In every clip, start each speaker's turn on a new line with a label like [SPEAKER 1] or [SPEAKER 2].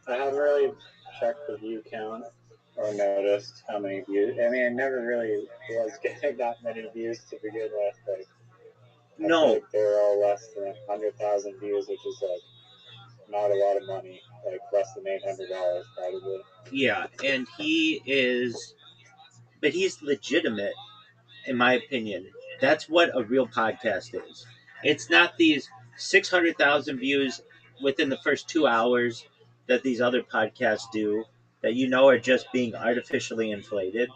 [SPEAKER 1] I haven't really checked the view count or noticed how many views. I mean, I never really was getting that many views to begin with. Like, I feel like they were all less than 100,000 views, which is like not a lot of money. Like less than $800 probably.
[SPEAKER 2] Yeah, and but he's legitimate, in my opinion. That's what a real podcast is. It's not these 600,000 views within the first 2 hours that these other podcasts do that are just being artificially inflated.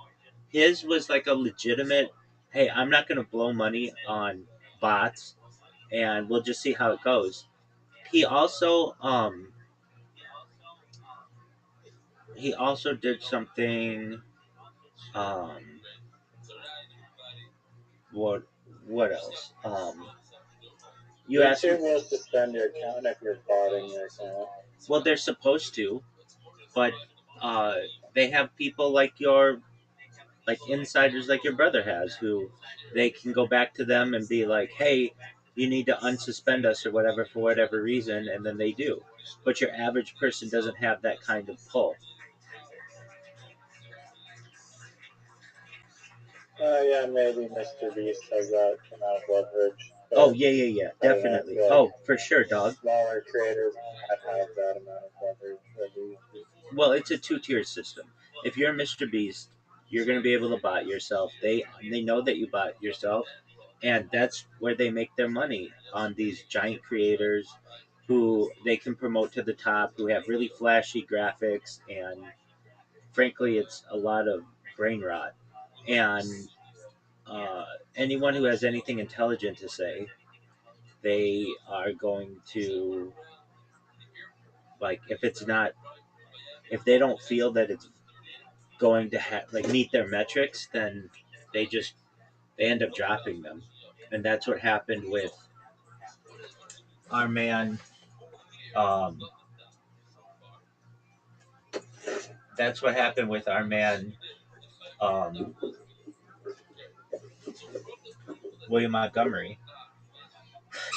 [SPEAKER 2] His was like a legitimate, hey, I'm not going to blow money on bots and we'll just see how it goes. He also did something um what else? You asked me.
[SPEAKER 1] YouTube will suspend your account if you're botting your account.
[SPEAKER 2] Well, they're supposed to, but they have people like insiders like your brother has, who they can go back to them and be like, hey, you need to unsuspend us or whatever for whatever reason, and then they do. But your average person doesn't have that kind of pull.
[SPEAKER 1] Yeah, maybe Mr. Beast has that amount of leverage.
[SPEAKER 2] Oh, yeah, definitely. Oh, for sure, dog.
[SPEAKER 1] Smaller creators might have that amount of leverage.
[SPEAKER 2] Well, it's a two-tier system. If you're Mr. Beast, you're going to be able to bot yourself. They know that you bot yourself, and that's where they make their money, on these giant creators who they can promote to the top, who have really flashy graphics, and frankly, it's a lot of brain rot. And anyone who has anything intelligent to say, they are going to, like, if they don't feel that it's going to meet their metrics, then they end up dropping them, and that's what happened with our man. Um, that's what happened with our man, um, William Montgomery.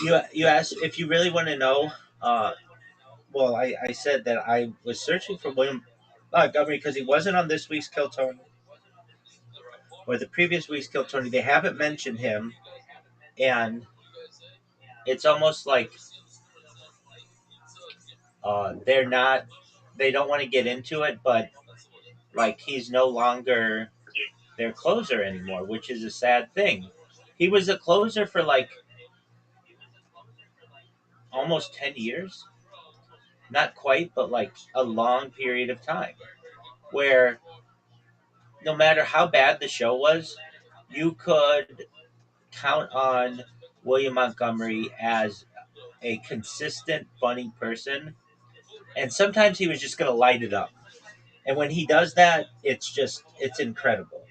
[SPEAKER 2] You asked if you really want to know. Well, I said that I was searching for William Montgomery because he wasn't on this week's Kill Tony or the previous week's Kill Tony. They haven't mentioned him, and it's almost like they're not. They don't want to get into it, but like he's no longer their closer anymore, which is a sad thing. He was a closer for like almost 10 years. Not quite, but like a long period of time where no matter how bad the show was, you could count on William Montgomery as a consistent, funny person. And sometimes he was just going to light it up. And when he does that, it's incredible.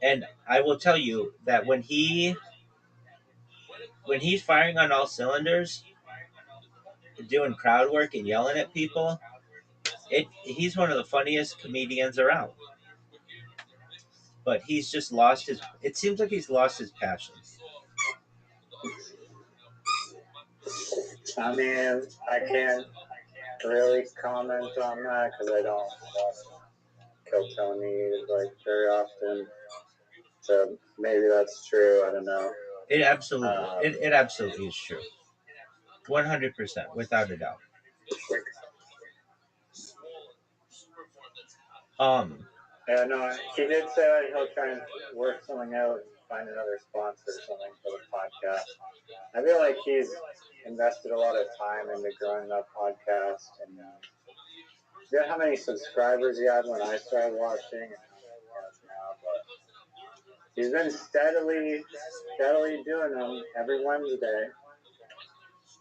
[SPEAKER 2] And I will tell you that when he's firing on all cylinders, doing crowd work and yelling at people, he's one of the funniest comedians around. But he's just lost his. It seems like he's lost his passion.
[SPEAKER 1] I mean, I can't really comment on that because I don't watch Kill Tony like very often. So maybe that's true. I don't know.
[SPEAKER 2] It absolutely is true. 100%, without a doubt.
[SPEAKER 1] Yeah, no, he did say that he'll try and work something out and find another sponsor or something for the podcast. I feel like he's invested a lot of time into growing that podcast. And I forget how many subscribers he had when I started watching and how many he has now, but he's been steadily doing them every Wednesday.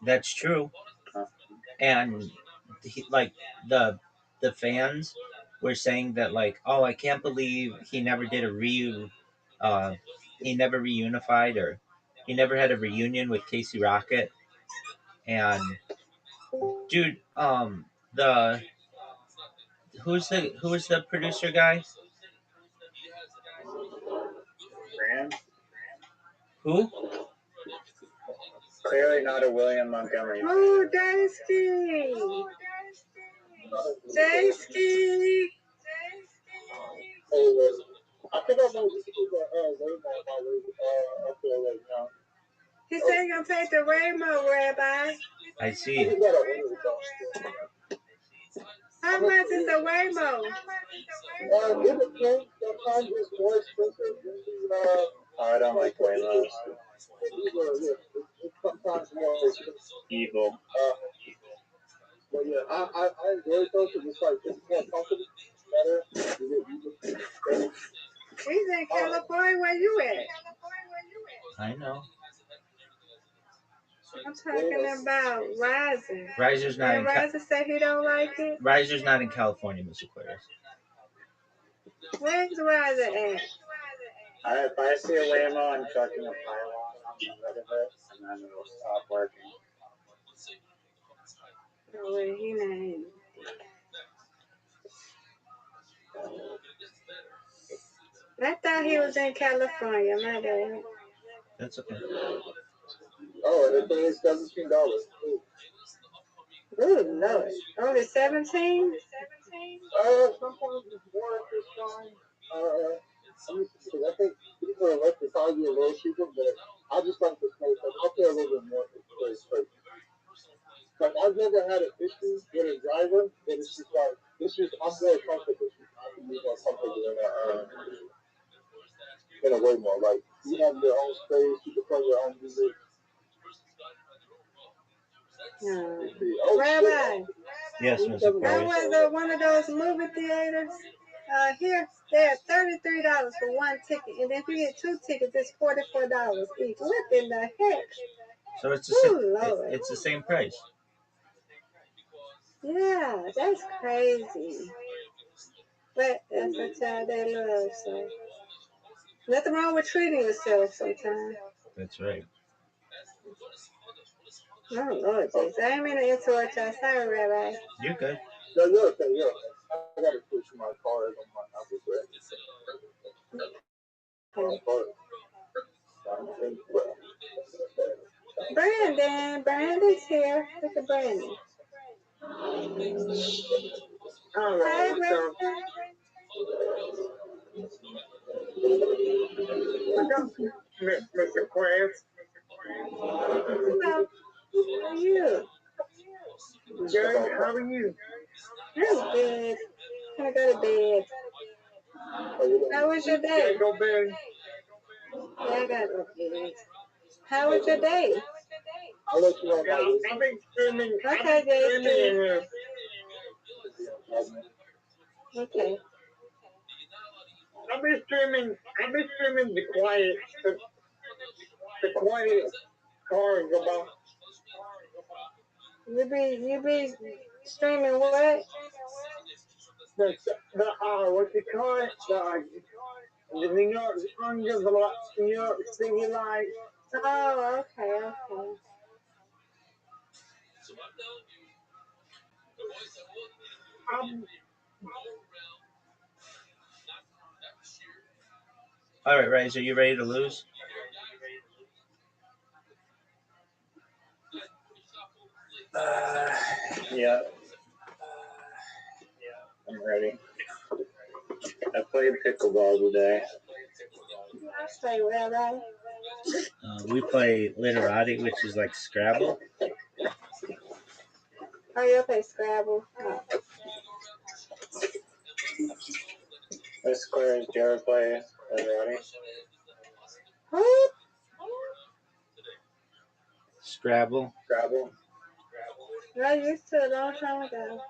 [SPEAKER 2] That's true. And like the fans were saying that, like, oh, I can't believe he never did he never reunified, or he never had a reunion with Casey Rocket. And dude, the who was the producer guy?
[SPEAKER 1] Graham?
[SPEAKER 2] Who?
[SPEAKER 1] Clearly not a William Montgomery.
[SPEAKER 3] Oh, Dynasty! J-Ski.
[SPEAKER 1] I think I'm going to see the Waymo up there right now.
[SPEAKER 3] He said he's going to take the Waymo, Rabbi.
[SPEAKER 2] I see.
[SPEAKER 3] How much is the Waymo?
[SPEAKER 1] It depends. Sometimes it's more expensive than the. I don't like Waymos. It's sometimes more expensive. Evil. But yeah, I enjoy it though because it's like it's more comfortable, better.
[SPEAKER 3] He's in California. Where you at?
[SPEAKER 2] I know.
[SPEAKER 3] I'm talking about Rising.
[SPEAKER 2] Riser's not
[SPEAKER 3] And
[SPEAKER 2] in
[SPEAKER 3] Rising said he don't like it.
[SPEAKER 2] Riser's not in California, Miss Aquarius.
[SPEAKER 3] Where's Rising at?
[SPEAKER 1] If I see a Waymo, I'm chucking a pylon on the hood of it, and then it'll stop working.
[SPEAKER 3] Oh, wait, he not. I thought he was in California. My bad.
[SPEAKER 2] That's okay.
[SPEAKER 1] Oh, and it's $17.
[SPEAKER 3] Ooh, Lord. Only 17?
[SPEAKER 1] Sometimes it's more at this time. I think people are like to call you a little cheaper, but I just like the space. Like, I'll pay a little bit more for the space. Like, I've never had an issue with a driver, but it's just like, I'm more comfortable. I can be more comfortable in a way more. Like, you have your own space, you can play your own music.
[SPEAKER 3] Rabbi.
[SPEAKER 2] Yes, Miss
[SPEAKER 3] I
[SPEAKER 2] Aquarius.
[SPEAKER 3] went to one of those movie theaters. Here, they're $33 for one ticket, and if you get two tickets, it's $44 each. What in the heck?
[SPEAKER 2] So it's the same price.
[SPEAKER 3] Yeah, that's crazy. But that's what y'all they love. So nothing wrong with treating yourself sometimes.
[SPEAKER 2] That's right.
[SPEAKER 3] Oh Lord, Jesus, I ain't mean to interrupt y'all. Sorry, Rabbi.
[SPEAKER 2] You're good.
[SPEAKER 1] No, you're okay. I gotta push my car on my
[SPEAKER 3] Brandon's here. Look at Brandon. Hi, Brandon.
[SPEAKER 1] Mr. Krantz.
[SPEAKER 3] Hello. How are you?
[SPEAKER 1] Good. How are you?
[SPEAKER 3] I'm good. I'm gonna go to bed. How was your day?
[SPEAKER 1] Go bed.
[SPEAKER 3] Yeah, I gotta go to bed. How was your day?
[SPEAKER 1] I'll let you know. I've been streaming.
[SPEAKER 3] Okay, Jason. Okay.
[SPEAKER 1] I've been streaming the quiet cars about.
[SPEAKER 3] You be streaming what?
[SPEAKER 1] What you call it? The New York Rangers, New York City Lights.
[SPEAKER 3] Oh, okay.
[SPEAKER 2] All right, Riser, you ready to lose?
[SPEAKER 1] Yeah. I'm ready. I played pickleball today.
[SPEAKER 3] I play well, right?
[SPEAKER 2] We play Literati, which is like Scrabble.
[SPEAKER 3] Oh, you play Scrabble. Oh.
[SPEAKER 1] Miss Claire, do you ever play Literati?
[SPEAKER 3] Who?
[SPEAKER 2] Scrabble.
[SPEAKER 3] I used to a long time ago.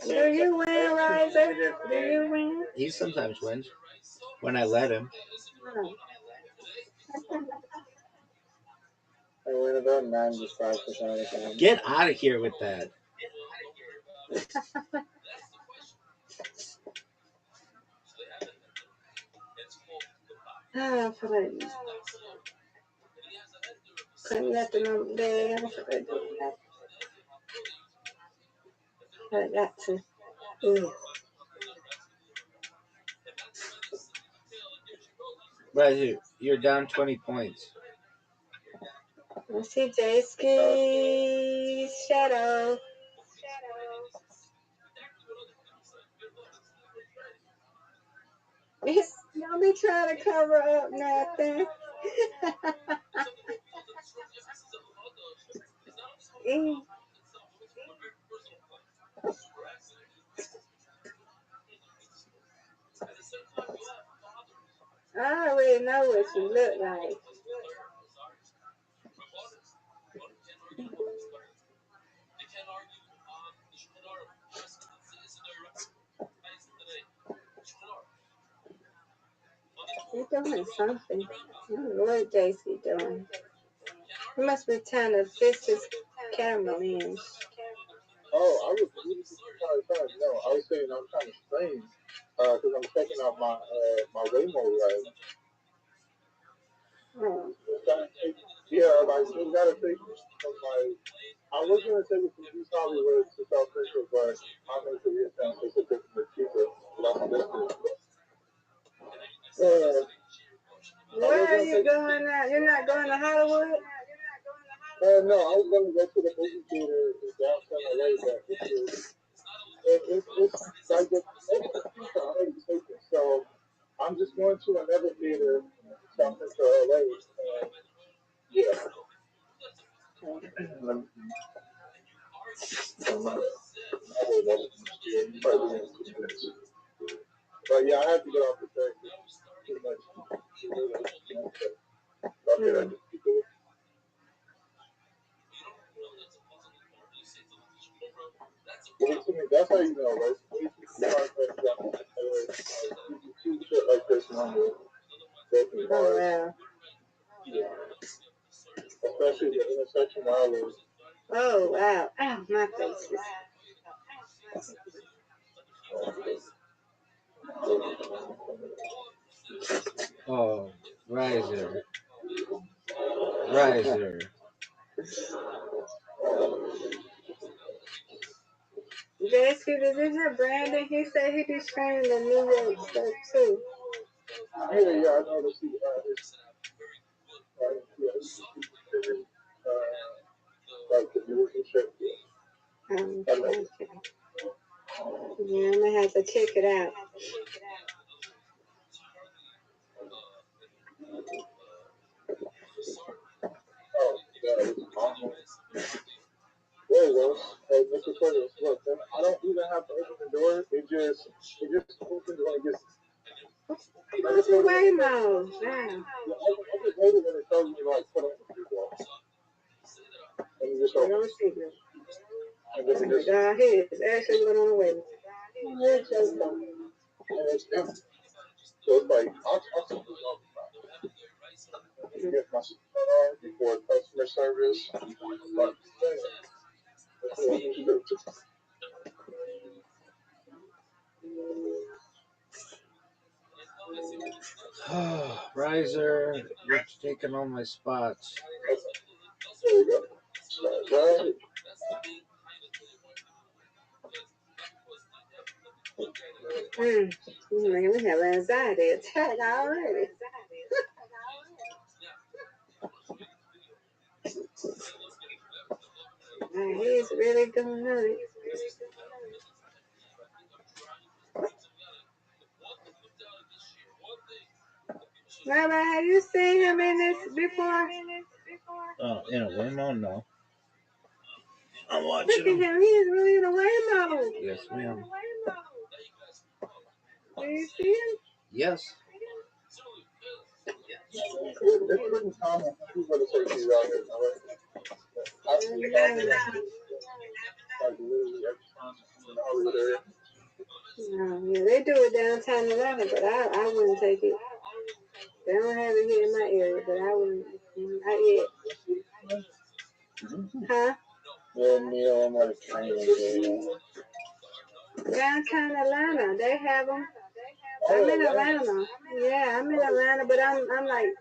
[SPEAKER 3] Do you win, Riser? Do you win?
[SPEAKER 2] He sometimes wins when I let him.
[SPEAKER 3] Oh.
[SPEAKER 1] I win about 95% of the time.
[SPEAKER 2] Get out of here with that.
[SPEAKER 3] Please. Put nothing on there. I forgot to do that. I got to.
[SPEAKER 2] Riser, you're down 20 points.
[SPEAKER 3] I see J-Ski's shadow. Don't be trying to cover up nothing. I already know what you look like. He's doing something. I don't know what JC doing. He must be trying to fix his camera lens.
[SPEAKER 4] Oh, I was sorry. No, I was saying I'm trying to stream because I'm checking out my Waymo ride.
[SPEAKER 3] Oh.
[SPEAKER 4] Yeah, like you gotta take from like I was gonna take it from East Hollywood to South Central, but I'm into the San Francisco for cheaper. Long distance.
[SPEAKER 3] Where are you going now? You're not going to Hollywood?
[SPEAKER 4] No, I was gonna go to the movie theater in downtown LA, but it's like the seats are already taken, so I'm just going to another theater in South Central LA. Yeah. But yeah, I have to get off the train. Too much. Okay, I just keep it. That's how you know, right? You shit like this normally.
[SPEAKER 3] Oh, wow.
[SPEAKER 4] Yeah. Especially the intersection hours.
[SPEAKER 3] Oh, wow. Ow, my face is...
[SPEAKER 2] Oh, riser.
[SPEAKER 3] J-Ski, is this your Brandon? He said he be streaming the New York stuff too.
[SPEAKER 4] Yeah, I know that she like the music shit.
[SPEAKER 3] Okay. Yeah, I'm gonna have to check it out.
[SPEAKER 4] Oh, yeah, it's awesome. There it goes. Hey, Mr. Curtis, look, I don't even have to open the door. It just opens when it gets.
[SPEAKER 3] What's the Waymo? Wow.
[SPEAKER 4] I just hate it when it tells me like put on the seatbelt. And you just open. And then
[SPEAKER 3] Oh my God, he is actually going on the way.
[SPEAKER 4] And it's empty. So it's like I'll take this all the time. Get my seatbelt on before customer service. Like, that's what you should do.
[SPEAKER 2] Riser, you're taking all my spots.
[SPEAKER 4] There you go. Right.
[SPEAKER 3] Man, we have an anxiety attack already. He's really going on it. Rabbi, have you seen him in this before?
[SPEAKER 2] In a Waymo, no. I'm watching
[SPEAKER 3] Look at him. He is really in a Waymo.
[SPEAKER 2] Yes, ma'am.
[SPEAKER 3] Do you see him?
[SPEAKER 2] Yes.
[SPEAKER 4] It's pretty common for people to say she's out here. Like literally every time in the Hollywood area.
[SPEAKER 3] Yeah, they do it downtown Atlanta, but I wouldn't take it. They don't have it here in my area, but I wouldn't. Not yet. Huh? Downtown Atlanta, they have them. I'm in Atlanta. Yeah, I'm in Atlanta, but I'm like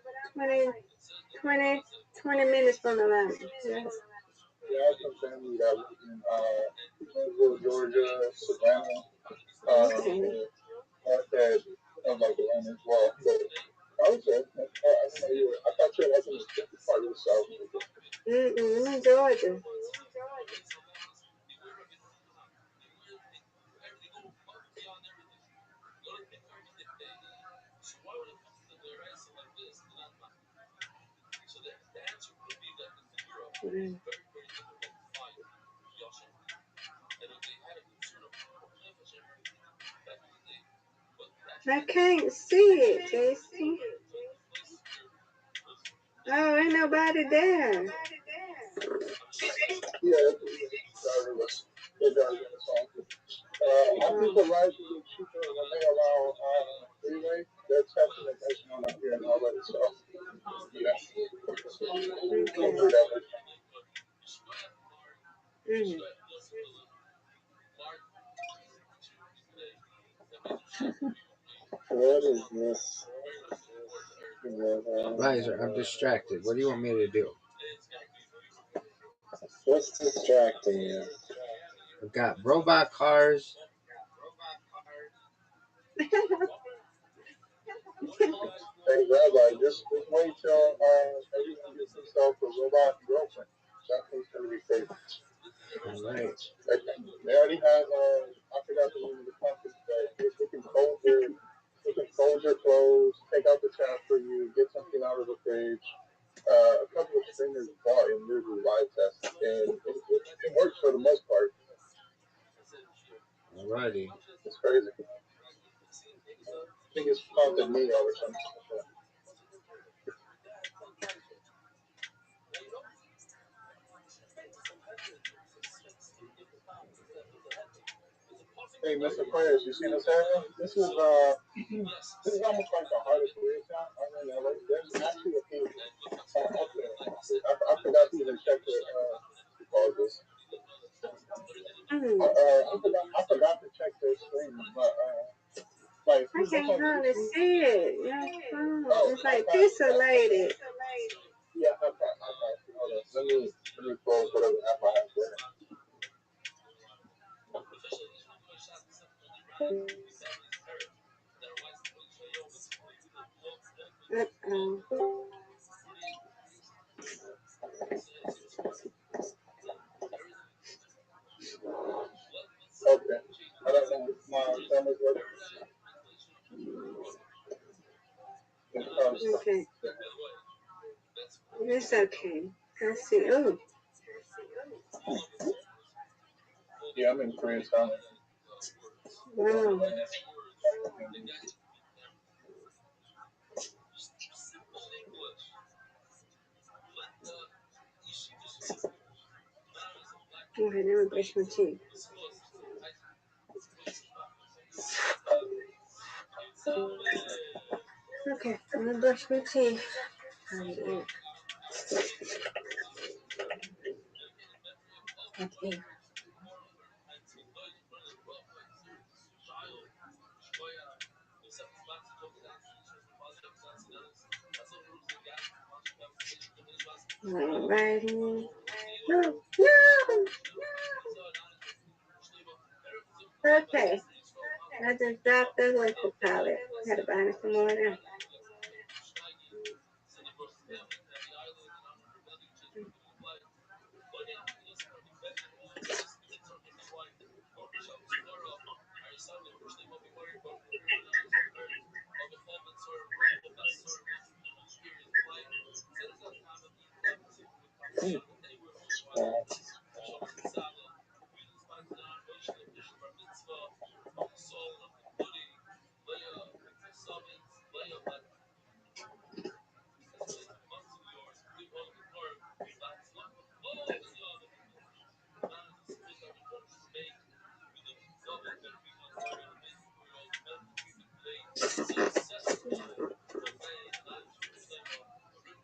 [SPEAKER 3] 20 minutes from Atlanta. Yes.
[SPEAKER 4] Yeah, I have some family that lives in Georgia, Savannah, that like Atlanta as well. But I would say, I don't know, I thought you were like in the different part of the South.
[SPEAKER 3] I'm in Georgia. Mm. I can't see it, Jason. Oh, ain't nobody there.
[SPEAKER 4] Yeah, driverless. They drive in the song. I think the rides will be cheaper when they allow freeway. They're testing it right now up here in already. So, yeah. We'll do
[SPEAKER 3] Okay.
[SPEAKER 4] that.
[SPEAKER 3] Mm.
[SPEAKER 1] What is this?
[SPEAKER 2] Liza, I'm distracted. What do you want me to do?
[SPEAKER 1] What's distracting you?
[SPEAKER 2] I've got robot cars.
[SPEAKER 4] Hey, Rabbi, just wait till everyone gets themselves a robot girlfriend. That thing's going to be crazy.
[SPEAKER 2] All right.
[SPEAKER 4] They already have, I forgot the name of the company, but they can fold your clothes, take out the trash for you, get something out of the fridge. A couple of streamers bought and literally live test, and it works for the most part.
[SPEAKER 2] Alrighty.
[SPEAKER 4] It's crazy. I think it's called the Neo or something like that. Hey, Mr. Players, you see this area? This is almost like the hardest Koreatown. I mean, there's actually a few up there. I forgot to even check all this.
[SPEAKER 3] Mm.
[SPEAKER 4] I forgot to check their stream, but like
[SPEAKER 3] I can't hardly see it. It's like pixelated.
[SPEAKER 4] yeah, okay. Hold on. Let me close whatever app I have there.
[SPEAKER 3] Uh-oh.
[SPEAKER 4] Okay. I don't know if my camera's working.
[SPEAKER 3] Okay. It's okay. Let's see. Oh,
[SPEAKER 4] Yeah, I'm in Koreatown.
[SPEAKER 3] wow. Okay, let me brush my teeth. Okay, I'm gonna brush my teeth. Okay. Alrighty. No, no. Okay. I just dropped the what you call it. Gotta buy me some more now.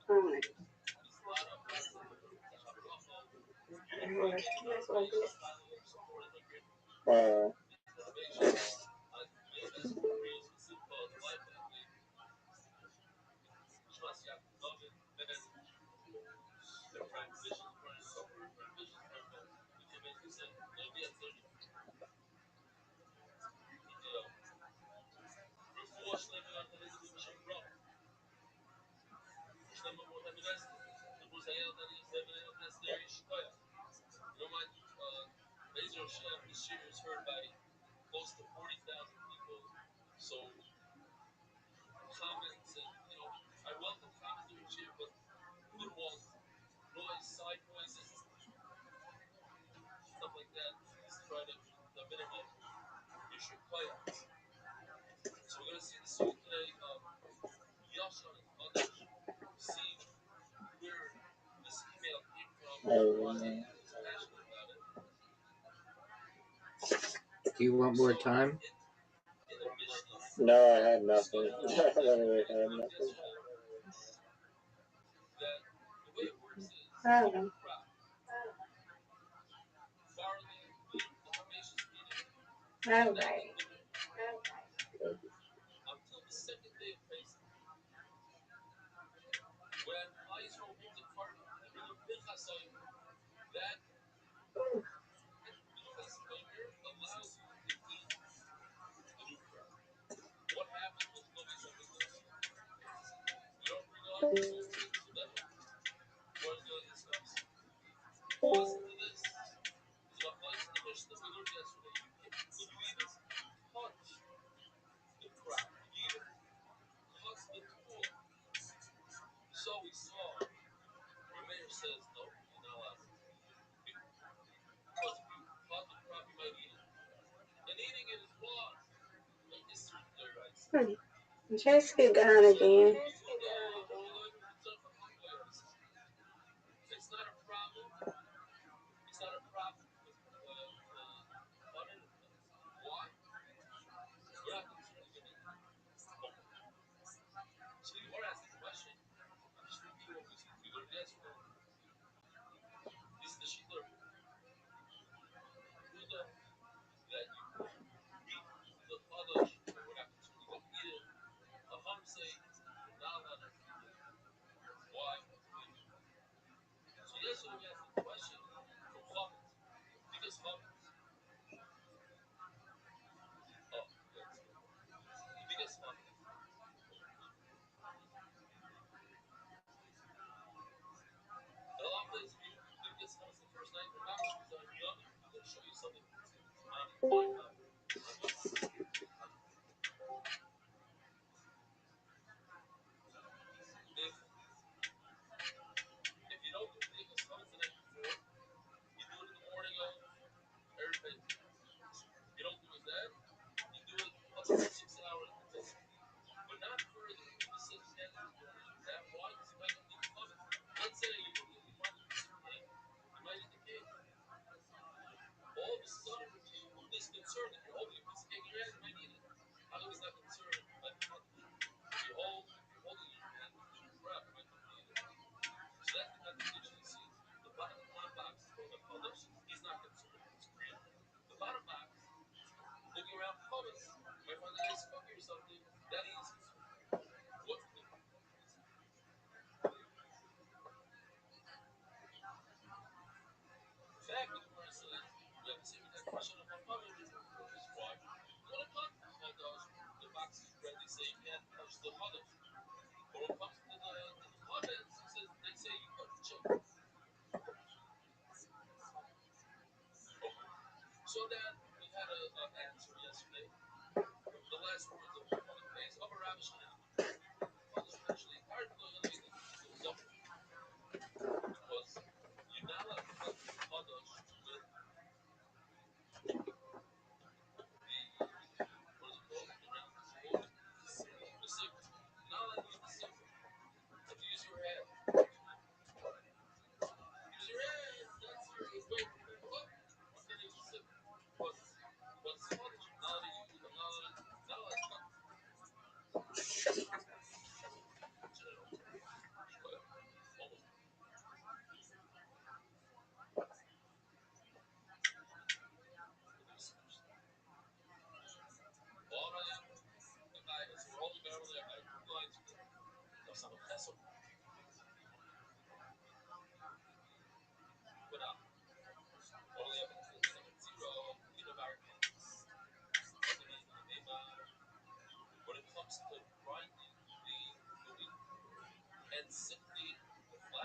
[SPEAKER 3] Alright.
[SPEAKER 1] Wow.
[SPEAKER 2] Do you want more time?
[SPEAKER 1] No, I had nothing. I literally had nothing.
[SPEAKER 3] Oh, all right. Just get down again.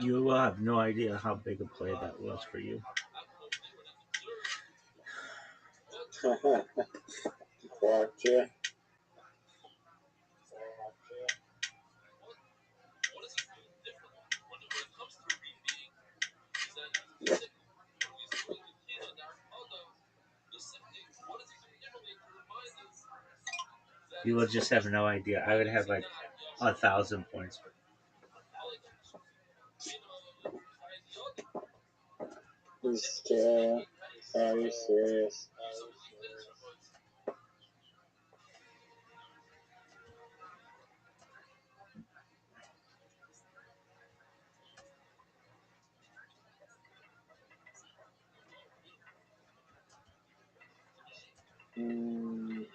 [SPEAKER 2] You will have no idea how big a play that was for you.
[SPEAKER 1] Blocked you.
[SPEAKER 2] You will just have no idea. I would have like 1,000 points.
[SPEAKER 1] He's still. Are you serious? Mm.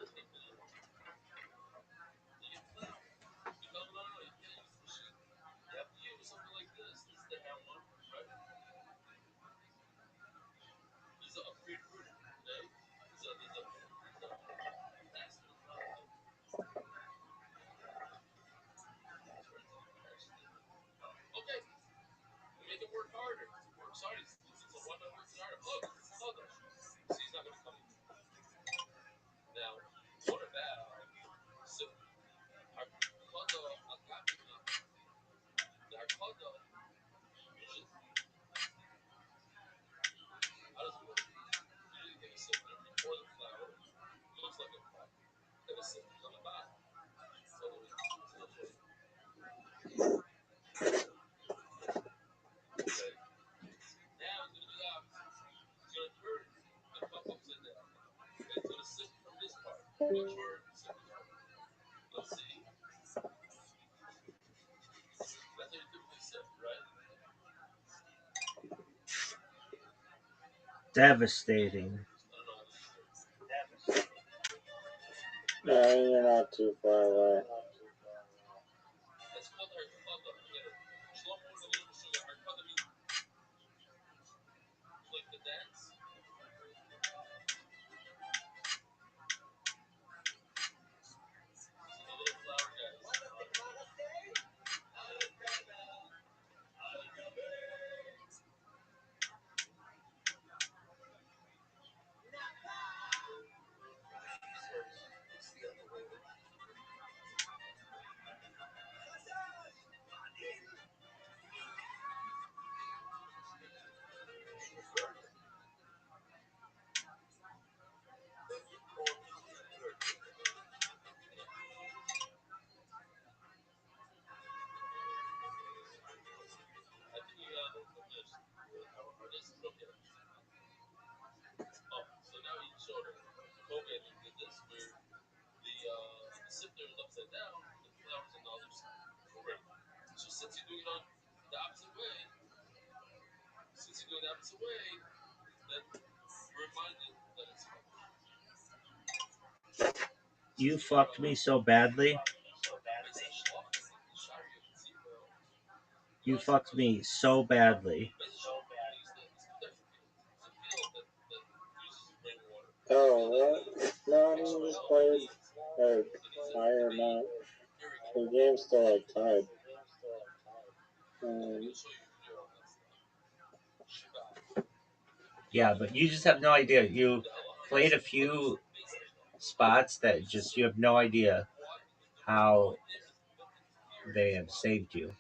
[SPEAKER 2] Devastating.
[SPEAKER 1] You're not too far away.
[SPEAKER 2] You fucked me so badly. You fucked me so badly.
[SPEAKER 1] Oh, what? No, I didn't just play a higher amount. The game's still like tied.
[SPEAKER 2] Yeah, but you just have no idea. You played a few spots that just you have no idea how they have saved you.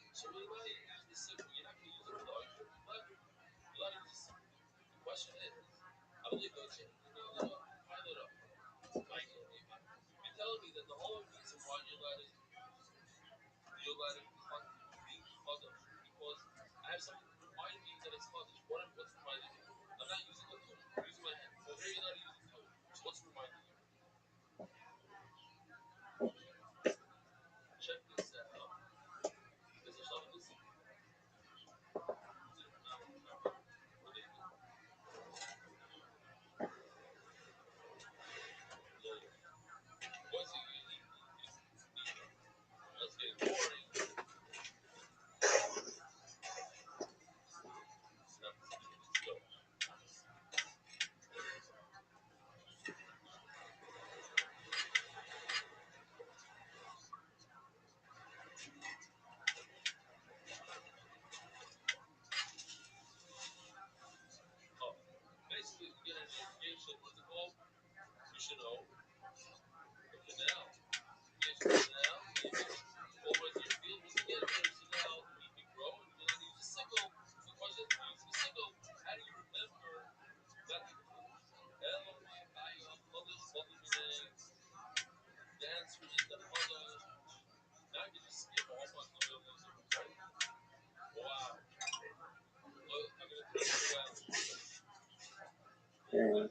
[SPEAKER 1] Yeah.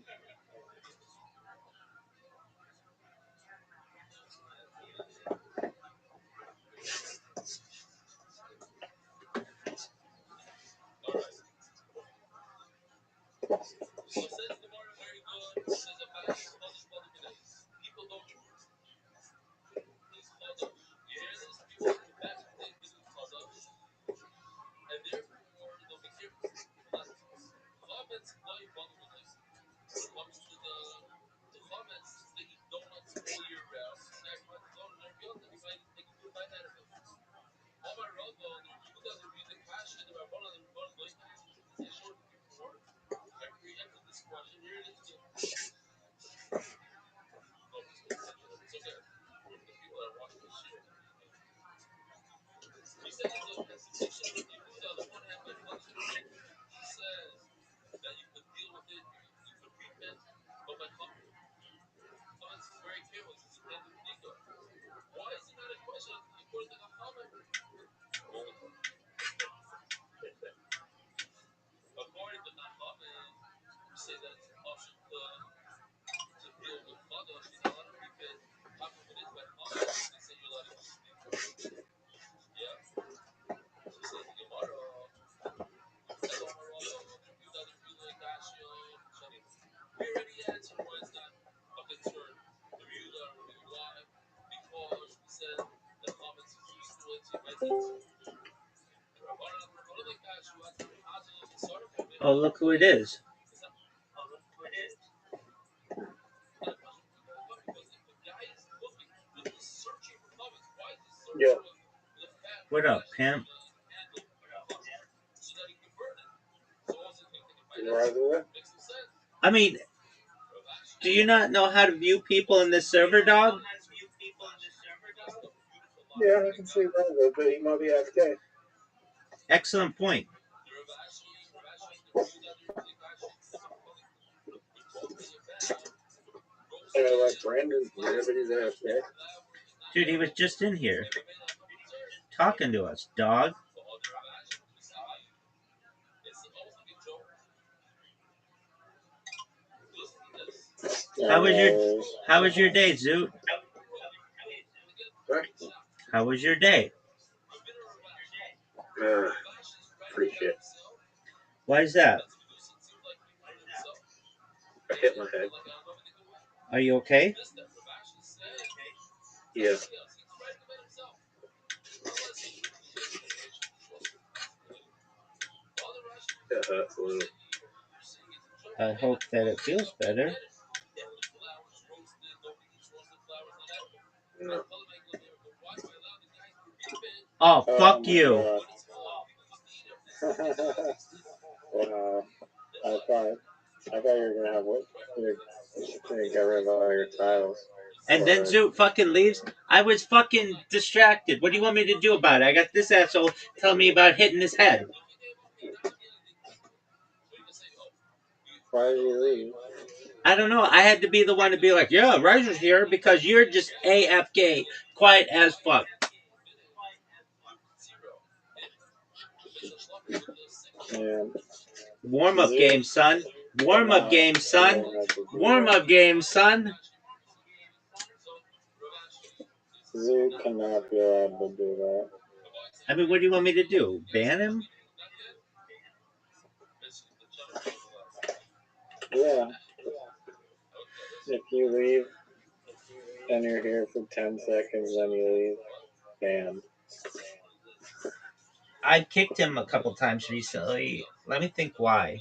[SPEAKER 2] Oh, look who it is.
[SPEAKER 1] Yeah.
[SPEAKER 2] What up, pimp? I mean, do you not know how to view people in this server, dog?
[SPEAKER 1] Yeah, I can see that, but he might be AFK.
[SPEAKER 2] Excellent point.
[SPEAKER 1] Like Brandon, everybody's AFK.
[SPEAKER 2] Dude, he was just in here talking to us, dog. How was your day, Zoot?
[SPEAKER 1] Sorry?
[SPEAKER 2] How was your day?
[SPEAKER 1] Pretty shit.
[SPEAKER 2] Why is that?
[SPEAKER 1] I hit my head.
[SPEAKER 2] Are you okay?
[SPEAKER 1] Yeah. It hurts a little.
[SPEAKER 2] I hope that it feels better.
[SPEAKER 1] No.
[SPEAKER 2] Oh, fuck you.
[SPEAKER 1] Wow. I thought you were gonna have what? You're gonna get rid of all your tiles.
[SPEAKER 2] And then Zoot fucking leaves. I was fucking distracted. What do you want me to do about it? I got this asshole telling me about hitting his head.
[SPEAKER 1] Why did he leave?
[SPEAKER 2] I don't know. I had to be the one to be like, yeah, Riser's here because you're just AFK, quiet as fuck.
[SPEAKER 1] Yeah.
[SPEAKER 2] Warm up game, son. Warm up game, son. Warm up game, son.
[SPEAKER 1] Zoo cannot be allowed to do that.
[SPEAKER 2] I mean, what do you want me to do? Ban him?
[SPEAKER 1] Yeah. If you leave and you're here for 10 seconds, then you leave, banned.
[SPEAKER 2] I kicked him a couple times recently. Let me think why.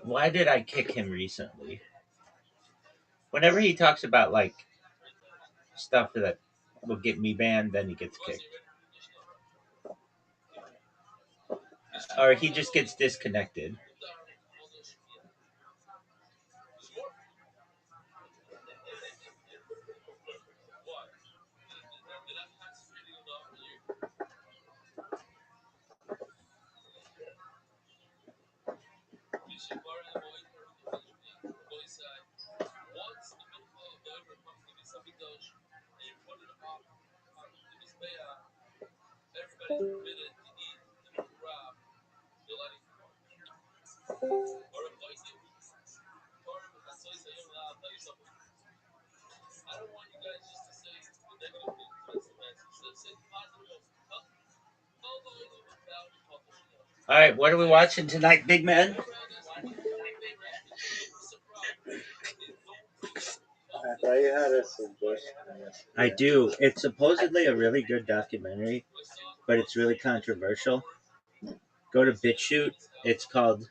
[SPEAKER 2] Why did I kick him recently? Whenever he talks about like stuff that will get me banned, then he gets kicked. or he just gets disconnected. All right, what are we watching tonight, big man?
[SPEAKER 1] I thought you had a suggestion.
[SPEAKER 2] I do. It's supposedly a really good documentary, but it's really controversial. Go to BitChute. It's called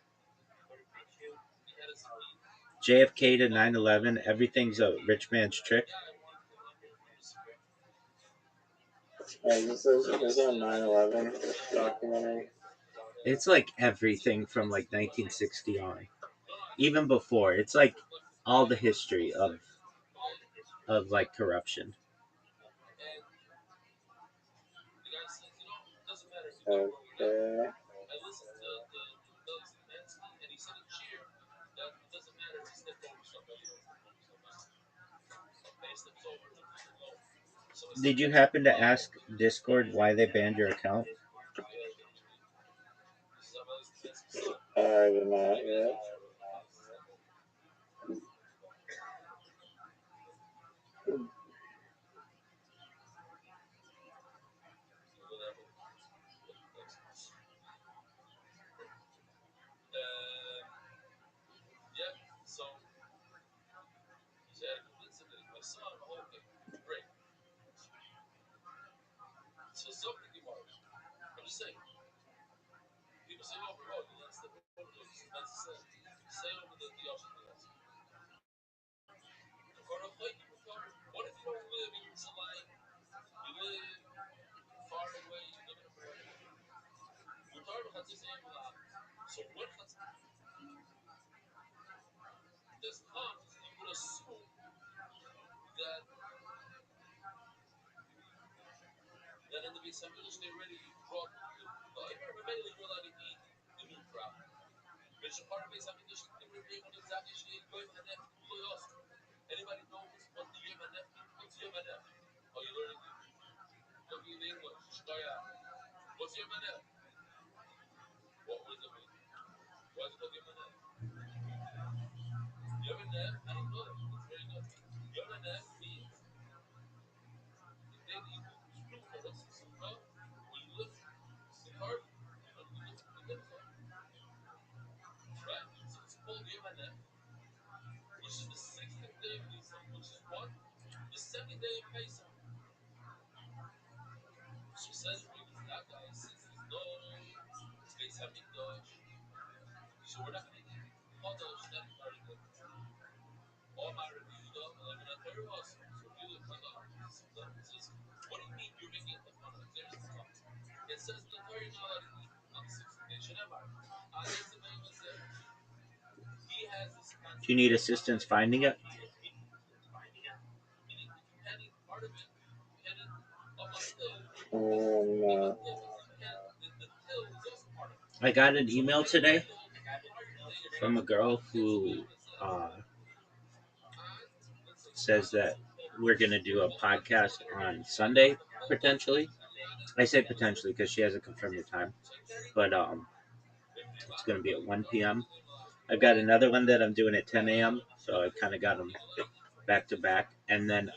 [SPEAKER 2] JFK to 9/11. Everything's a rich man's trick.
[SPEAKER 1] This is a 9/11 documentary.
[SPEAKER 2] It's like everything from like 1960 on, even before. It's like all the history of like corruption.
[SPEAKER 1] Okay.
[SPEAKER 2] Did you happen to ask Discord why they banned your account?
[SPEAKER 1] I did not yet.
[SPEAKER 2] Do you need assistance finding it?
[SPEAKER 1] No.
[SPEAKER 2] I got an email today from a girl who says that we're going to do a podcast on Sunday, potentially. I say potentially because she hasn't confirmed the time, but it's going to be at 1 p.m. I've got another one that I'm doing at 10 a.m., so I kind of got them back to back. And then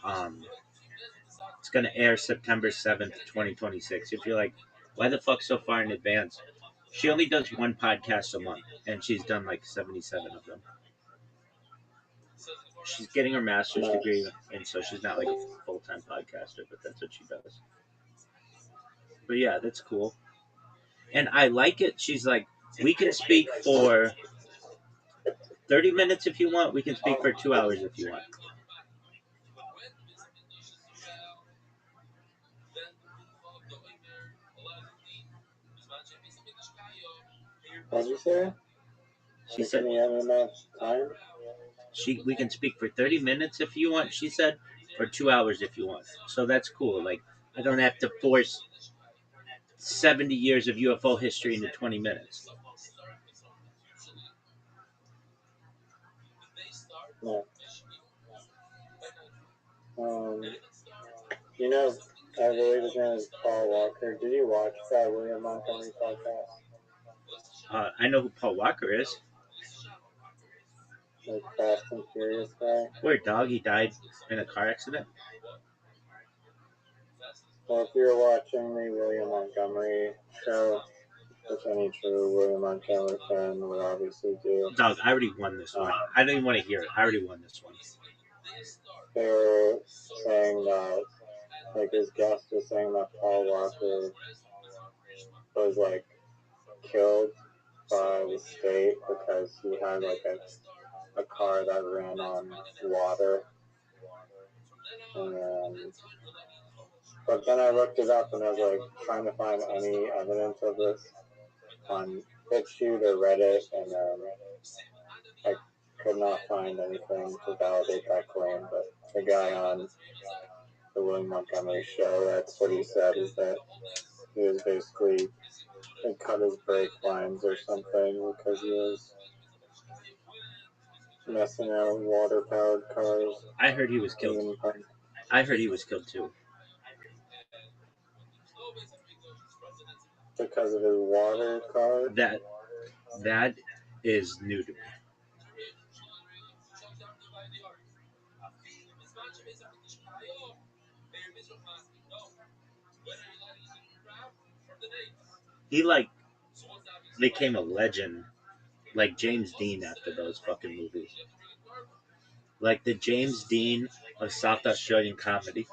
[SPEAKER 2] it's going to air September 7th, 2026. If you're like, why the fuck so far in advance? She only does one podcast a month, and she's done like 77 of them. She's getting her master's degree, and so she's not like a full-time podcaster, but that's what she does. But yeah, that's cool. And I like it. She's like, we can speak for 30 minutes if you want. We can speak for 2 hours if you want.
[SPEAKER 1] What'd you say?
[SPEAKER 2] She said
[SPEAKER 1] Any other amount of time?
[SPEAKER 2] we can speak for 30 minutes if you want, she said, or 2 hours if you want. So that's cool. Like, I don't have to force 70 years of UFO history into 20 minutes.
[SPEAKER 1] No. You know, I believe his name is Paul Walker. Did you watch that William Montgomery podcast?
[SPEAKER 2] I know who Paul Walker is.
[SPEAKER 1] The Fast and Furious guy.
[SPEAKER 2] Where, dog? He died in a car accident?
[SPEAKER 1] Well, if you're watching the William Montgomery show, which any true William Montgomery fan would obviously do.
[SPEAKER 2] Dog, I already won this one. I don't even want to hear it. I already won this one.
[SPEAKER 1] They were saying that, like, his guest was saying that Paul Walker was, like, killed by the state because he had, like, a car that ran on water. And but then I looked it up and I was like trying to find any evidence of this on BitChute or Reddit, and I could not find anything to validate that claim. But the guy on the William Montgomery show, that's what he said, is that he was basically cut his brake lines or something because he was messing around with water-powered cars.
[SPEAKER 2] I heard he was killed. I heard he was killed too.
[SPEAKER 1] Because of his water car?
[SPEAKER 2] That is new to me. He like became a legend, like James Dean after those fucking movies. Like the James Dean of South Australian comedy.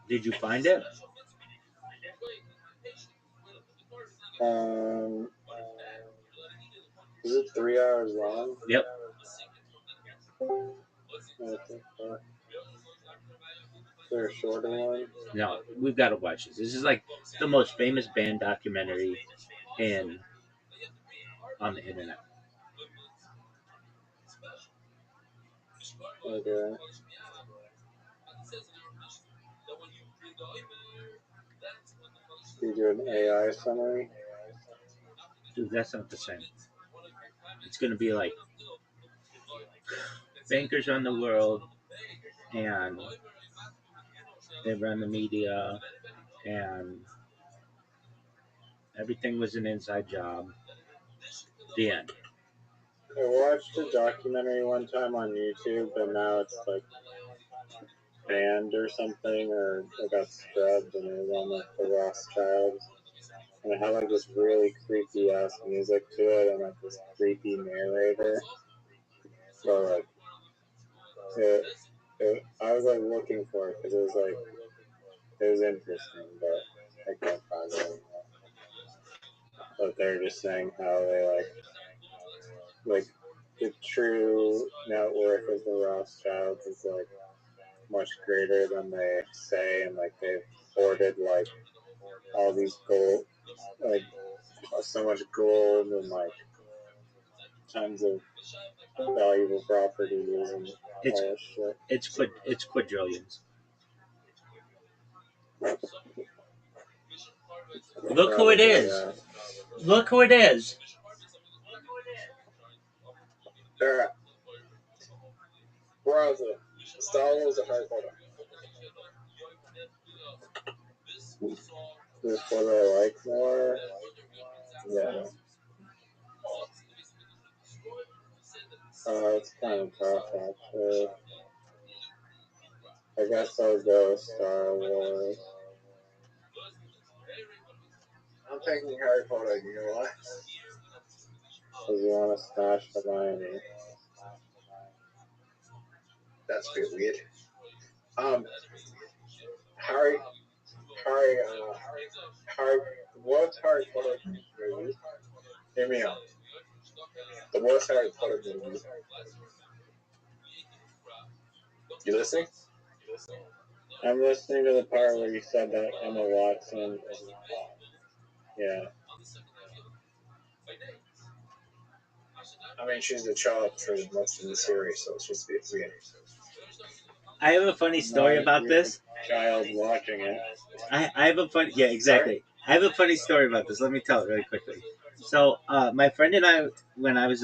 [SPEAKER 2] Did you find it?
[SPEAKER 1] Is it 3 hours long?
[SPEAKER 2] Yep.
[SPEAKER 1] Is there a shorter one?
[SPEAKER 2] No, we've got to watch this. This is like the most famous band documentary on the internet.
[SPEAKER 1] Okay. You do an AI summary?
[SPEAKER 2] Dude, that's not the same. It's gonna be like bankers run the world, and they run the media, and everything was an inside job. The end.
[SPEAKER 1] I watched a documentary one time on YouTube, but now it's like banned or something, or it got scrubbed, and it was on like the Rothschilds. And it had like this really creepy ass music to it, and like this creepy narrator. So like, I was like looking for it because it was interesting, but I can't find it anymore. But they're just saying how they like the true net worth of the Rothschilds is like much greater than they say, and like they've hoarded like all these gold, like so much gold and like tons of valuable properties and all that shit.
[SPEAKER 2] It's quadrillions. Look who it is. Yeah. Look who it is.
[SPEAKER 1] Alright. Where was it? Star Wars or Harry Potter? This is what I like more. Yeah. It's kind of tough, actually. I guess I'll go Star Wars. I'm taking Harry Potter, you know why? Because you want to smash Hermione. That's a bit weird. Harry, what's Harry Potter movies?
[SPEAKER 4] Hear me out. The worst Harry Potter movie. You listening?
[SPEAKER 1] I'm listening to the part where you said that Emma Watson is yeah.
[SPEAKER 4] I mean, she's a child for most of the series, so it's just a bit weird.
[SPEAKER 2] I have a funny story
[SPEAKER 1] Not
[SPEAKER 2] about
[SPEAKER 1] you're
[SPEAKER 2] this.
[SPEAKER 1] the child watching it.
[SPEAKER 2] I have a funny, yeah, exactly. I have a funny story about this. Let me tell it really quickly. So, my friend and I, when I was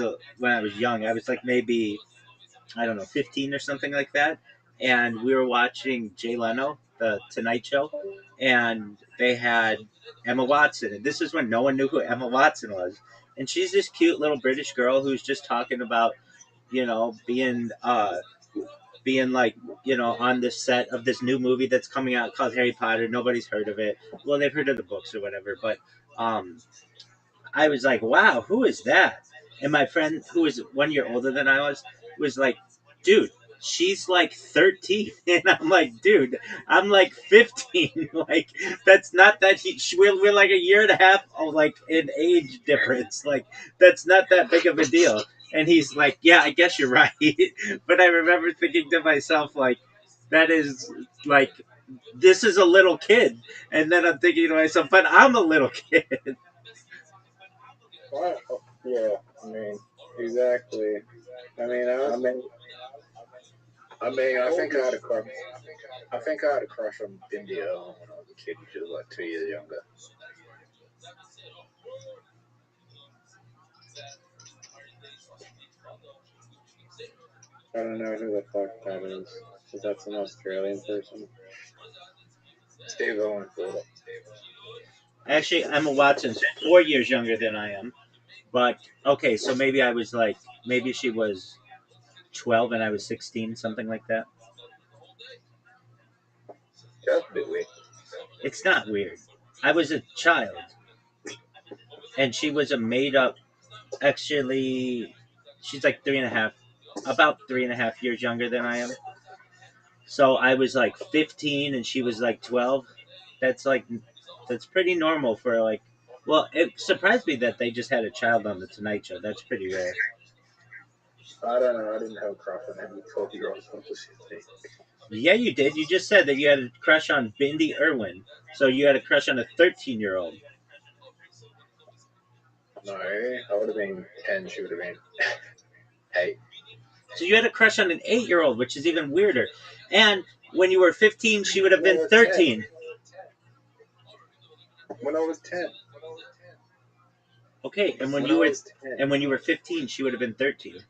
[SPEAKER 2] young, I was like maybe, I don't know, 15 or something like that, and we were watching Jay Leno, the Tonight Show, and they had Emma Watson, and this is when no one knew who Emma Watson was, and she's this cute little British girl who's just talking about, being like, on the set of this new movie that's coming out called Harry Potter. Nobody's heard of it. Well, they've heard of the books or whatever, but um, I was like, wow, who is that? And my friend, who was 1 year older than I was like, dude, she's like 13. And I'm like, dude, I'm like 15. Like, that's not that we're like a year and a half, like, in age difference. Like, that's not that big of a deal. And he's like, yeah, I guess you're right. But I remember thinking to myself, like, that is like, this is a little kid. And then I'm thinking to myself, but I'm a little kid.
[SPEAKER 1] What? Yeah, I mean, exactly. I mean,
[SPEAKER 4] I think I had a crush. I think I had a crush on India when I was a kid. She was like 2 years younger.
[SPEAKER 1] I don't know who the fuck that is. Is that some Australian person?
[SPEAKER 4] Steve Owen thought it.
[SPEAKER 2] Actually, Emma Watson's 4 years younger than I am. But okay, so maybe I was like, maybe she was 12 and I was 16, something like that.
[SPEAKER 4] That's a bit weird.
[SPEAKER 2] It's not weird. I was a child, and she was a made up. Actually, she's like 3.5, about 3.5 years younger than I am. So I was like 15 and she was like 12. That's like, that's pretty normal for like. Well, it surprised me that they just had a child on the Tonight Show. That's pretty rare.
[SPEAKER 4] I don't know. I didn't have a crush on any 12-year-olds.
[SPEAKER 2] Yeah, you did. You just said that you had a crush on Bindi Irwin. So you had a crush on a 13-year-old.
[SPEAKER 4] No, I would have been 10. She would have been 8.
[SPEAKER 2] So you had a crush on an 8-year-old, which is even weirder. And when you were 15, she would have been 13.
[SPEAKER 4] When I was 10.
[SPEAKER 2] Okay, and when
[SPEAKER 4] When
[SPEAKER 2] you
[SPEAKER 4] I
[SPEAKER 2] were
[SPEAKER 4] was 10.
[SPEAKER 2] and when you were 15, she would have been 13.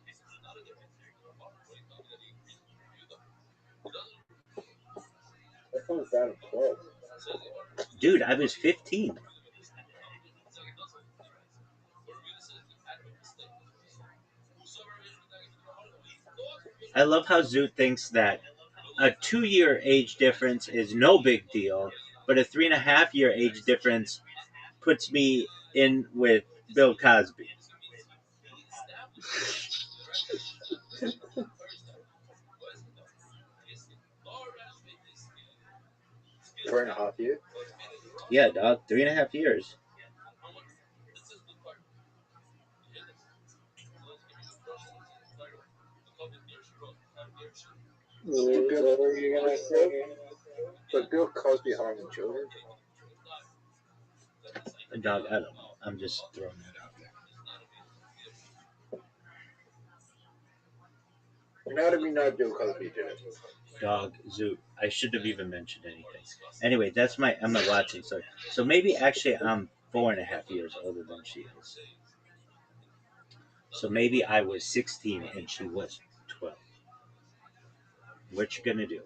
[SPEAKER 1] That comes down close.
[SPEAKER 2] Dude, I was 15. I love how Zoot thinks that a 2 year age difference is no big deal, but a 3.5 year age difference puts me in with Bill Cosby.
[SPEAKER 4] 3.5 years.
[SPEAKER 2] Yeah, dog, 3.5 years.
[SPEAKER 1] What were you gonna say?
[SPEAKER 4] But Bill Cosby harming children.
[SPEAKER 2] Dog, I don't know. I'm just throwing that out there.
[SPEAKER 4] And how do we know Bill Cosby did it?
[SPEAKER 2] Dog, Zoot. I shouldn't have even mentioned anything. Anyway, that's my Emma Watson story. So maybe actually I'm 4.5 years older than she is. So maybe I was 16 and she was 12. What you gonna do?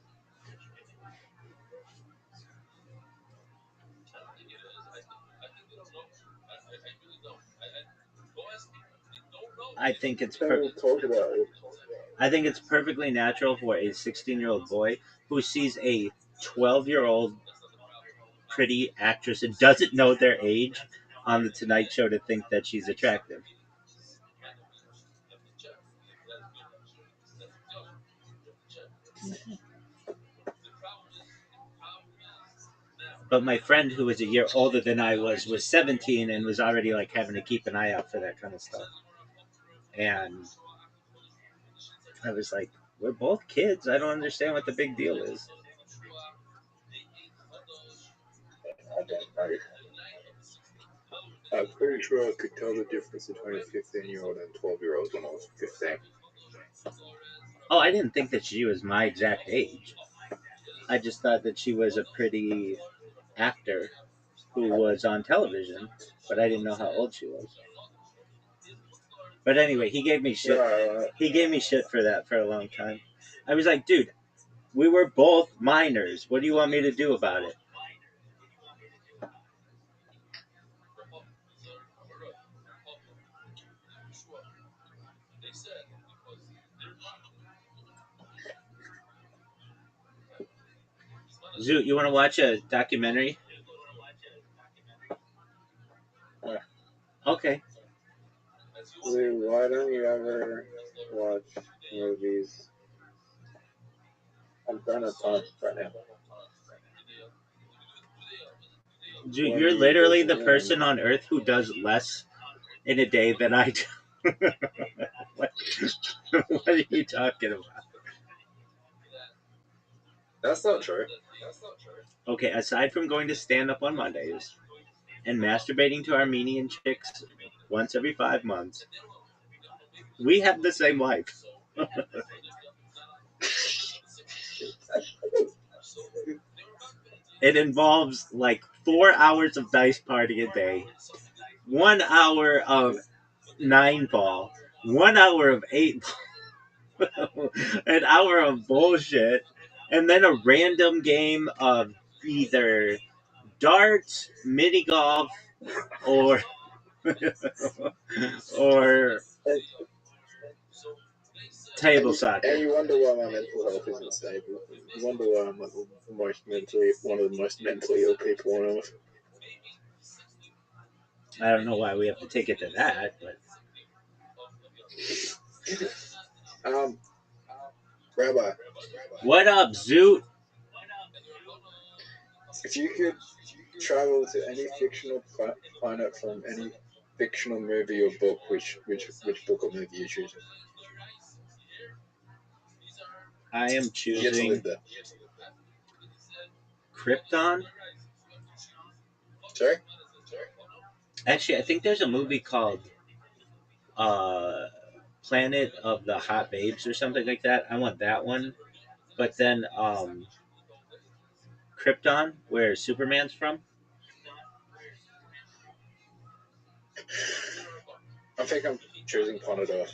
[SPEAKER 2] I think it's
[SPEAKER 4] We talked about it.
[SPEAKER 2] I think it's perfectly natural for a 16-year-old boy who sees a 12-year-old pretty actress and doesn't know their age on the Tonight Show to think that she's attractive. But my friend, who was a year older than I was 17 and was already like having to keep an eye out for that kind of stuff. And I was like, we're both kids. I don't understand what the big deal is.
[SPEAKER 4] I don't know. I'm pretty sure I could tell the difference between a 15-year-old and a 12-year-old when I was 15.
[SPEAKER 2] Oh, I didn't think that she was my exact age. I just thought that she was a pretty actor who was on television, but I didn't know how old she was. But anyway, he gave me shit. He gave me shit for that for a long time. I was like, dude, we were both minors. What do you want me to do about it? Zoot, you want to watch a documentary? Okay.
[SPEAKER 1] Lou, why don't you ever watch movies? I'm done at time right now.
[SPEAKER 2] Zoot, you're literally the person on Earth who does less in a day than I do. what are you talking about?
[SPEAKER 4] That's not true.
[SPEAKER 2] Okay, aside from going to stand up on Mondays and masturbating to Armenian chicks once every 5 months, we have the same life. It involves like 4 hours of dice party a day, 1 hour of 9 ball, 1 hour of 8 ball, an hour of bullshit, and then a random game of either darts, mini golf, or or table soccer.
[SPEAKER 4] And you wonder why my mental health isn't stable. You wonder why I'm one of the most mentally ill people on earth.
[SPEAKER 2] I don't know why we have to take it to that, but
[SPEAKER 4] Rabbi,
[SPEAKER 2] what up, Zoot?
[SPEAKER 4] if you could travel to any fictional planet from any fictional movie or book, which book or movie you choose?
[SPEAKER 2] I am
[SPEAKER 4] You get to
[SPEAKER 2] choosing
[SPEAKER 4] live there.
[SPEAKER 2] Krypton.
[SPEAKER 4] Sorry?
[SPEAKER 2] Actually, I think there's a movie called Planet of the Hot Babes or something like that. I want that one. But then Krypton, where Superman's from.
[SPEAKER 4] I think I'm choosing Planet Earth.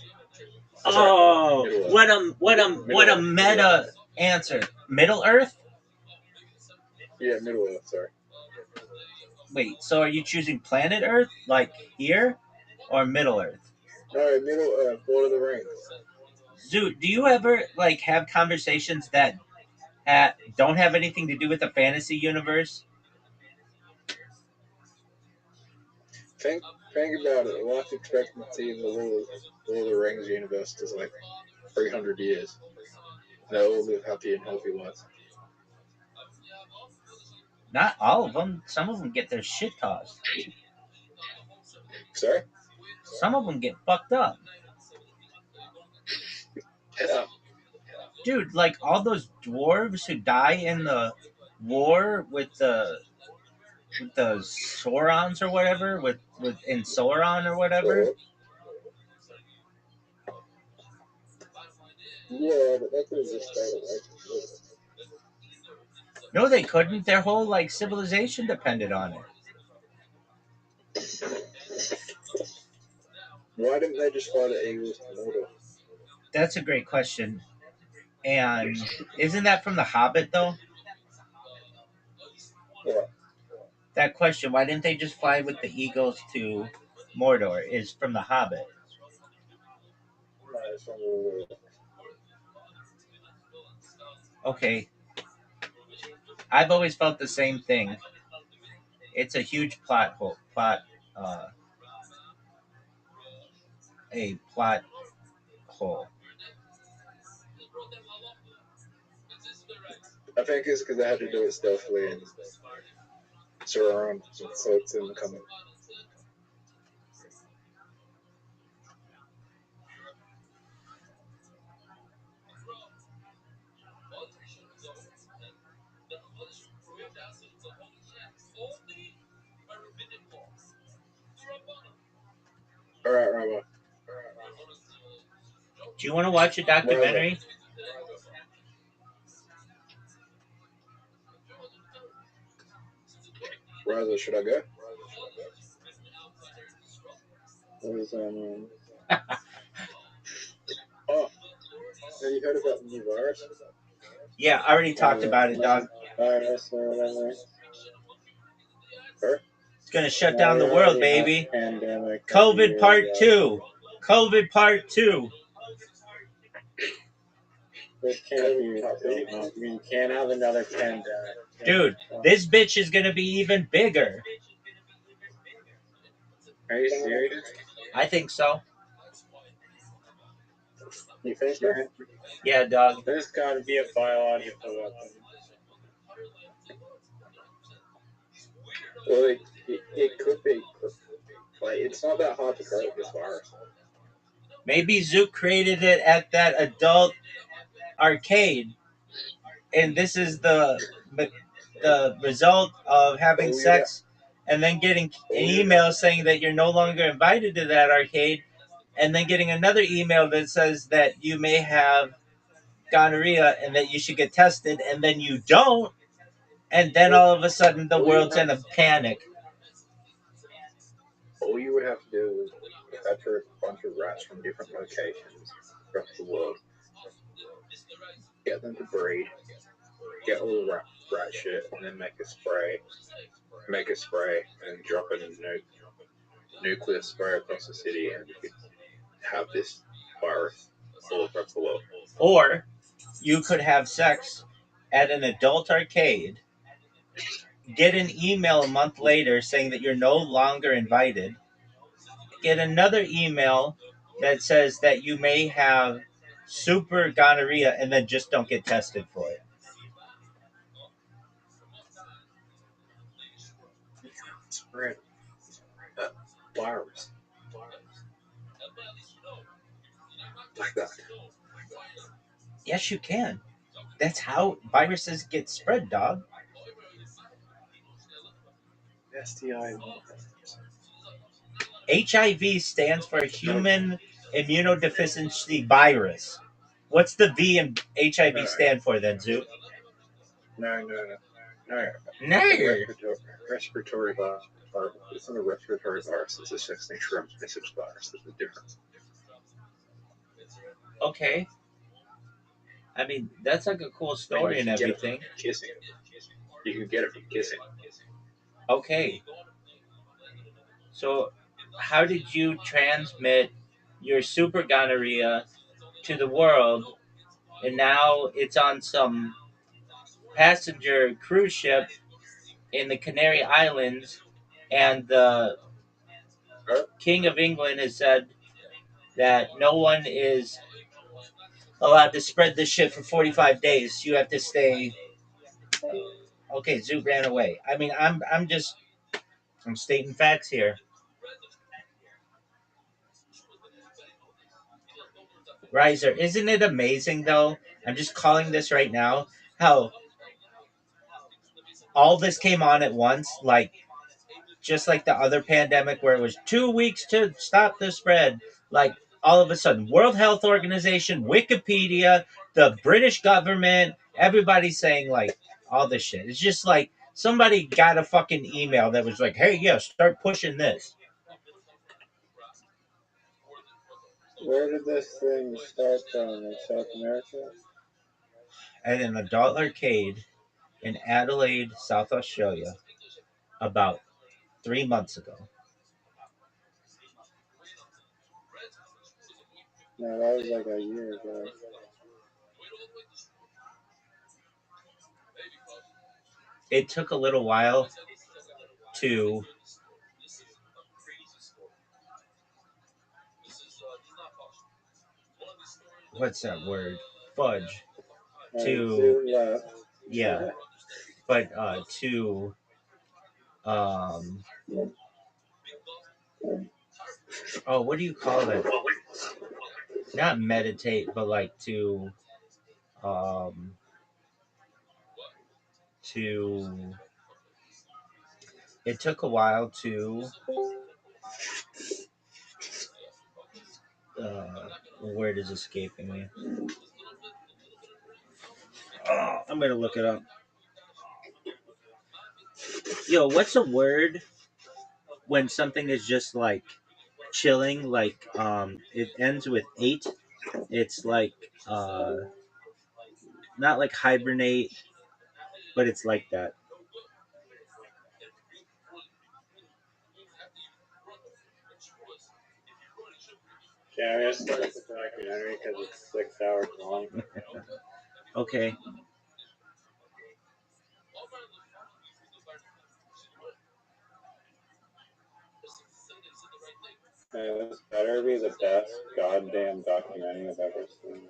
[SPEAKER 2] Oh,
[SPEAKER 4] Middle Earth.
[SPEAKER 2] what a meta answer. Middle Earth?
[SPEAKER 4] Yeah, Middle Earth, sorry.
[SPEAKER 2] Wait, so are you choosing Planet Earth, like here, or Middle Earth?
[SPEAKER 4] No, Middle Earth, Lord of the Rings.
[SPEAKER 2] Zoot, do you ever like have conversations that don't have anything to do with the fantasy universe?
[SPEAKER 4] Think about it. The life expectancy in the Lord of the Rings universe is like 300 years. They all live happy and healthy lives.
[SPEAKER 2] Not all of them. Some of them get their shit tossed.
[SPEAKER 4] Sorry?
[SPEAKER 2] Some of them get fucked up.
[SPEAKER 4] Yeah.
[SPEAKER 2] Dude, like all those dwarves who die in the war with the Saurons or whatever, with in Sauron or whatever.
[SPEAKER 4] Yeah, but they could have just stayed away.
[SPEAKER 2] No, they couldn't. Their whole like civilization depended on it.
[SPEAKER 4] Why didn't they just fly the Eagles to Mordor?
[SPEAKER 2] That's a great question. And isn't that from The Hobbit though?
[SPEAKER 4] Yeah.
[SPEAKER 2] That question, why didn't they just fly with the eagles to Mordor, is from The Hobbit.
[SPEAKER 4] No, it's from Mordor.
[SPEAKER 2] Okay. I've always felt the same thing. It's a huge plot hole. A plot hole.
[SPEAKER 4] I think it's because they had to do it stealthily and sponsor our own folks in the coming. All right, Rabbi.
[SPEAKER 2] Do you want to watch a documentary?
[SPEAKER 4] Raza, should I go?
[SPEAKER 1] What does that mean?
[SPEAKER 4] Oh, have you heard about the new virus?
[SPEAKER 2] Yeah, I already talked about it, dog.
[SPEAKER 1] Virus or whatever.
[SPEAKER 2] It's gonna shut down the world, baby.
[SPEAKER 1] Pandemic.
[SPEAKER 2] COVID part 2. COVID part 2.
[SPEAKER 1] This can't be. You can't have another pandemic.
[SPEAKER 2] Dude, this bitch is gonna be even bigger.
[SPEAKER 1] Are you serious?
[SPEAKER 2] I think so.
[SPEAKER 1] You think so?
[SPEAKER 2] Yeah, dog.
[SPEAKER 1] There's got to be a biological weapon.
[SPEAKER 4] Well, it could be. Like, it's not that hard to create this virus.
[SPEAKER 2] Maybe Zook created it at that adult arcade, and this is the result of having sex and then getting an email saying that you're no longer invited to that arcade, and then getting another email that says that you may have gonorrhea and that you should get tested, and then you don't, and then all of a sudden the world's in a panic.
[SPEAKER 4] All you would have to do is capture a bunch of rats from different locations across the world, get them to breed, get all the rat shit, and then make a spray, and drop it in nuclear spray across the city, and you could have this virus all across the world.
[SPEAKER 2] Or you could have sex at an adult arcade, get an email a month later saying that you're no longer invited, get another email that says that you may have super gonorrhea, and then just don't get tested for it.
[SPEAKER 4] Spread virus like that.
[SPEAKER 2] Yes, you can. That's how viruses get spread, dog.
[SPEAKER 1] STI.
[SPEAKER 2] HIV stands for human immunodeficiency virus. What's the V in HIV stand for then, Zoo?
[SPEAKER 4] No.
[SPEAKER 2] No.
[SPEAKER 4] Respiratory virus. It's not a respiratory virus. It's a sexually transmitted virus. There's a difference.
[SPEAKER 2] Okay. I mean, that's like a cool story and everything.
[SPEAKER 4] Kissing. You can get it from kissing.
[SPEAKER 2] Okay. So, how did you transmit your super gonorrhea to the world, and now it's on some passenger cruise ship in the Canary Islands, and the King of England has said that no one is allowed to spread this shit for 45 days. You have to stay. Okay, Zoo ran away. I mean, I'm stating facts here. Riser, isn't it amazing though? I'm just calling this right now. How all this came on at once, like just like the other pandemic where it was 2 weeks to stop the spread. Like all of a sudden, World Health Organization, Wikipedia, the British government, everybody's saying like all this shit. It's just like somebody got a fucking email that was like, "Hey, yeah, start pushing this."
[SPEAKER 1] Where did this thing start from? In South America?
[SPEAKER 2] At an adult arcade in Adelaide, South Australia, about 3 months ago.
[SPEAKER 1] No, that was like a year ago.
[SPEAKER 2] It took a little while to what's that word? Fudge. To
[SPEAKER 1] left.
[SPEAKER 2] yeah. But to um, oh, what do you call it? Not meditate, but like um, to. It took a while to. Word is escaping me. Oh, I'm gonna look it up. Yo, what's a word when something is just like chilling? Like it ends with eight. It's like not like hibernate, but it's like that.
[SPEAKER 1] Yeah, I'm gonna start the documentary because it's 6 hours long.
[SPEAKER 2] Okay.
[SPEAKER 1] This better be the best goddamn documentary I've ever seen.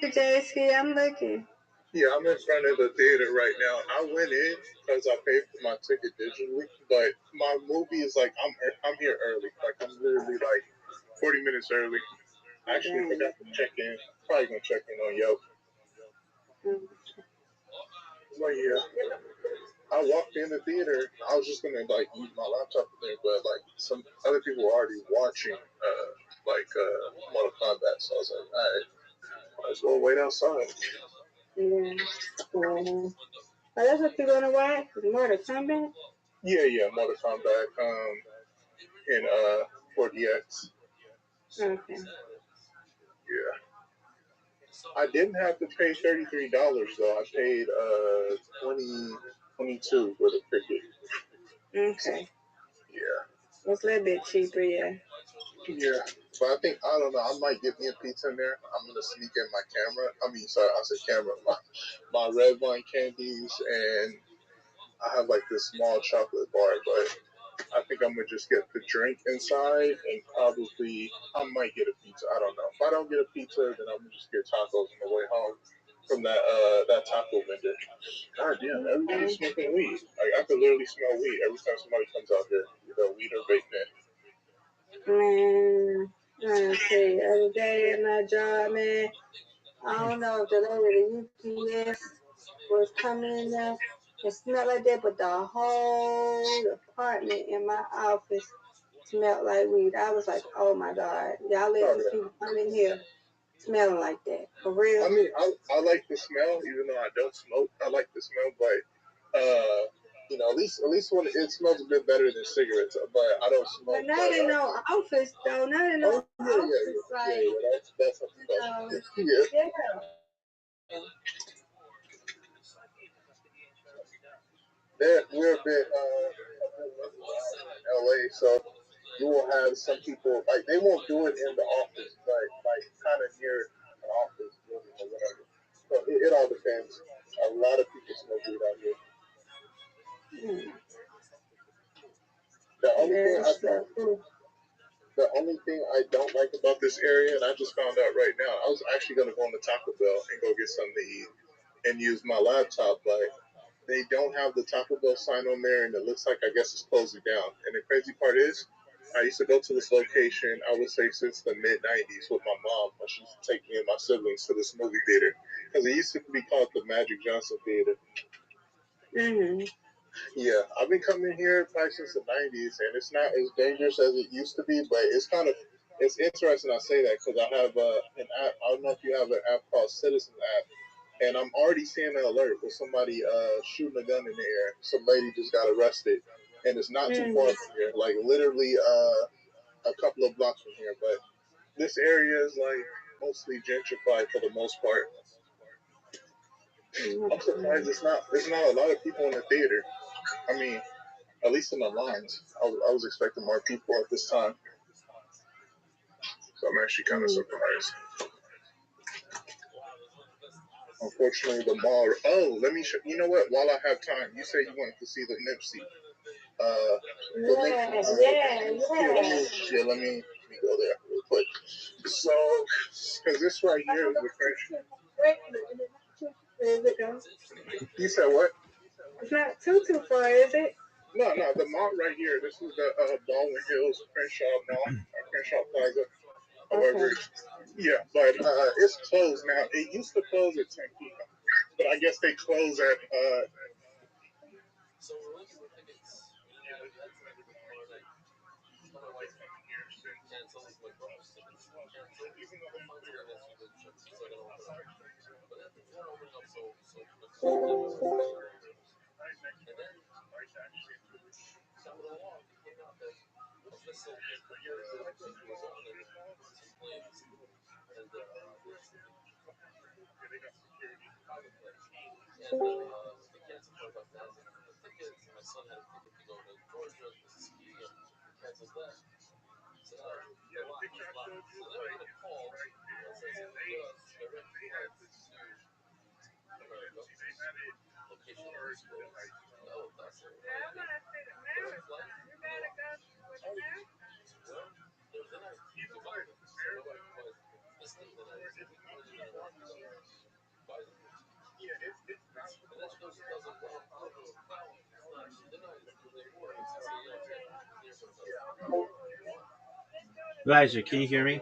[SPEAKER 3] JC, I'm looking.
[SPEAKER 4] Yeah, I'm in front of the theater right now. I went in because I paid for my ticket digitally, but my movie is like I'm here early. Like I'm literally like 40 minutes early. I actually forgot to check in. Probably gonna check in on Yelp. But yeah, I walked in the theater. I was just gonna like use my laptop in there, but like some other people were already watching Mortal Kombat, so I was like, all right, might as well wait outside.
[SPEAKER 3] Yeah. Oh, that's what you're gonna watch? Mortal Kombat?
[SPEAKER 4] Yeah, Mortal Kombat. In 4DX.
[SPEAKER 3] Okay.
[SPEAKER 4] Yeah. I didn't have to pay $33 though. I paid 22 for the ticket.
[SPEAKER 3] Okay.
[SPEAKER 4] Yeah.
[SPEAKER 3] It's a little bit cheaper, yeah.
[SPEAKER 4] Yeah. But I don't know, I might get me a pizza in there. I'm gonna sneak in my camera. Sorry, I said camera. My red wine candies, and I have like this small chocolate bar, but I think I'm gonna just get the drink inside and probably I might get a pizza. I don't know. If I don't get a pizza, then I'm gonna just get tacos on the way home from that taco vendor. God damn, everybody's smoking weed. Like I could literally smell weed every time somebody comes out here. Weed or vape pen.
[SPEAKER 3] Man, I tell you, the other day at my job, man, I don't know if the lady at UPS was coming in there. It smelled like that, but the whole apartment in my office smelled like weed. I was like, oh my God, y'all let these people come in here smelling like that. For real?
[SPEAKER 4] I like the smell, even though I don't smoke. I like the smell, but at least when it smells a bit better than cigarettes. But I don't smoke.
[SPEAKER 3] But not in no office, though. Not in no office, like,
[SPEAKER 4] that's something else. Yeah. We're a bit in LA, so you will have some people like they won't do it in the office, but like kind of near an office building or whatever. So it all depends. A lot of people smoke weed out here. The only thing I think, the only thing I don't like about this area, and I just found out right now, I was actually gonna go on the Taco Bell and go get something to eat and use my laptop, but they don't have the Taco Bell sign on there, and it looks like I guess it's closing down. And the crazy part is, I used to go to this location. I would say since the mid '90s with my mom when she used to take me and my siblings to this movie theater because it used to be called the Magic Johnson Theater.
[SPEAKER 3] Mm-hmm.
[SPEAKER 4] Yeah, I've been coming here probably since the '90s, and it's not as dangerous as it used to be, but it's interesting I say that because I have an app. I don't know if you have an app called Citizen app, and I'm already seeing an alert with somebody shooting a gun in the air. Some lady just got arrested, and it's not too far from here, like literally a couple of blocks from here. But this area is like mostly gentrified for the most part. I'm surprised it's not a lot of people in the theater. I mean, at least in the lines. I was expecting more people at this time, so I'm actually kind of surprised. Unfortunately, the mall. Oh, let me show. You know what? While I have time, you said you wanted to see the Nipsey. Let me go there real quick. So, because this right here is the French. You said what?
[SPEAKER 3] It's not too far, is it?
[SPEAKER 4] No, the mall right here. This is the Baldwin Hills Crenshaw Mall, Crenshaw Plaza. However, yeah, but it's closed now. It used to close at 10 p.m., but I guess they close at
[SPEAKER 2] Riser, can you hear me?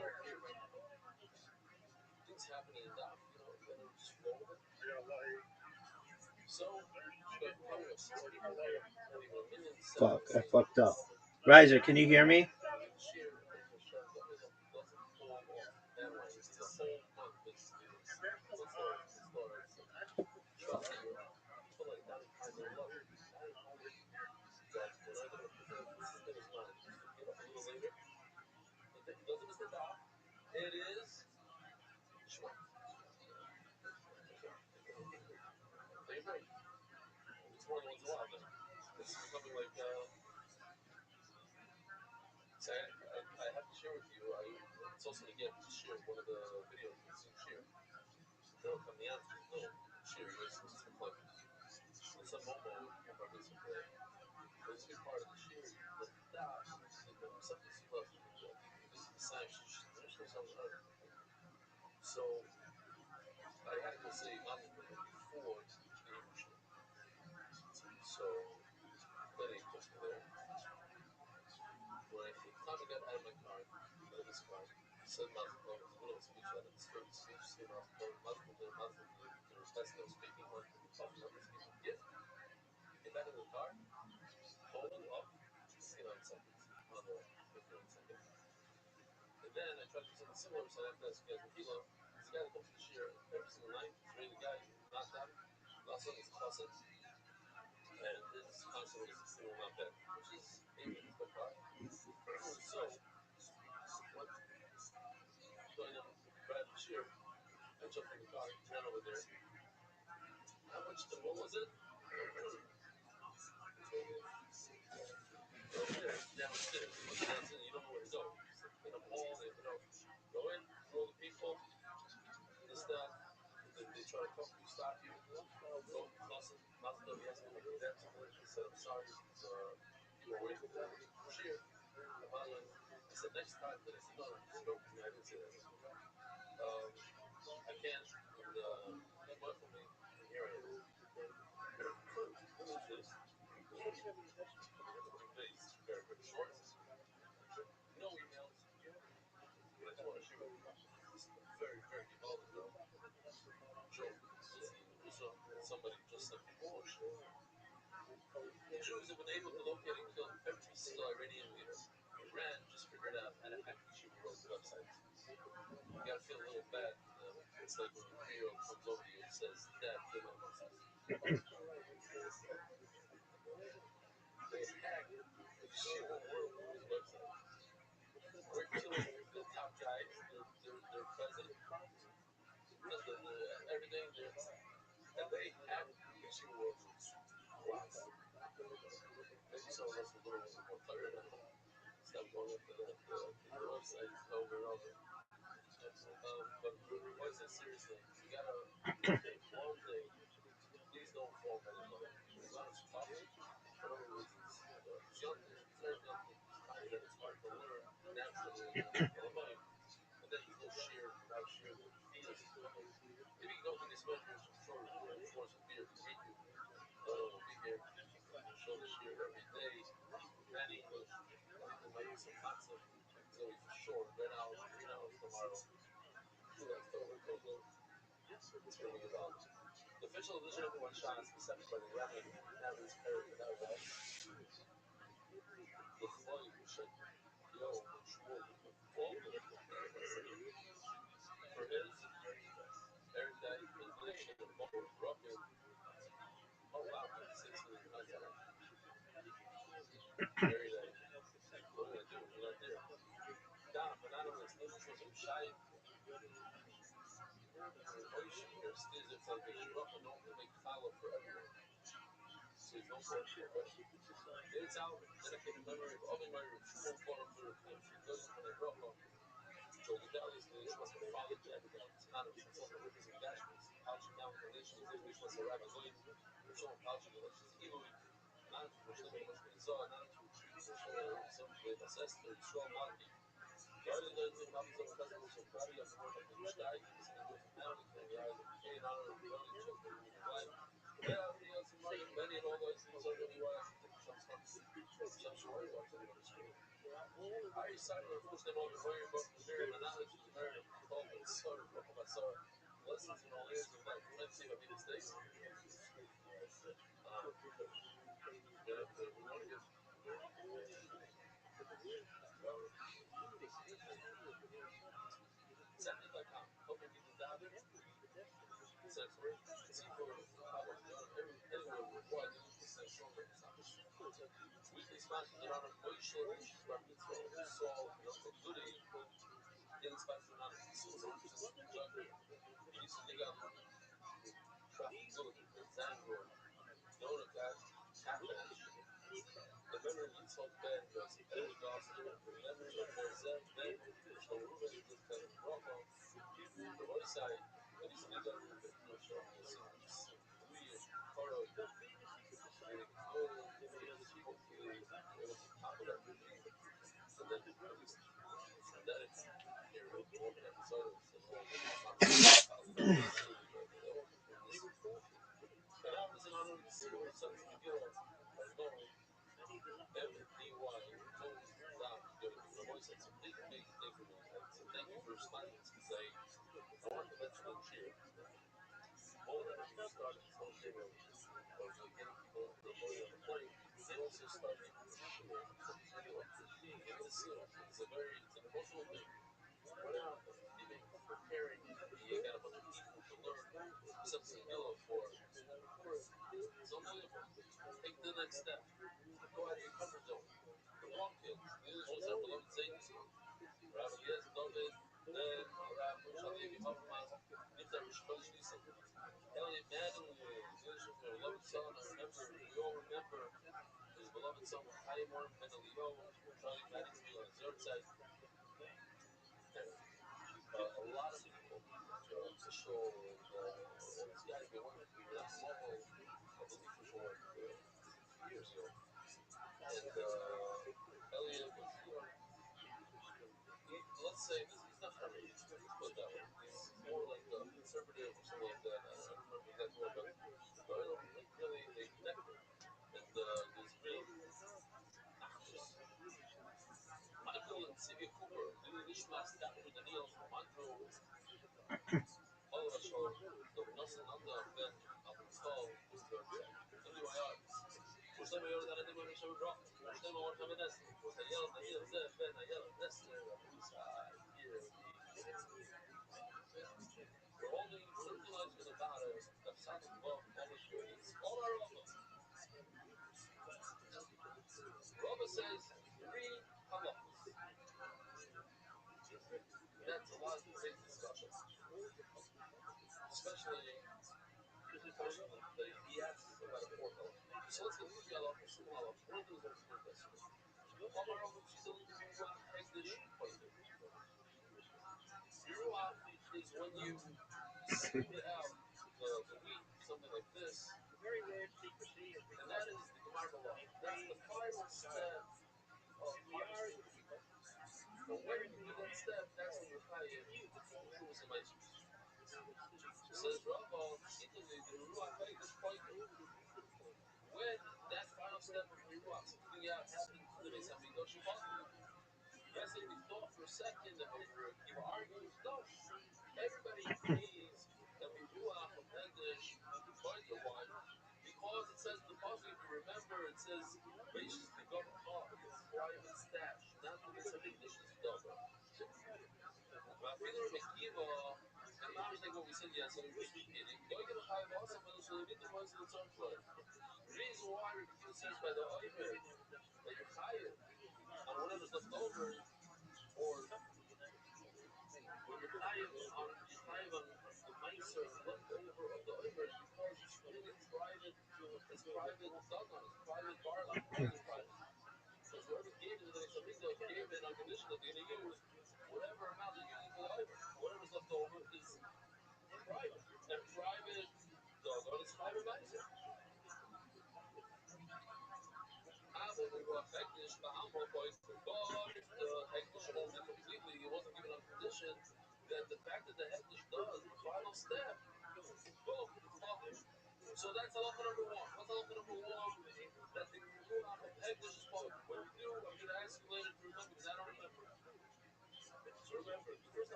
[SPEAKER 2] Fuck, I fucked up. Riser, can you hear me?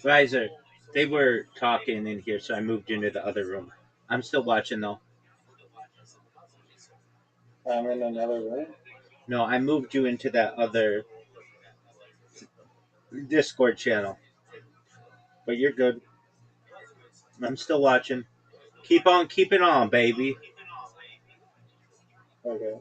[SPEAKER 2] Riser, they were talking in here, so I moved into the other room. I'm still watching though.
[SPEAKER 1] I'm in another room.
[SPEAKER 2] No, I moved you into that other Discord channel, but you're good. I'm still watching. Keep on keeping on, baby.
[SPEAKER 1] Okay.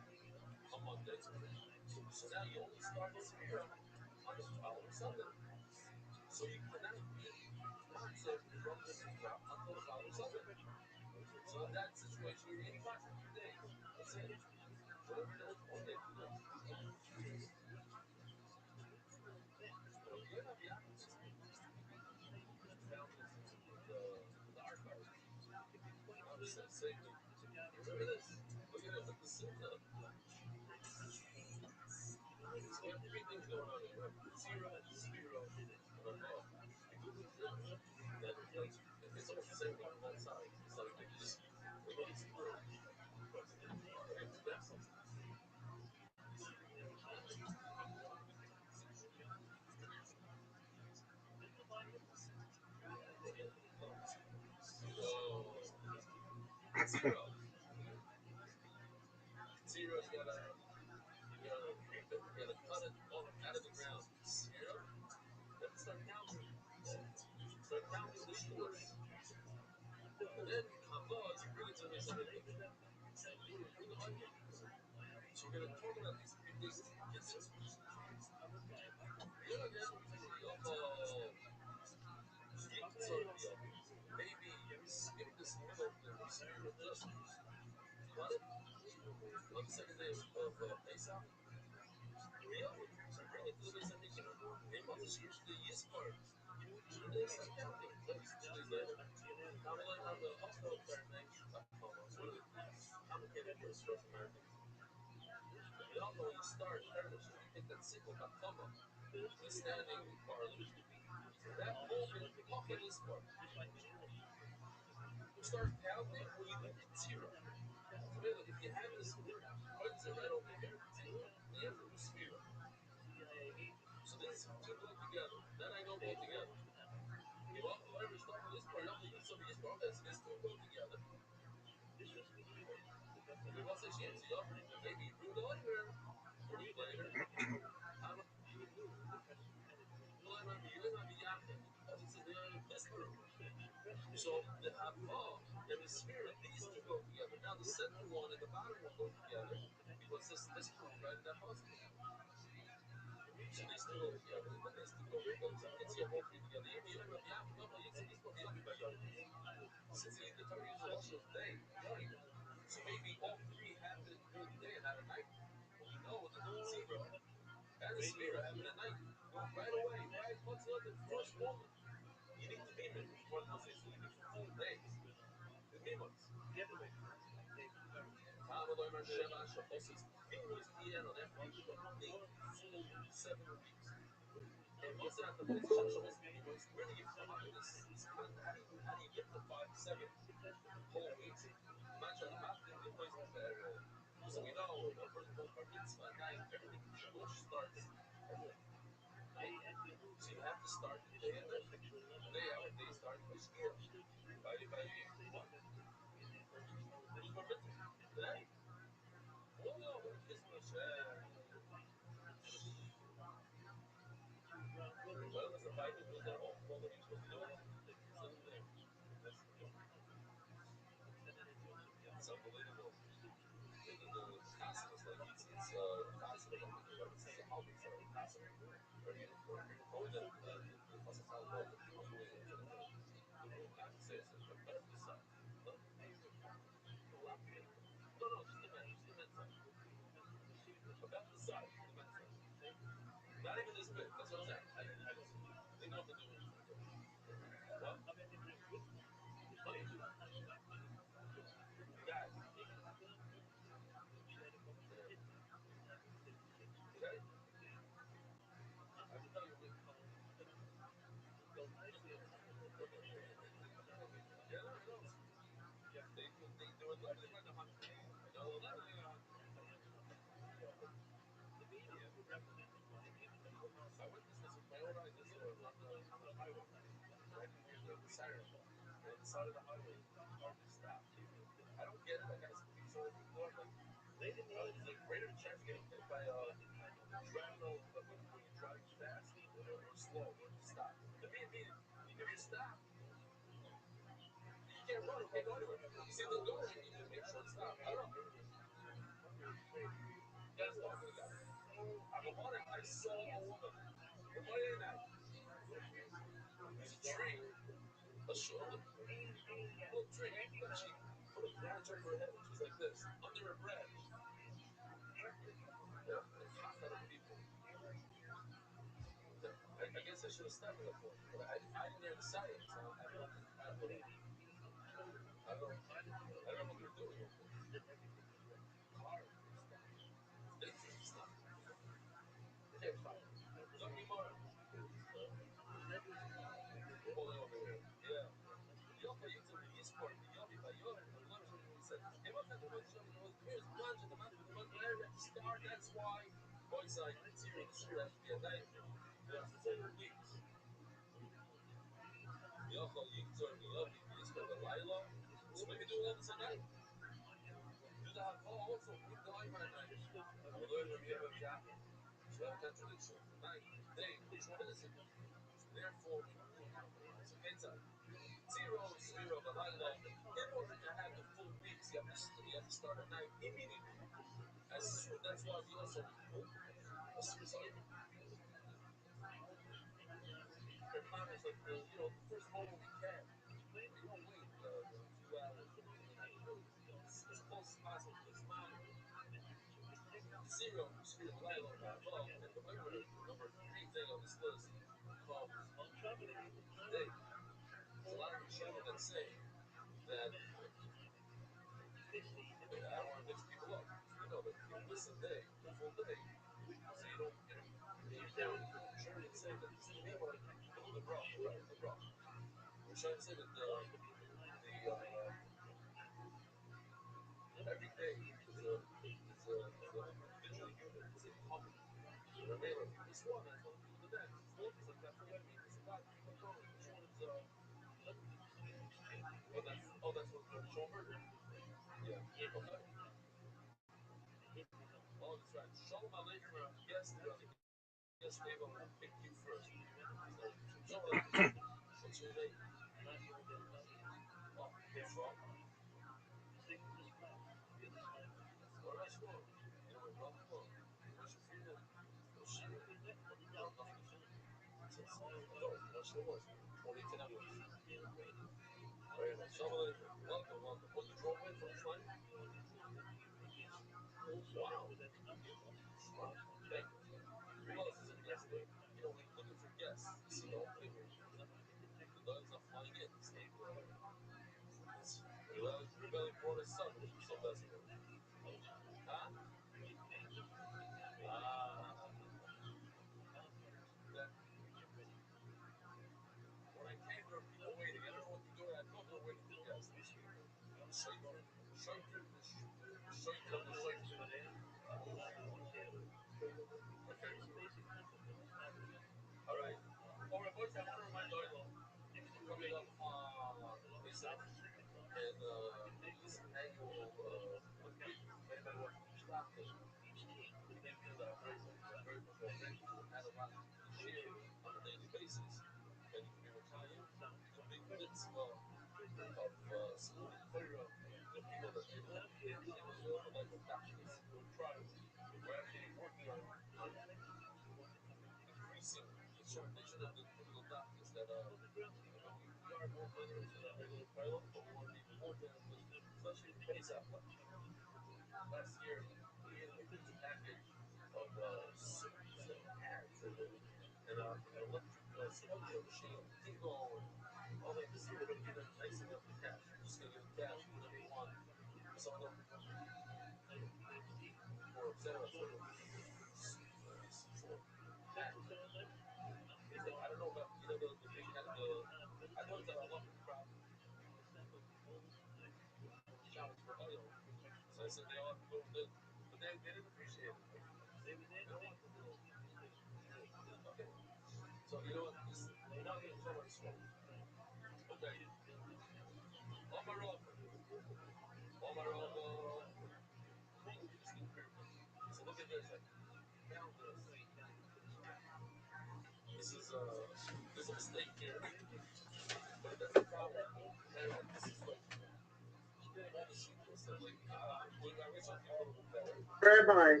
[SPEAKER 3] Rabbi.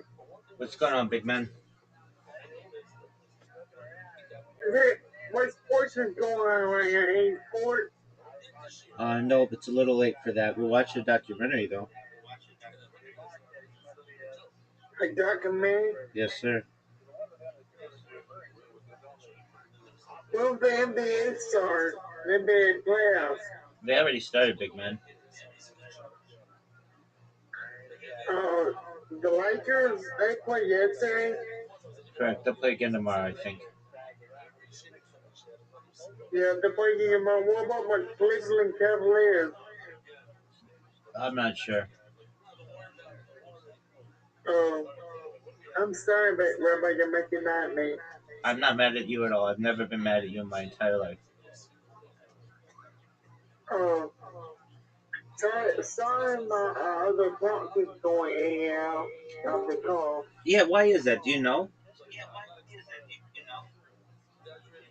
[SPEAKER 2] What's going on, big man?
[SPEAKER 3] what sports is going on right now? Any sports?
[SPEAKER 2] No, it's a little late for that. We'll watch the documentary though.
[SPEAKER 3] A documentary?
[SPEAKER 2] Yes, sir.
[SPEAKER 3] Well, the NBA start. The NBA playoffs.
[SPEAKER 2] They already started, big man.
[SPEAKER 3] The Lakers, they played yesterday.
[SPEAKER 2] Correct. They'll play again tomorrow, I think.
[SPEAKER 3] Yeah, they're playing about what about my Cleveland Cavaliers?
[SPEAKER 2] I'm not sure.
[SPEAKER 3] I'm sorry, but Rabbi, you're making mad at me.
[SPEAKER 2] I'm not mad at you at all. I've never been mad at you in my entire life.
[SPEAKER 3] Sorry, my other box is going in and out of the call.
[SPEAKER 2] Yeah, why is that? Do you know?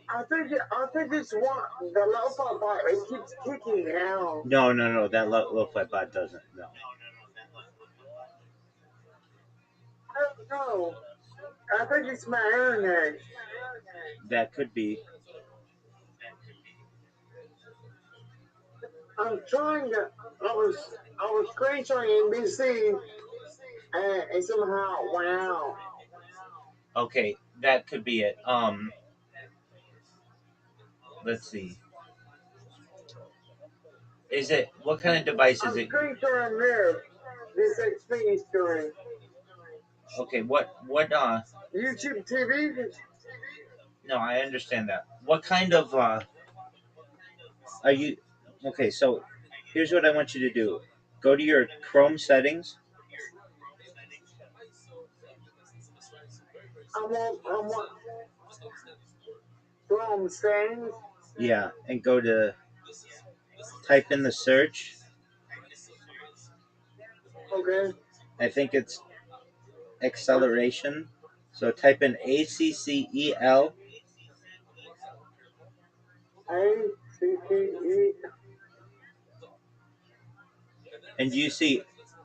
[SPEAKER 3] I think it's one the low bot. It keeps kicking out.
[SPEAKER 2] No. That lo-fi bot doesn't. No.
[SPEAKER 3] I don't know. I think it's my internet.
[SPEAKER 2] That could be.
[SPEAKER 3] I'm trying to. I was screenshotting NBC and somehow it went out.
[SPEAKER 2] Okay, that could be it. Let's see. Is it what kind of device is
[SPEAKER 3] I'm
[SPEAKER 2] it?
[SPEAKER 3] screenshotting this XP screen.
[SPEAKER 2] Okay, what
[SPEAKER 3] YouTube TV.
[SPEAKER 2] no, I understand that. What kind of are you okay, so here's what I want you to do. Go to your Chrome settings.
[SPEAKER 3] I want Chrome settings.
[SPEAKER 2] Yeah, and go to type in the search.
[SPEAKER 3] Okay.
[SPEAKER 2] I think it's acceleration. So type in ACCEL.
[SPEAKER 3] ACCE.
[SPEAKER 2] And do you see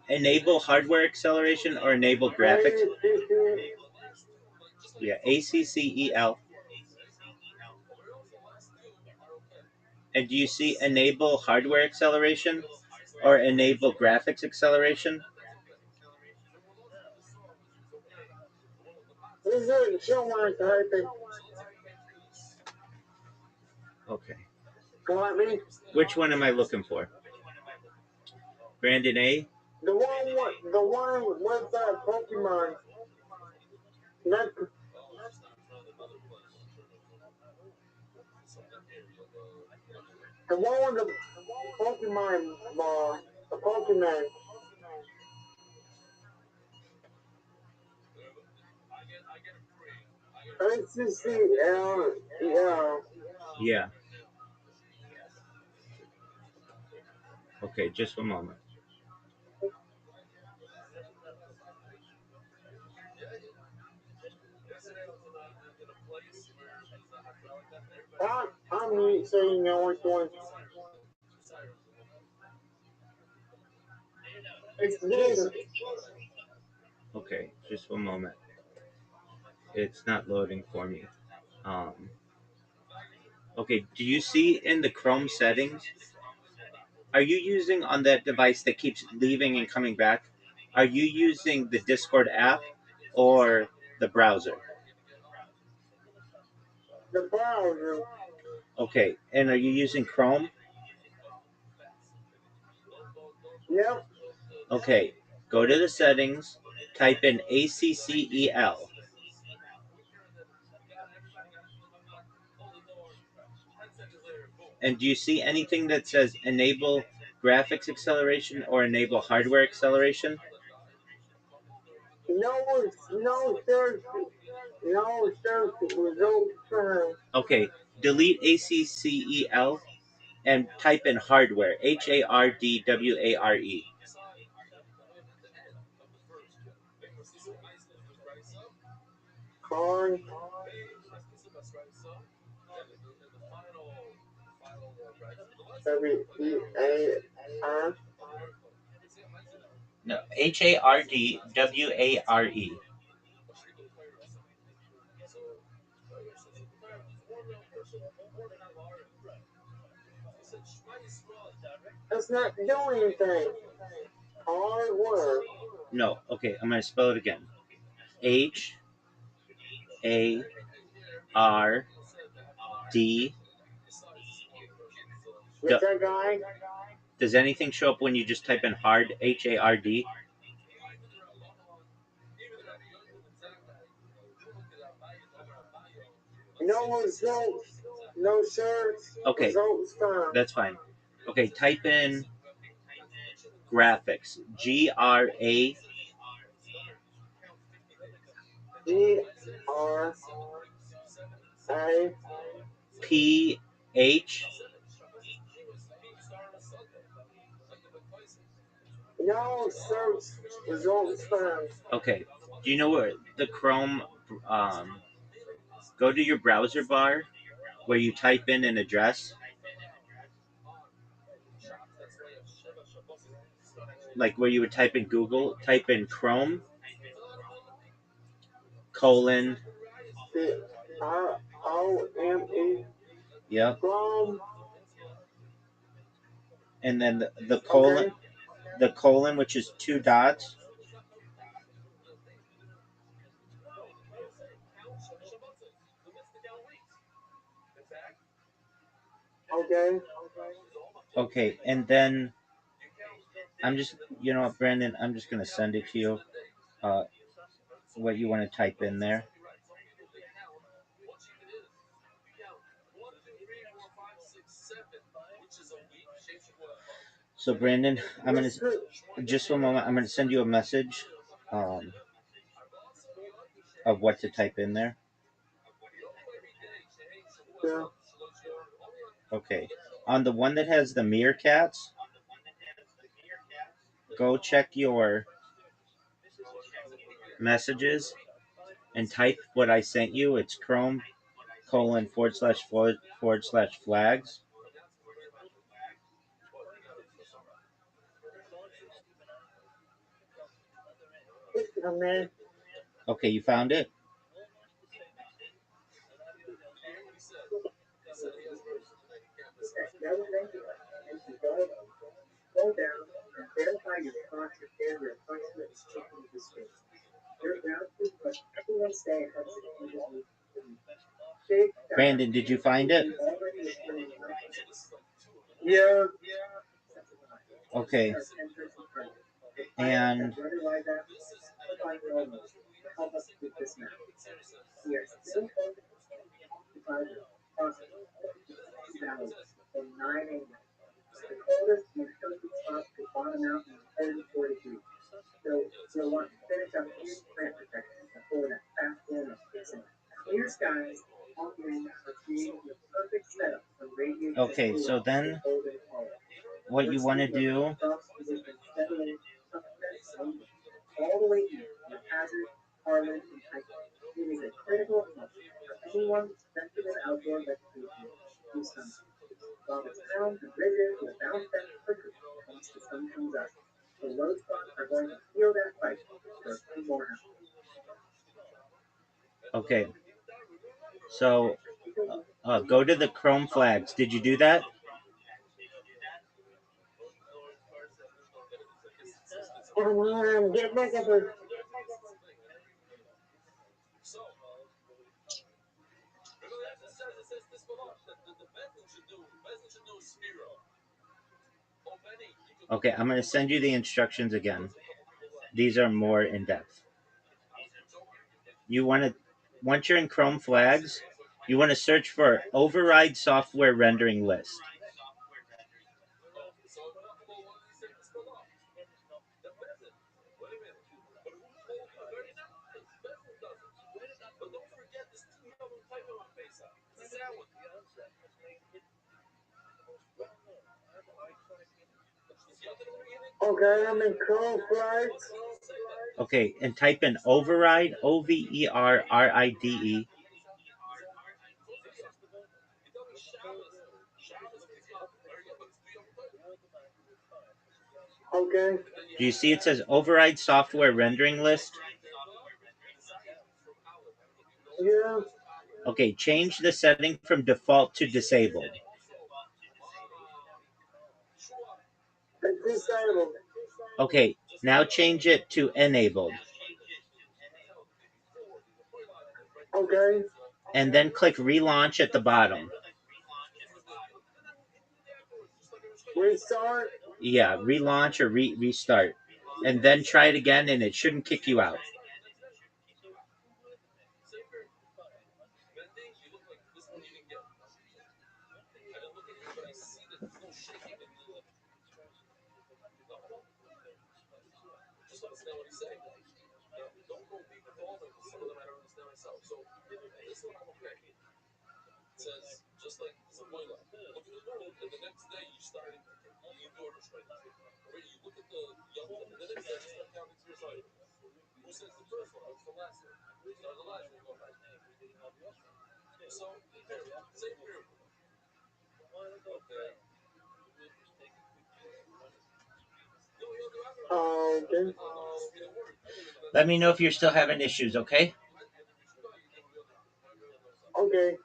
[SPEAKER 2] enable hardware acceleration or enable graphics? Yeah, ACCEL. And do you see enable hardware acceleration or enable graphics acceleration?
[SPEAKER 3] This is showing typing.
[SPEAKER 2] Okay.
[SPEAKER 3] Come on, me.
[SPEAKER 2] Which one am I looking for? Brandon A?
[SPEAKER 3] The one with Pokemon. Not the one with the Pokemon ball. The Pokemon. ACCL. Yeah.
[SPEAKER 2] Yeah. Okay, just one moment.
[SPEAKER 3] I'm saying no which one. It's this.
[SPEAKER 2] Okay, just one moment. It's not loading for me. Okay, do you see in the Chrome settings? Are you using on that device that keeps leaving and coming back? Are you using the Discord app or the browser?
[SPEAKER 3] The browser.
[SPEAKER 2] Okay, and are you using Chrome?
[SPEAKER 3] Yep.
[SPEAKER 2] Okay, go to the settings, type in ACCEL. And do you see anything that says enable graphics acceleration or enable hardware acceleration?
[SPEAKER 3] No search. No search results found.
[SPEAKER 2] Okay, delete ACCEL and type in hardware, HARDWARE.
[SPEAKER 3] Corn. WEAR.
[SPEAKER 2] No, HARDWARE.
[SPEAKER 3] It's not doing anything. Hard work.
[SPEAKER 2] No, okay, I'm going to spell it again. H-A-R-D.
[SPEAKER 3] What's that guy?
[SPEAKER 2] Does anything show up when you just type in hard, H-A-R-D?
[SPEAKER 3] No results. No search.
[SPEAKER 2] Okay,
[SPEAKER 3] Results found.
[SPEAKER 2] that's fine. Okay, type in graphics. G-R-A.
[SPEAKER 3] G-R-A.
[SPEAKER 2] P-H.
[SPEAKER 3] No search results found.
[SPEAKER 2] Okay, do you know where the Chrome, go to your browser bar where you type in an address? Like where you would type in Google, type in Chrome, colon,
[SPEAKER 3] C-R-O-M-E.
[SPEAKER 2] yep,
[SPEAKER 3] Chrome.
[SPEAKER 2] and then the colon,
[SPEAKER 3] Okay.
[SPEAKER 2] the colon, which is 2 dots.
[SPEAKER 3] Okay.
[SPEAKER 2] Okay, and then I'm just, you know what, Brandon, I'm just gonna send it to you, what you want to type in there. So Brandon, I'm gonna, just for a moment, I'm gonna send you a message, of what to type in there.
[SPEAKER 3] Yeah.
[SPEAKER 2] Okay, on the one that has the meerkats, go check your messages and type what I sent you. It's Chrome colon forward slash flags.
[SPEAKER 3] Oh, man.
[SPEAKER 2] Okay, you found it?
[SPEAKER 3] Slow down and verify your thoughts and your approximate taking the space. Your ground is what everyone say has
[SPEAKER 2] Brandon, did you find it?
[SPEAKER 3] Yeah.
[SPEAKER 2] Okay. And
[SPEAKER 3] the coldest and filthy spots could bottom out in 34 degrees. So you'll want to finish up any plant protection before that fast storm is fixing it. Clear skies all green are creating the perfect setup for radiation.
[SPEAKER 2] okay, so then what you want to do,
[SPEAKER 3] all the way east from Hazard, Harlan, and Titan. It is a critical hub for anyone sensitive to outdoor vegetation through sunlight. While the towns and bridges will bounce back quickly once the sun comes up, the low spots are going to feel that fight for a few more hours.
[SPEAKER 2] okay, so go to the Chrome flags. Did you do that?
[SPEAKER 3] Get back up here.
[SPEAKER 2] Okay, I'm going to send you the instructions again. These are more in depth. You want to, once you're in Chrome flags, you want to search for override software rendering list.
[SPEAKER 3] Okay, I'm in Chrome flags.
[SPEAKER 2] Okay, and type in override, Override.
[SPEAKER 3] Okay.
[SPEAKER 2] Do you see it says override software rendering list?
[SPEAKER 3] Yeah.
[SPEAKER 2] Okay, change the setting from default to disabled.
[SPEAKER 3] It's disabled.
[SPEAKER 2] Okay, now change it to enabled.
[SPEAKER 3] Okay.
[SPEAKER 2] And then click relaunch at the bottom.
[SPEAKER 3] Restart.
[SPEAKER 2] Yeah, relaunch or restart. And then try it again and it shouldn't kick you out.
[SPEAKER 3] Okay.
[SPEAKER 2] Let me know if you're still having issues, okay?
[SPEAKER 3] Okay.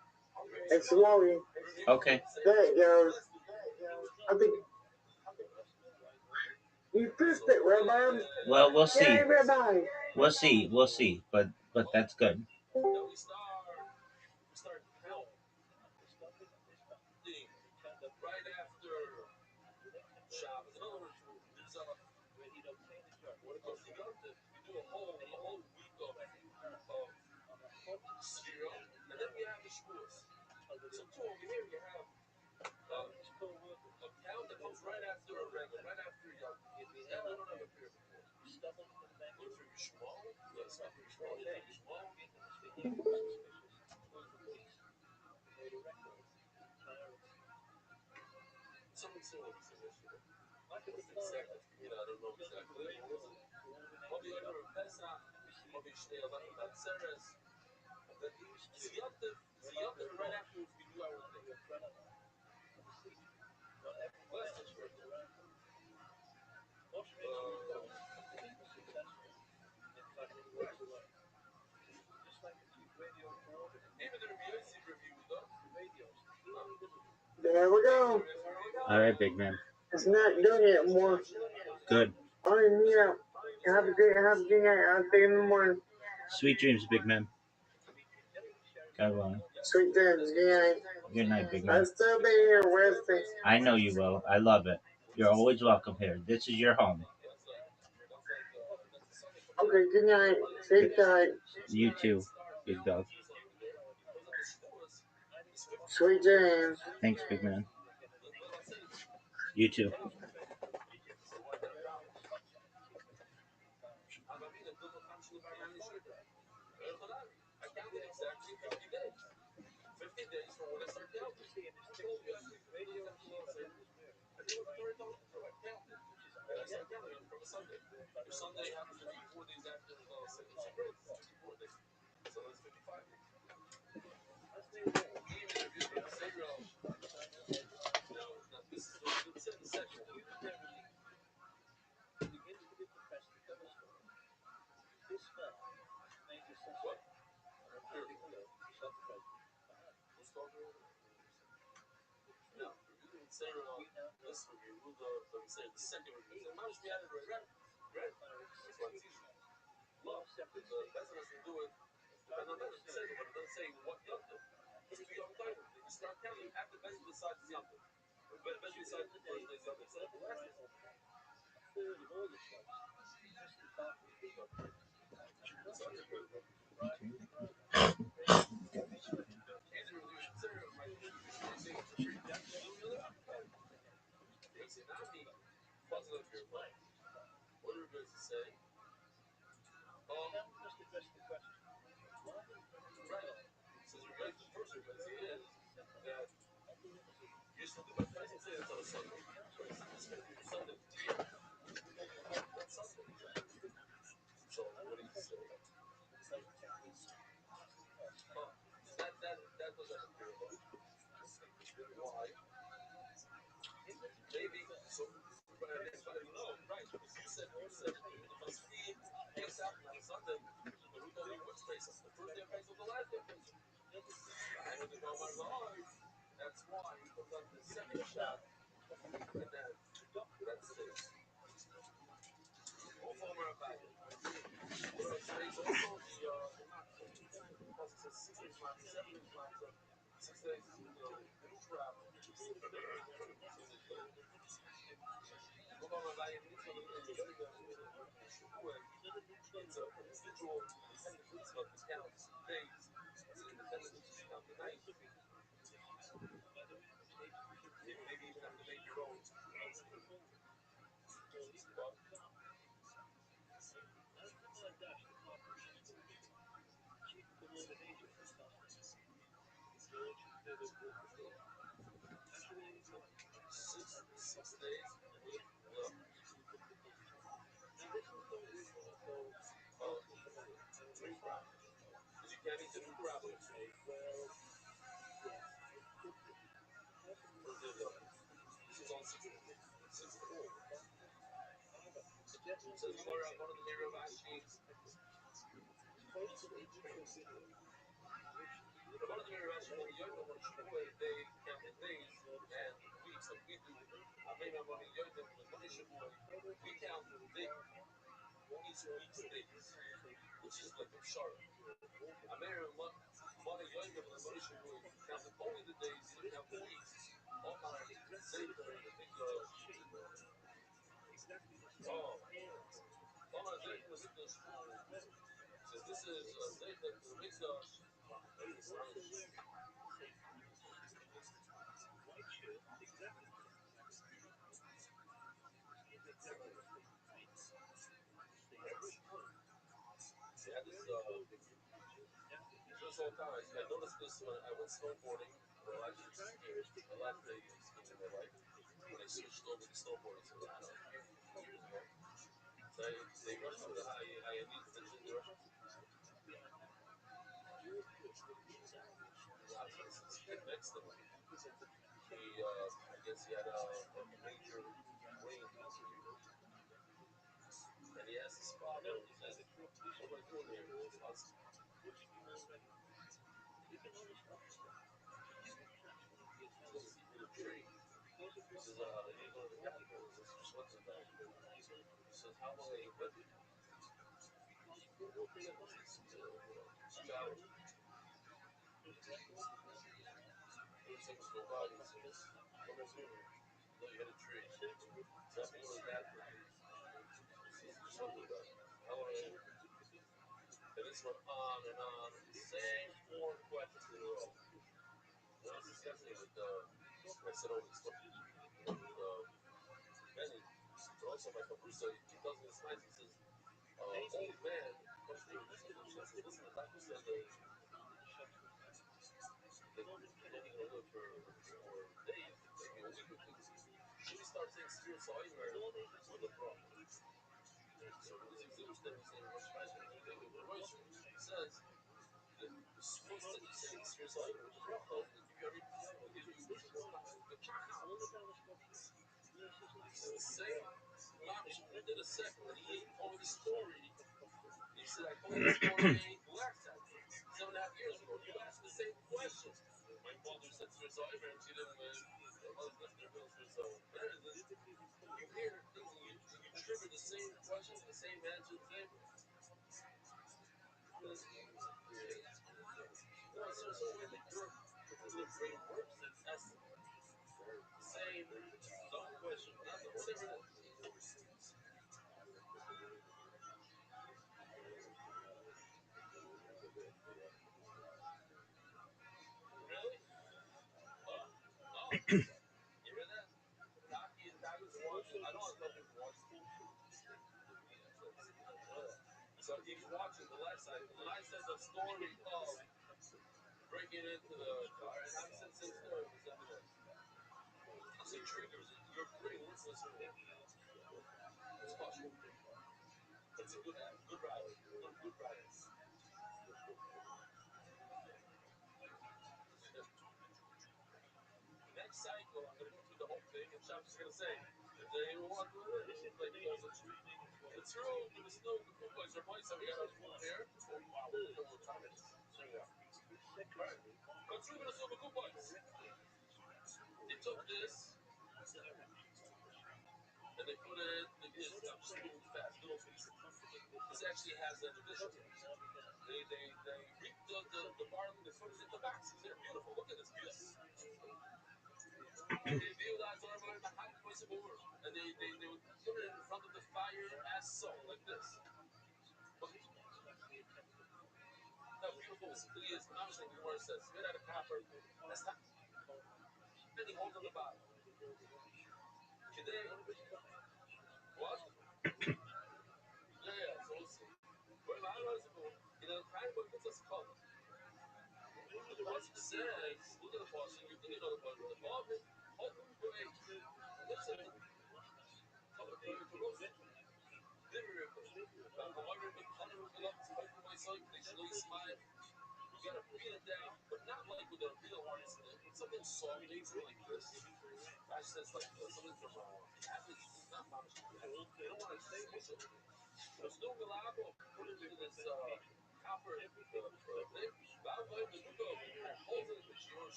[SPEAKER 3] It's loading.
[SPEAKER 2] Okay.
[SPEAKER 3] There it goes. I think you fixed it, Rabbi.
[SPEAKER 2] Well, we'll see.
[SPEAKER 3] Yay, Rabbi.
[SPEAKER 2] We'll see. We'll see. But that's good.
[SPEAKER 3] There we go.
[SPEAKER 2] All right, big man.
[SPEAKER 3] It's not doing it anymore.
[SPEAKER 2] Good.
[SPEAKER 3] All right, yeah. Have a good night. I'll see you in the morning.
[SPEAKER 2] Sweet dreams, big man. God willing.
[SPEAKER 3] Sweet dreams. Good night.
[SPEAKER 2] Good night, big
[SPEAKER 3] I'll
[SPEAKER 2] man.
[SPEAKER 3] still be here Wednesday.
[SPEAKER 2] I know you will. I love it. You're always welcome here. This is your home.
[SPEAKER 3] Okay, good night. Sleep tight.
[SPEAKER 2] You too, big dog.
[SPEAKER 3] Sweet dreams.
[SPEAKER 2] Thanks, big man. You too.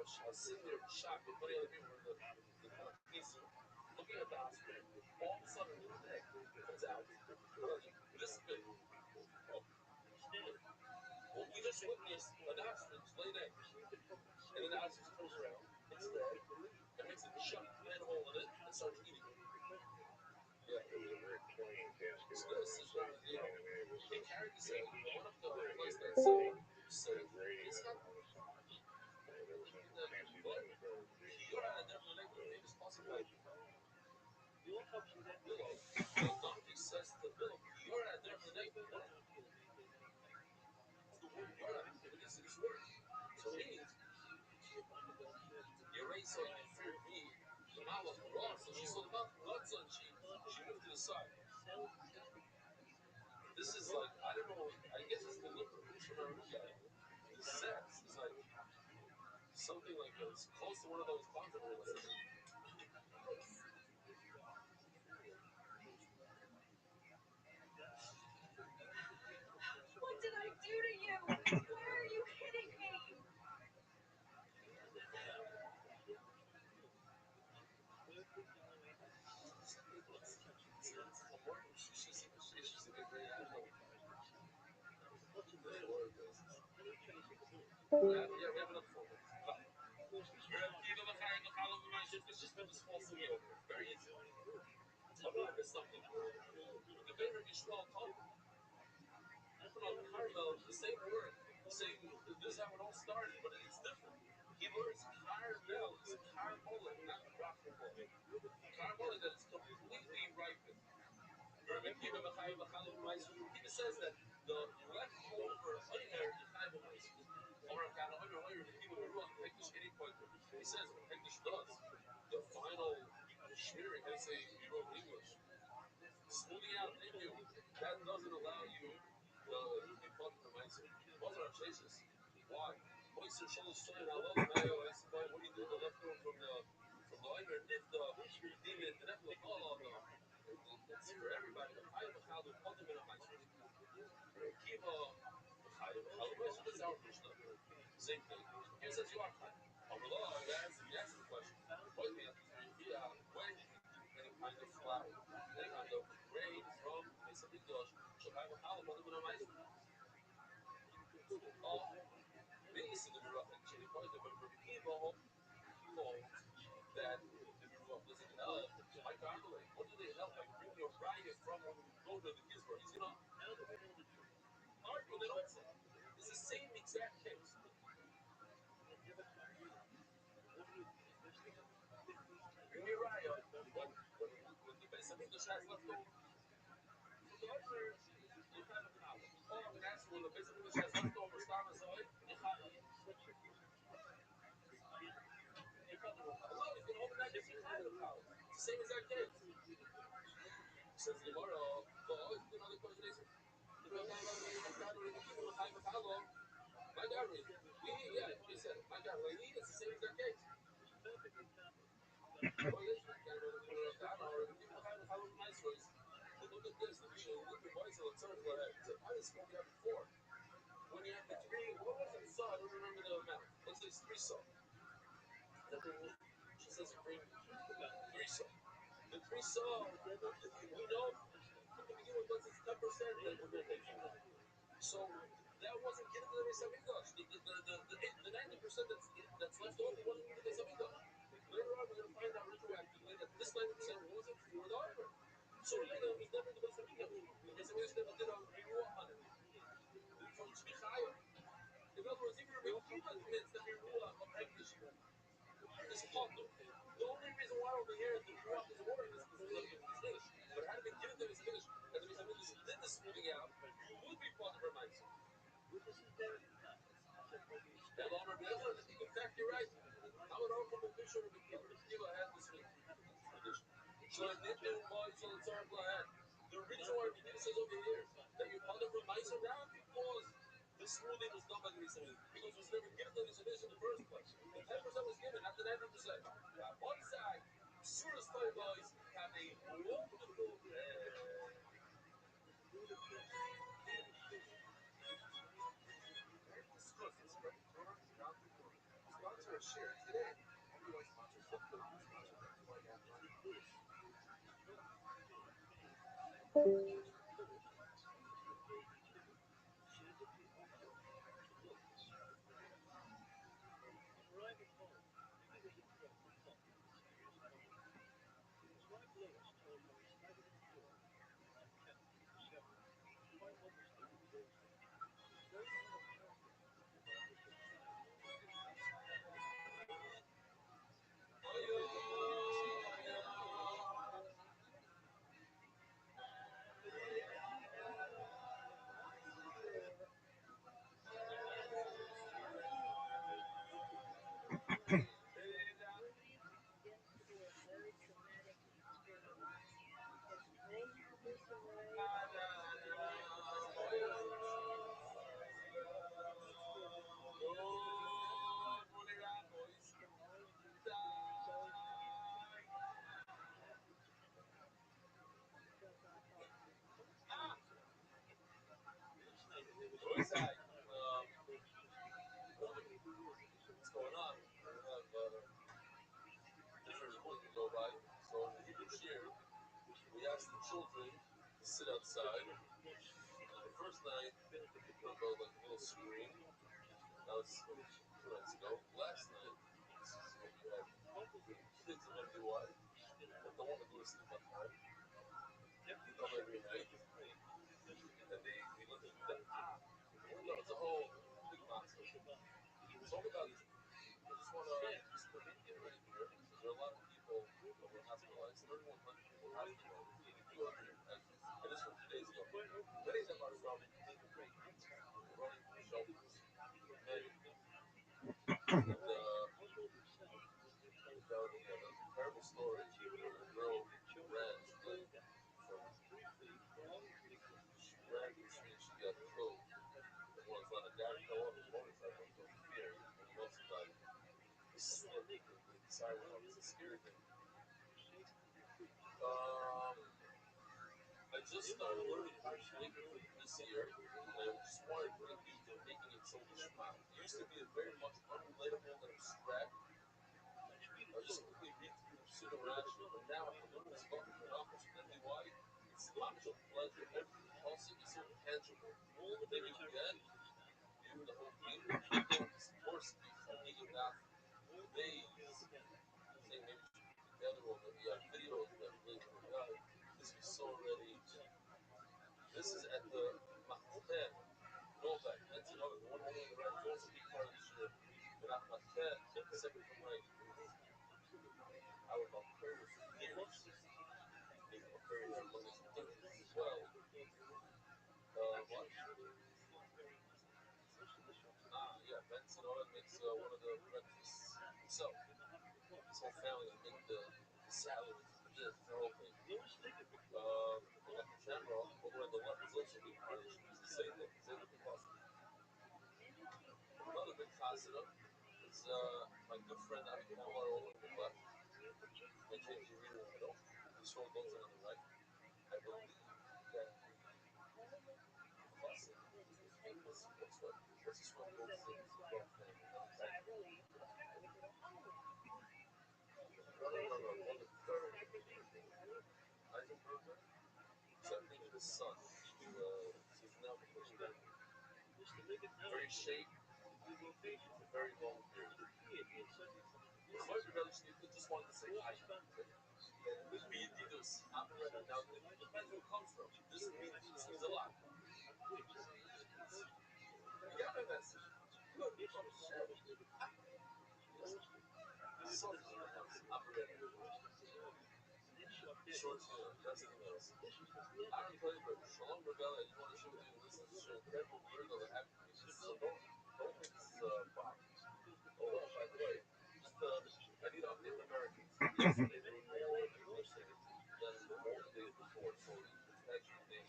[SPEAKER 5] I was sitting there shocked with many other people in the piece, looking at the hospital. All of a sudden, comes out. This big. Well, we just witnessed an ostrich lay dead. And then the ostrich turns around, it's dead, and makes a giant manhole in it and starts eating it. Yeah. So this is not, he carried this out. I went up to a place that's safe. It's not. You're out of there for the next famous possible. The donkey says to Bill, you're out of there for the next. The word you're out of there, this word. So it means you raise so you fear me. The mouth was raw, so she saw the mouth nuts on she moved to the side. This is like, I don't know, I guess it's deliberate. It's from our guy. The sex is like something like it's close to one of those continents.
[SPEAKER 6] What did I do to you? Why are you hitting me?
[SPEAKER 5] Yeah, we have enough for it. It's just this false over. Very easy. There's something. The better you swallow talk. Carmel, the same word, the same. This is how it all started, but it's different. He learns caramel is caramel, not rockable. Caramel that is completely ripened. He says that the leftover oimer is chayv mice. He says what Hektish does. The final shmiring, they say you wrote in English. Smoothing out in you, that doesn't allow you to be part of the mice. Those are chases. Why? Oyster shows soy and aloe. What do you do? The leftover from the oimer, if the demon, the nephilim, no. It's for everybody. The chayv chal, the put them in a mice. Kiva, chayv chal, that's our Mishnah. Same thing. Here says you are chayv. You answer the question. What means when any kind of flour, any kind of grain from a Samigdash, Shachai Machal, but even a mice. These are the Meruach, actually, but Rabbi Kiva holds that the Meruach doesn't help. My family, what do they help? Like bring your raya from when you go to the Gizbar. He's gonna argue that also. It's the same exact case. Bring your raya when the base Samigdash has left over. Oh, that's when the base Samigdash has left over. Stam aside. It's the same exact case. Says the Gemara, another question is, my God, yeah, he said it. My God, it's the same exact case. Look at this. The voice of the third letter. I just spoke that before. When you have the three, what was it? Saw? I don't remember the amount. Let's say it's 3 saw. She says bring 3 saw. The 3 saw, we know from the beginning once it's 10%, then we're going to take it. So that wasn't given to the Beis Hamikdash. The 90% that's left over wasn't given to the Beis Hamikdash. Later on, we're going to find out retroactively that this 90% wasn't for the offering. So really, it was never the Beis Hamikdash. The Beis Hamikdash never did a renewal on it. For it to be higher. In other words, even Rabbi Kiva admits that renewal of Hektish is potter. The only reason why over here the renewal is working is because the Beis Hamikdash finished. But had it been given to the Beis Hamikdash, and the Beis Hamikdash did the smoothing out, you would be part of her mindset. In fact, you're right. I would offer the picture of the Kiva had this tradition. So I did do boys on the third ahead. The reason why we says over here that you're part of the mice are not because the smoothing was done by the Mitzvah, because it was never given to the Mitzvah in the first place. The 10% was given, not the 90%. On one side, Surah's toy boys have a wonderful sponsor share today. Everyone sponsors the food. Sponsor that play on money. What's going on? We have different rules to go by. So in the Hebrew shir, we ask the children to sit outside. The first night, we put up like a little screen. That was 2 nights ago. Last night, this is what we had. Kids are going to be wide. But don't want to go to sleep on time. They come every night. And we listen to them. No, it's a whole big monster. Talk about this. I just want to get ready here. Because there are a lot of people that were hospitalized. 3,100 people were hospitalized. 200, and this from 2 days ago. Many of them are from running shelters. Many. And that was a terrible story. A girl ran. She ran to the street. She got killed. Well, it's not a guy fell off his motorcycle from fear. And he also died. He slipped. The siren went off. It's a scary thing. I just started learning how to make it this year, and I just wanted to bring you to making it so lishma. It used to be a very much unrelatable and abstract. I just quickly read through the pseudo Rashi, but now I can learn this book and office with why it's much of pleasure. Every pulse is so tangible. Maybe we get you, the whole team, of course, before me about days, saying maybe we should be together or maybe our videos that really work out. This was so already. This is at the Machteh, Novak. That's another one on the right. It's also a big part of the shir. But at Machteh, second from right, our Machteh was years. Maybe Machteh is from the 30s as well. What? Yeah, Benson Owen makes one of the breakfasts himself. His whole family will make the salad, the whole thing. At the Shamrock, over at the left is also a big part of the shir. It's the same thing. Same thing possible. Another big chasida is my good friend Avi Kamar over on the left. My JG reader in the middle. This road goes on the right. I believe that the chassid is famous. What's this one goes in the family? No. On the third, Eisenberger. So I think his son. He's now becoming very shaped, very long beard. Just wanted to say hi. Biyadidus, operator. Now, it depends where it comes from. This means a lot. You get my message. Good. Something in the house. Operator. Short hair. That's the else. I can tell you, but Shalom Rebella, I just want to share with you this is a terrible miracle that happened to me. So don't think this is bomb. Oh, by the way, just I need to update the Americans. Yesterday there were more Muslims than all the days before, so it's actually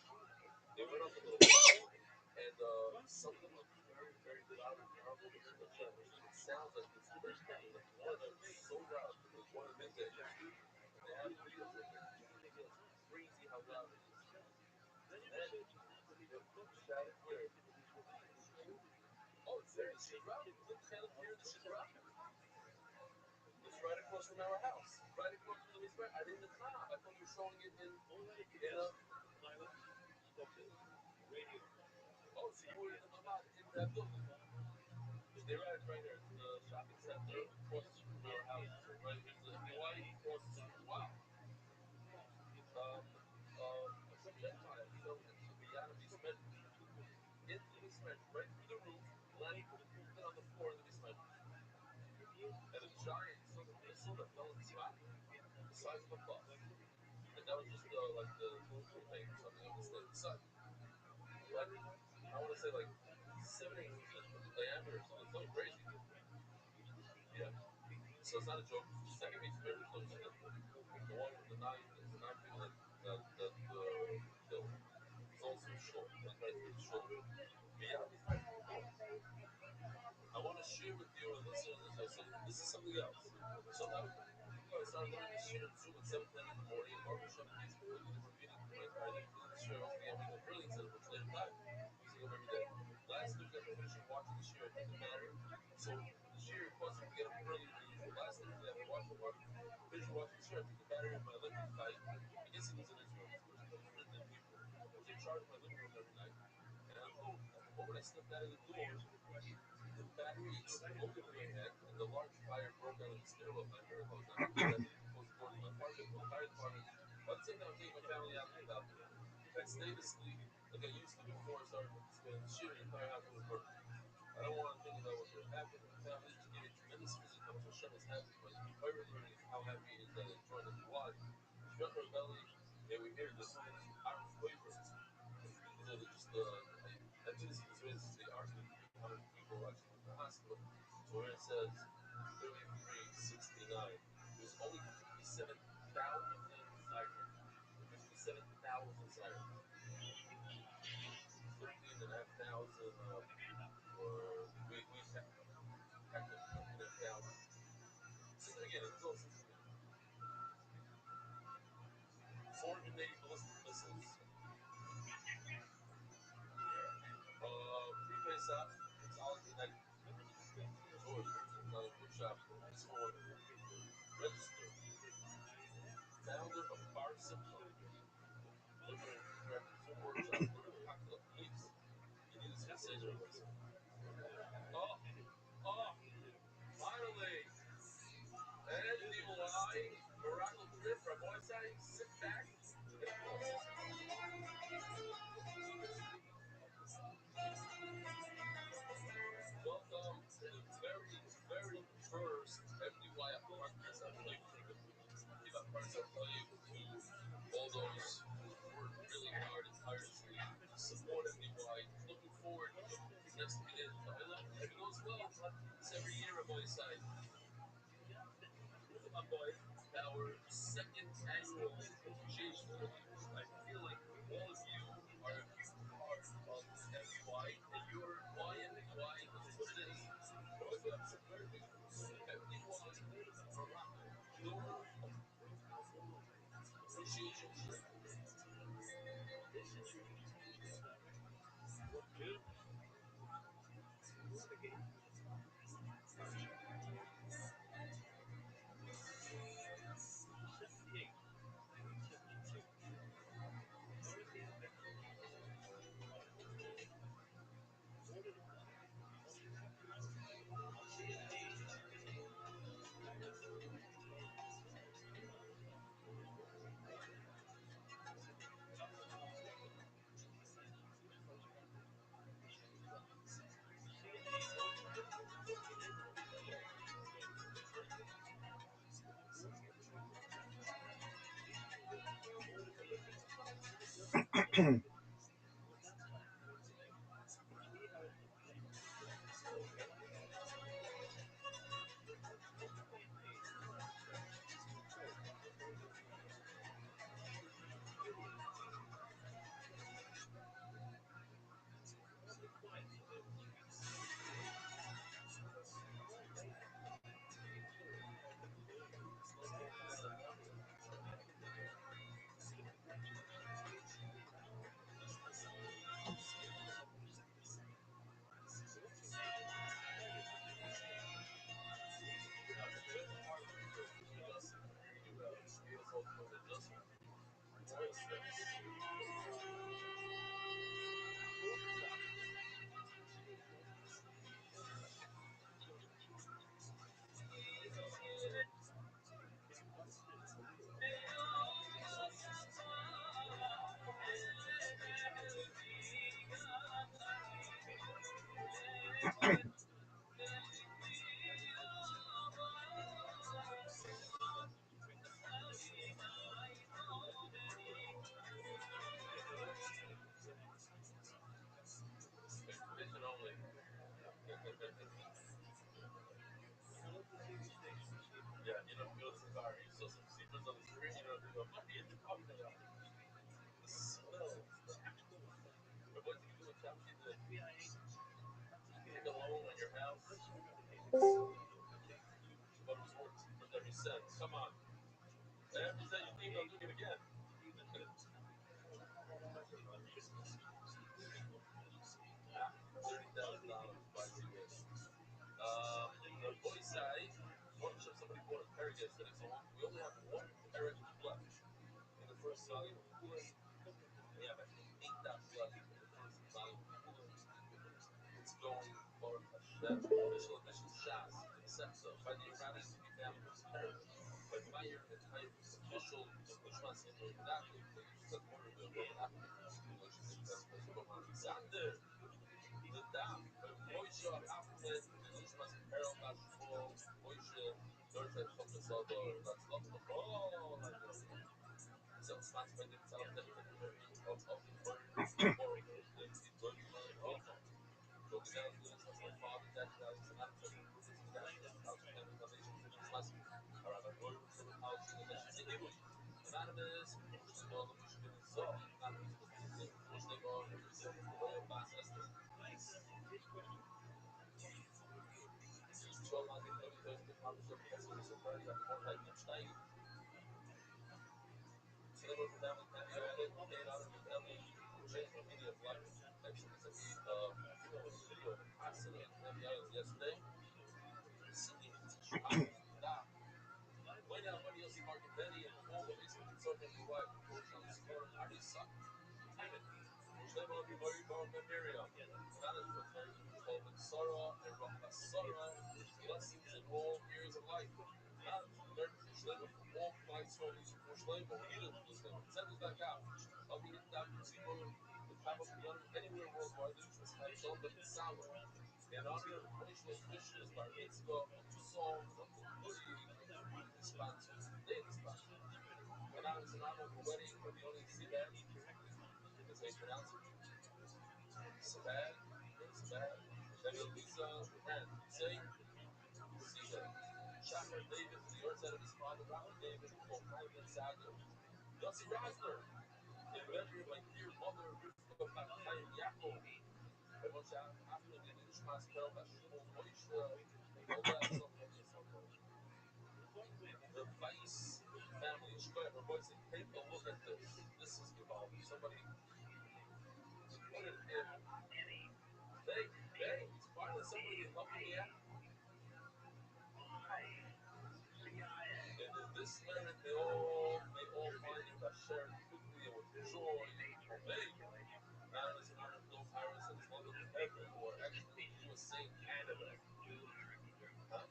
[SPEAKER 5] they went up a little bit, and some of them are very, very loud and powerful. It sounds like it's very powerful. Like one of them is so loud. There's one of the midday, and they have videos of it. It's crazy how loud it is. And then shouting where? Oh, it's there. The shit drop. You can't hear the shit drop. was right across from our house, right across from the Mitzvah. I didn't know. I thought you were showing it in a. Oh, so you were in the Chabad in that building? They're right here. It's the shopping center across the street from our house. Right, there's the MBY across the street. Wow. A projectile fell into the Yana basement, into the basement, right through the roof, landed on the floor in the basement. And a giant missile that fell in the sky, the size of a bus. And that was just like the fuel tank or something of this thing. Inside, like I want to say like 7-8 feet of the diameter or something. Something crazy. Yeah. So it's not a joke. The second base very close to it. The one from the nine people that killed. It's also short. That's why it's short. But yeah, I want to share with you and listeners this. So this is something else. Somehow, I started learning this year in Zoom at 7:10 in the morning. And Baruch Hashem, these privileges of reading I didn't do this year. I was being a brilliant set of later time. Using them every day. Last week, after finishing watching this year, I took the battery. So this year, it caused me to get up earlier than usual. Last Thursday, after watching finishing watching this year, I took the battery of my electric bike. I guess he lives in Israel. It's the first time I've heard that people. I was in charge of my living room every night. And at the moment I stepped out of the door, the battery exploded in my head, and the large fire broke out of the stairwell of my miracle. Now, close the door to my apartment, called the fire department. By the same time, I'm taking my family out to the balcony. I stayed asleep like I used to before I started shooting the entire house with a burn. I don't want to think about what's going to happen. My family is giving tremendous physical how much Hashem is happy. My fire burning, how happy he is that I joined the watch. Struck our belly, and we hear this our flavors. These are just I think this is the argument how many people are actually in the hospital. So where it says 3369, there's only 57,000 sirens. 57,000 sirens. 13,500 were we technically down. So again, it's also 480 ballistic missiles. Pre-Pesach, it's all like George, another workshop, scored registered. Founder of Bar Simcha, literary director, full workshop, literary cocktail, police. He needs his Caesar list. Oh, oh, finally! And the line, Morocco trip, Rabbi say, sit back and pause. Welcome to the very, very first FDY podcast. I'm really give up first. I'll tell you to all those who work really hard and tirelessly to support FDY. Looking forward to next begin. If it goes well, it's every year on my side. Our second annual appreciation. I feel like all of you are a huge part of FDY, and your why FDY is what it is. But always have some very big FDY Morocco. Your appreciation. Information only. Yeah, you know, you go to the car, you saw some zebras on the street, you know, you go, what are you talking about? The smell. But what you do with Chapsy, take a loan on your house, but it was worth every cent. Come on. Every cent you think I'll do it again. $30,000 by years. The boy side, somebody bought a parrot yesterday, so we only have one parrot left in the first volume of Cooler. We have, I think, 8 left in the first volume of Cooler. It's going for Hashem, official edition Shas, Septa, by the Iranian TV family of parrot, by Meyer and Meyer, official Nishmas in Menachem, the supporter of the Menachem, Alexander. The dam, Moshe Ahmed, the Nishmas Perel Bashmol, Moshe, Dorset Chofetz Ador, that's not the whole idea. So it's not spending itself that it's of the burden, or it's burden on the Ocho. So we got to do this, my father, that guys, and I'm just improving some cash, house family foundation, Nishmas, Rabbi, for the house, and the Nishmas, Anonymous, Mushlimah, Mushlimah, so, Anonymous, Mushlimah, Mushlimah, Bas Esther. So long as you don't get how to surpass the surprise that more like each night. Cinema for family can be added, paid out of the family, change the media of life. Actually, sent me video of Hassan and Family Islands yesterday. Singing when everybody else is Market Betty and all the basic concern of the wife, Rothschild, Score, and Hardy suck. David, Muslim of the Murray Bar Miriam, Anonymous for Tolman Sarah and Rabbi Sarah, blessings in all areas of life. Muslim for all Clyde stories for Muslim or either Muslim. Send us back out. I'll be hitting down to Tzibur, the travel beyond anywhere worldwide. This was Hatzon the Mitzvah. In honor of Moshe's Mishna's Bar Mitzvah, a new song of Uncle Goody, the sponsor, they the sponsor. Anonymous in honor of the wedding of the only Sibad, as they pronounce it. Sabad, Sabad, and Lisa, and say, Sibad. Shachar David, the earth out of his father, Rabbi David, called Chaim Ben Sager. Yossi Rosner, in memory of my dear mother, Rivka Bat Chaim Yaakov. And Moshe after the Nishmas Kel Bashmol Moshe, Yoda Sokol Sokol. The Vice family, Shkoyach, her voice, and take a look at this. This is Givaldi. Somebody put it in. Thanks. Finally, somebody helping me out. And in this merit, may all find it Asher quickly and with joy. Amen. Now it's an honor of Bill Harris and his mother Heather, who are actually in the USA and Canada. Huh?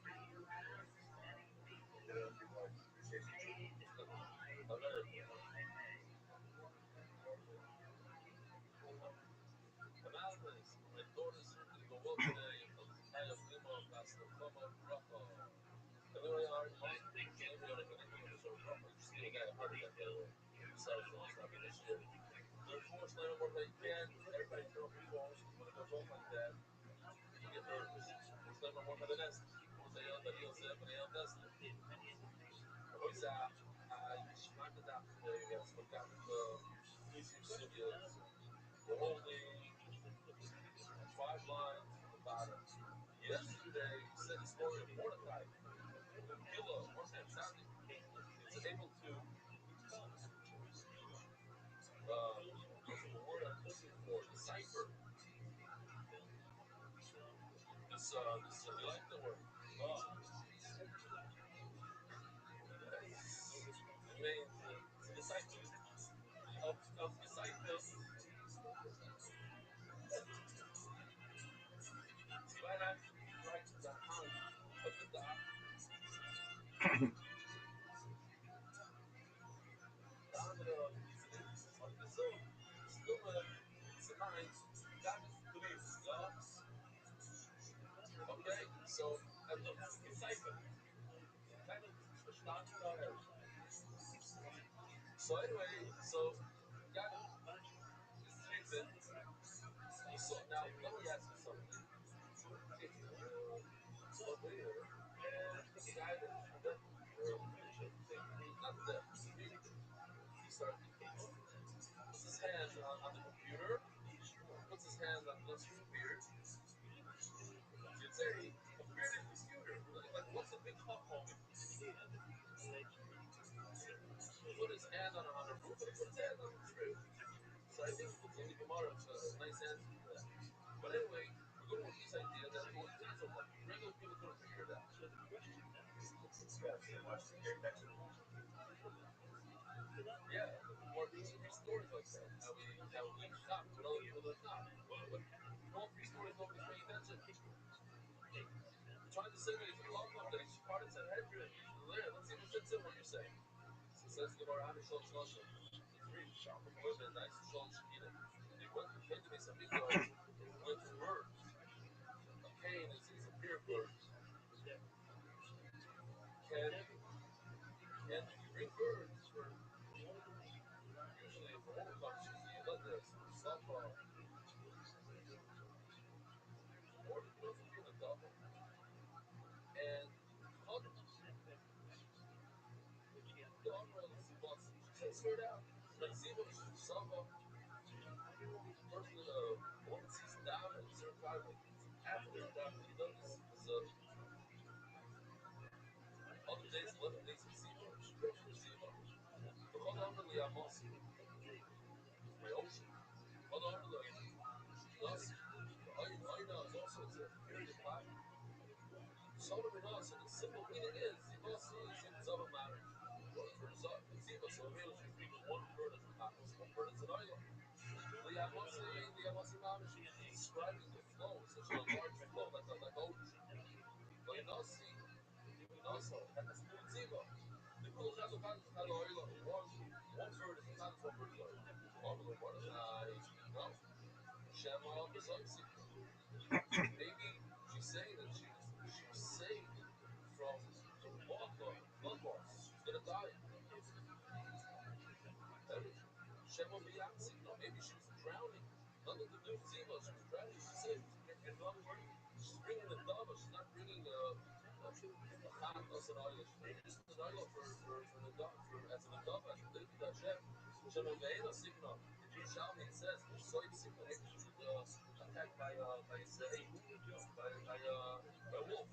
[SPEAKER 5] Anonymous, my daughter certainly go well today. I have Lima, Pastor Mama, Bracha. Anyway, our most maybe on a sort of Bracha. You see a guy, a heart attack, by the way. Besides, it's not this year. They're forced to what they can. Everybody turn off your phones when it goes off like that. You get nervous. It's never one of the nest. They on the deal, but they on this. Always geschmack of that today. That's what got the easier studios. We're holding 5 lines from the bottom. Yesterday, we said the story of Mordecai. Megillah, Mordecai Tzaddik, is able to, what's the word I'm looking for? Decipher. You like the word? It means to decipher. kind, that beliefs, yeah? Okay, so, look, Cypher, kind of verstanden daher. So anyway, so, got this reason, so now, let me ask you something. If you over here, and the guy that, not that, he started, puts his hand on the computer, puts his hand on the beard, you'd say, a bearded computer, like what's the big fuck moment? Put his hand on a roof and put his hand on the roof. So I think in the Gemara, it's a nice answer to that. But anyway, we're going with this idea that regular people couldn't figure it out. Yeah, or there's three stories like that. How we shop, but other people don't not. But all three stories, nobody's paying attention. Trying to say that he's a local, that he's part of Sanhedrin. Let's see what fits in what you're saying. So it says the Gemara, Amishol Shloshim. Three, women, nice, Shol Shekina. They went to the Mesa Mikdash with birds. A cane is a pure bird. Can you bring birds for usually for all countries? You let this softball or it doesn't feel a double. And the other one is boss. Just heard out. Like see what softball person woman sees down at a certain time. Like after they're down, he does this. Other days, 11 days of Ziva. She goes for Ziva. The other one, the Amos, my ocean. Other one, the Nas. The Aina is also a period of time. So do we know. So the simple meaning is, Ziva is in Zava marriage. For Ziva, so really she's bringing one bird as a tapas, one bird as an island. The Yamasi Mamish is describing the flow, such a large flow, like ocean. But you know, see, you know, so, and it's good Ziva. The cool has a bad oil, one bird is a tapas, one bird is oil. What is no? Shema, the Zoysi. Maybe she's saying that she was saved from blood loss. She's gonna die. Shema Beyonce, maybe she was drowning. Nothing to do with Ziva. She was drowning. She said, in other words, she's bringing a dove. She's not bringing a chat as an oil. She's bringing just an oil for the dove, as an dove, as a liquid Hashem. Shema Beyonce signal. In Yerushalmi it says, so it's signal. Maybe she was attacked by a snake, by a wolf.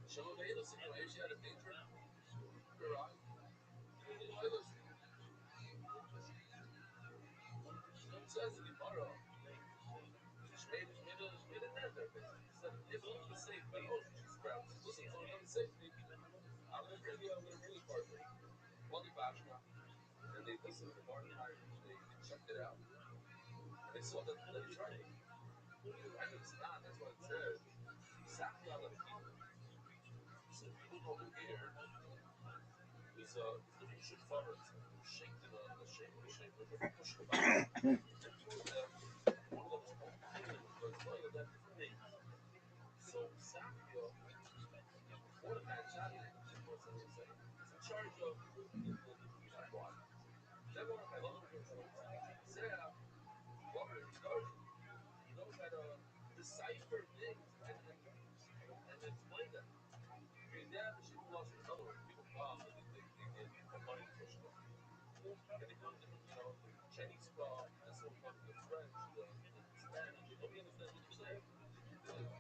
[SPEAKER 5] Shema Beyonce signal. Maybe she had a danger. Her eye. The oil is. It says in Gemara. Made a net there, basically. He said, if I'm going to save my ocean, she's proud. Listen, so I'm going to save me. I'm going to bring you partner. Only Bashma. And they listened to Martin Hire. They checked it out. And they saw that he tried it. And it's not, that's what it says. Exactly how that people. So people over here is different shofars. Shaped in a shape, different shofars. And two of them, one of them is called Guinness, but it's like that different names. So Sapio, before the man shot him, was in charge of the Shabbat. Then one of my other friends said, what are you doing? You know how to decipher things and explain them. Because yeah, the shit lost in other words. People come and they get money for stuff. And they come different, Chinese from, this one comes the French, the Spanish. Nobody understands what they're saying.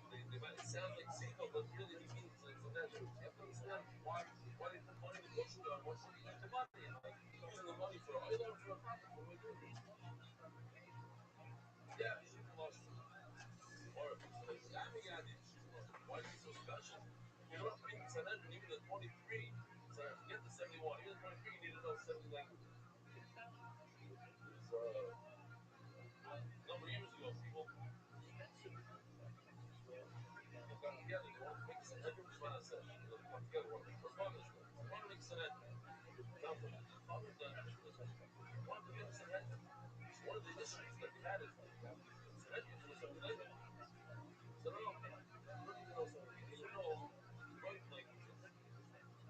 [SPEAKER 5] They might, it sounds like Zico, but really he means it's a net. You have to understand why they put money in the bush gun, what should they use the money? Like, using the money for oil or for a profit? What do we do? Yeah, she's lost. Or, why is he so special? You don't read Sanhedrin, even the 23. So forget the 71. Even the 23, you need to know 70 languages. It was a number of years ago, people got together. They wanted to make Sanhedrin Shema said. They got together. They wanted to make Rabbanis. They wanted to make Sanhedrin. Now, for the other than wanted to make Sanhedrin. One of the issues that he had is like, Sanhedrin was something like that. So no, you don't even know something. You need to know both languages.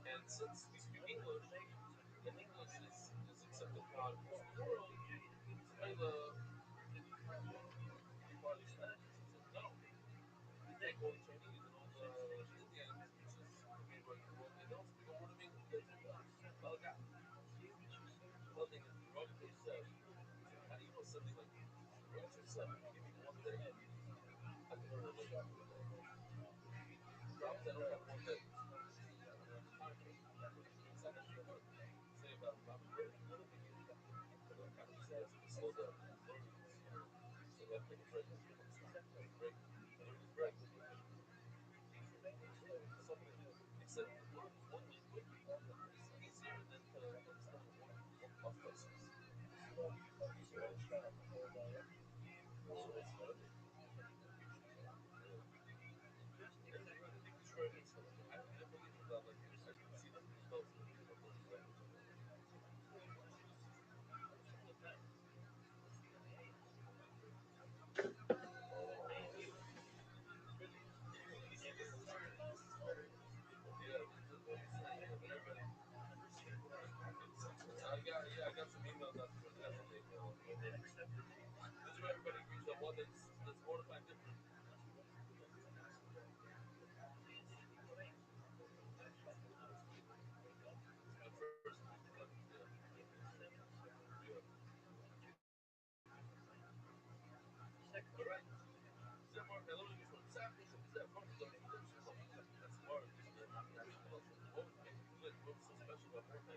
[SPEAKER 5] And since we speak English, and English is accepted throughout most of the world, so Mela, part of the strategy, he said, no, we take all the Chinese and all the Indians, which is the majority of the world, they don't speak a word of English. Well, God. One thing is, Rothschild said, how do you know something like this? Rothschild said, if you give me 1 day, I can learn a language. The problem is I don't have 1 day. Sometimes you could say about Robert Break. But I kind of just asked him to slow down. He's learning this. So you have to take a break. Take a break. Learn his break. Something. He said, learn one language is easier than to understand one plus persons. So it's I think it's very useful. I believe in that. Like, I can see the results of learning language. Yeah, everybody. I got some emails after that. This is where everybody agrees on one that's 4 to 5 different. The first one, yeah. All right. Is that Mark? I literally just went, is that Mark? That's Mark. What was so special about Mark?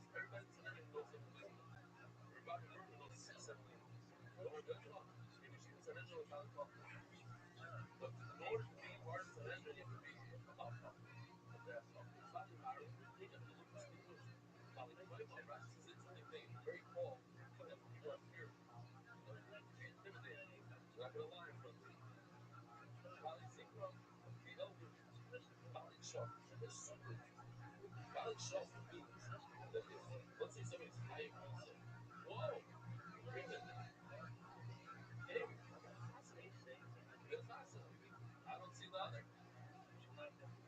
[SPEAKER 5] Everybody tonight knows something like that. Everybody knows something like that. Don't forget it. Maybe she was an angel of God. But in order to be part of the angel, you have to be up. Bali Mari, you have to look distinguished. Bali Kuwaima, Rashi says interesting thing. It's very tall, and people are feared. Be intimidated. They're not going to lie in front of you. Bali Zikra, the elder. Bali Shah, the super. Bali Shah means that if, let's say somebody's higher than you, whoa, wait a minute. Hey, I don't see the other